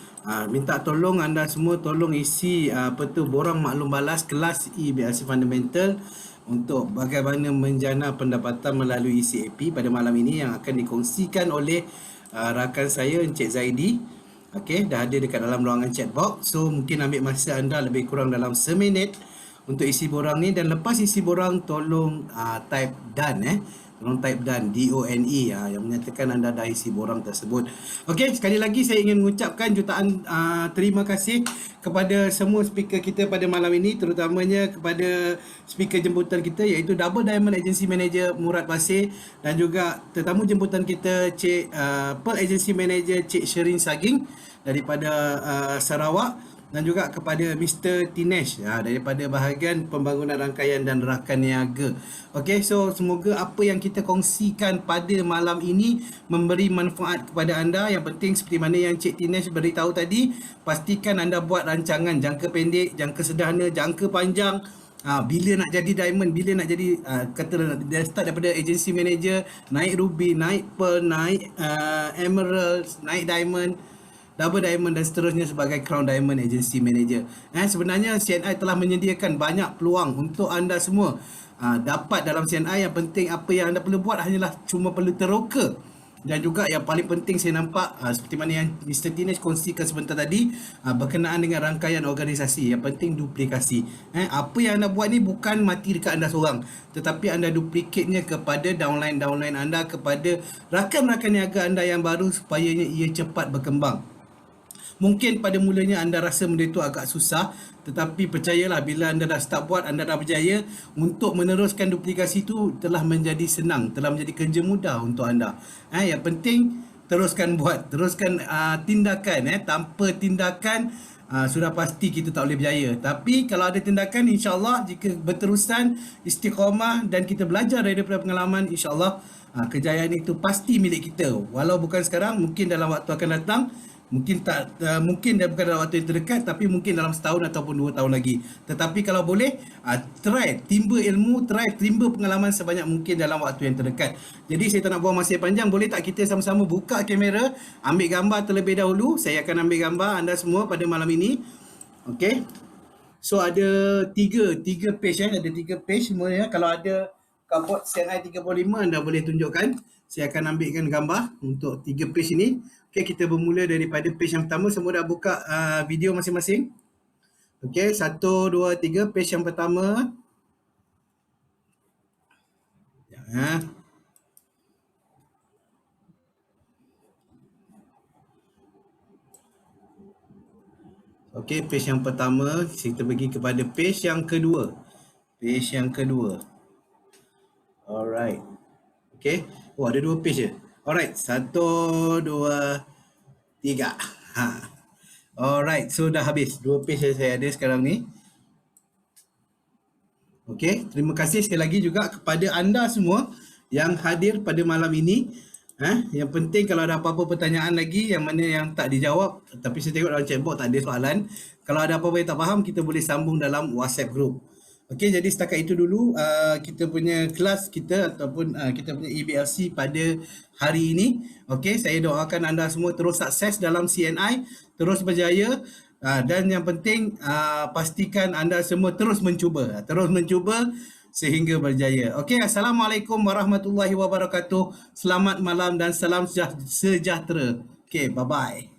Minta tolong anda semua tolong isi borang maklum balas kelas EBLC Fundamental untuk bagaimana menjana pendapatan melalui CAP pada malam ini yang akan dikongsikan oleh rakan saya Encik Zaidi. Okey, dah ada dekat dalam ruangan chat box. So mungkin ambil masa anda lebih kurang dalam seminit untuk isi borang ni, dan lepas isi borang tolong type done tolong type done, DONE yang menyatakan anda dah isi borang tersebut. Okey, sekali lagi saya ingin mengucapkan jutaan terima kasih kepada semua speaker kita pada malam ini, terutamanya kepada speaker jemputan kita iaitu Double Diamond Agency Manager Murad Basir, dan juga tetamu jemputan kita Cik Pearl Agency Manager Cik Sherin Saging daripada Sarawak, dan juga kepada Mr. Dinesh daripada bahagian pembangunan rangkaian dan rakan niaga. Okey, so semoga apa yang kita kongsikan pada malam ini memberi manfaat kepada anda. Yang penting seperti mana yang Cik Dinesh beritahu tadi, pastikan anda buat rancangan jangka pendek, jangka sederhana, jangka panjang. Bila nak jadi diamond, bila nak jadi dia start daripada agency manager, naik ruby, naik pearl, naik emerald, naik diamond, double diamond dan seterusnya sebagai crown diamond agency manager. Sebenarnya CNI telah menyediakan banyak peluang untuk anda semua dapat dalam CNI. Yang penting apa yang anda perlu buat hanyalah cuma perlu teroka. Dan juga yang paling penting saya nampak seperti mana yang Mr. Dinesh kongsikan sebentar tadi berkenaan dengan rangkaian organisasi. Yang penting duplikasi. Apa yang anda buat ni bukan mati dekat anda seorang, tetapi anda duplikatnya kepada downline anda, kepada rakan-rakan niaga anda yang baru supaya ia cepat berkembang. Mungkin pada mulanya anda rasa benda itu agak susah, tetapi percayalah bila anda dah start buat, anda dah berjaya, untuk meneruskan duplikasi itu telah menjadi senang, telah menjadi kerja mudah untuk anda. Yang penting teruskan buat, teruskan tindakan. Tanpa tindakan sudah pasti kita tak boleh berjaya. Tapi kalau ada tindakan, insya-Allah jika berterusan, istiqamah dan kita belajar daripada pengalaman, insya-Allah kejayaan itu pasti milik kita. Walau bukan sekarang, mungkin dalam waktu akan datang. Mungkin bukan dalam waktu yang terdekat, tapi mungkin dalam setahun ataupun 2 tahun lagi. Tetapi kalau boleh, try timba ilmu, try timba pengalaman sebanyak mungkin dalam waktu yang terdekat. Jadi saya tak nak buang masa panjang, boleh tak kita sama-sama buka kamera, ambil gambar terlebih dahulu. Saya akan ambil gambar anda semua pada malam ini. Okey. So ada tiga page ada 3 page semua ya. Kalau ada cardboard CNI 35 anda boleh tunjukkan. Saya akan ambilkan gambar untuk 3 page ini. Okey, kita bermula daripada page yang pertama. Semua dah buka video masing-masing. Okey, 1, 2, 3. Page yang pertama. Okey, page yang pertama. Kita pergi kepada page yang kedua. Page yang kedua. Alright. Okey. Oh, ada 2 page je. Alright, 1, 2, 3. Alright, so dah habis 2 page yang saya ada sekarang ni. Okey, terima kasih sekali lagi juga kepada anda semua yang hadir pada malam ini. Yang penting kalau ada apa-apa pertanyaan lagi yang mana yang tak dijawab, tapi saya tengok dalam chatbox tak ada soalan. Kalau ada apa-apa yang tak faham, kita boleh sambung dalam WhatsApp group. Okey, jadi setakat itu dulu kita punya kelas kita ataupun kita punya EBLC pada hari ini. Okey, saya doakan anda semua terus sukses dalam CNI, terus berjaya. Dan yang penting pastikan anda semua terus mencuba sehingga berjaya. Okey, Assalamualaikum warahmatullahi wabarakatuh. Selamat malam dan salam sejahtera. Okey, bye-bye.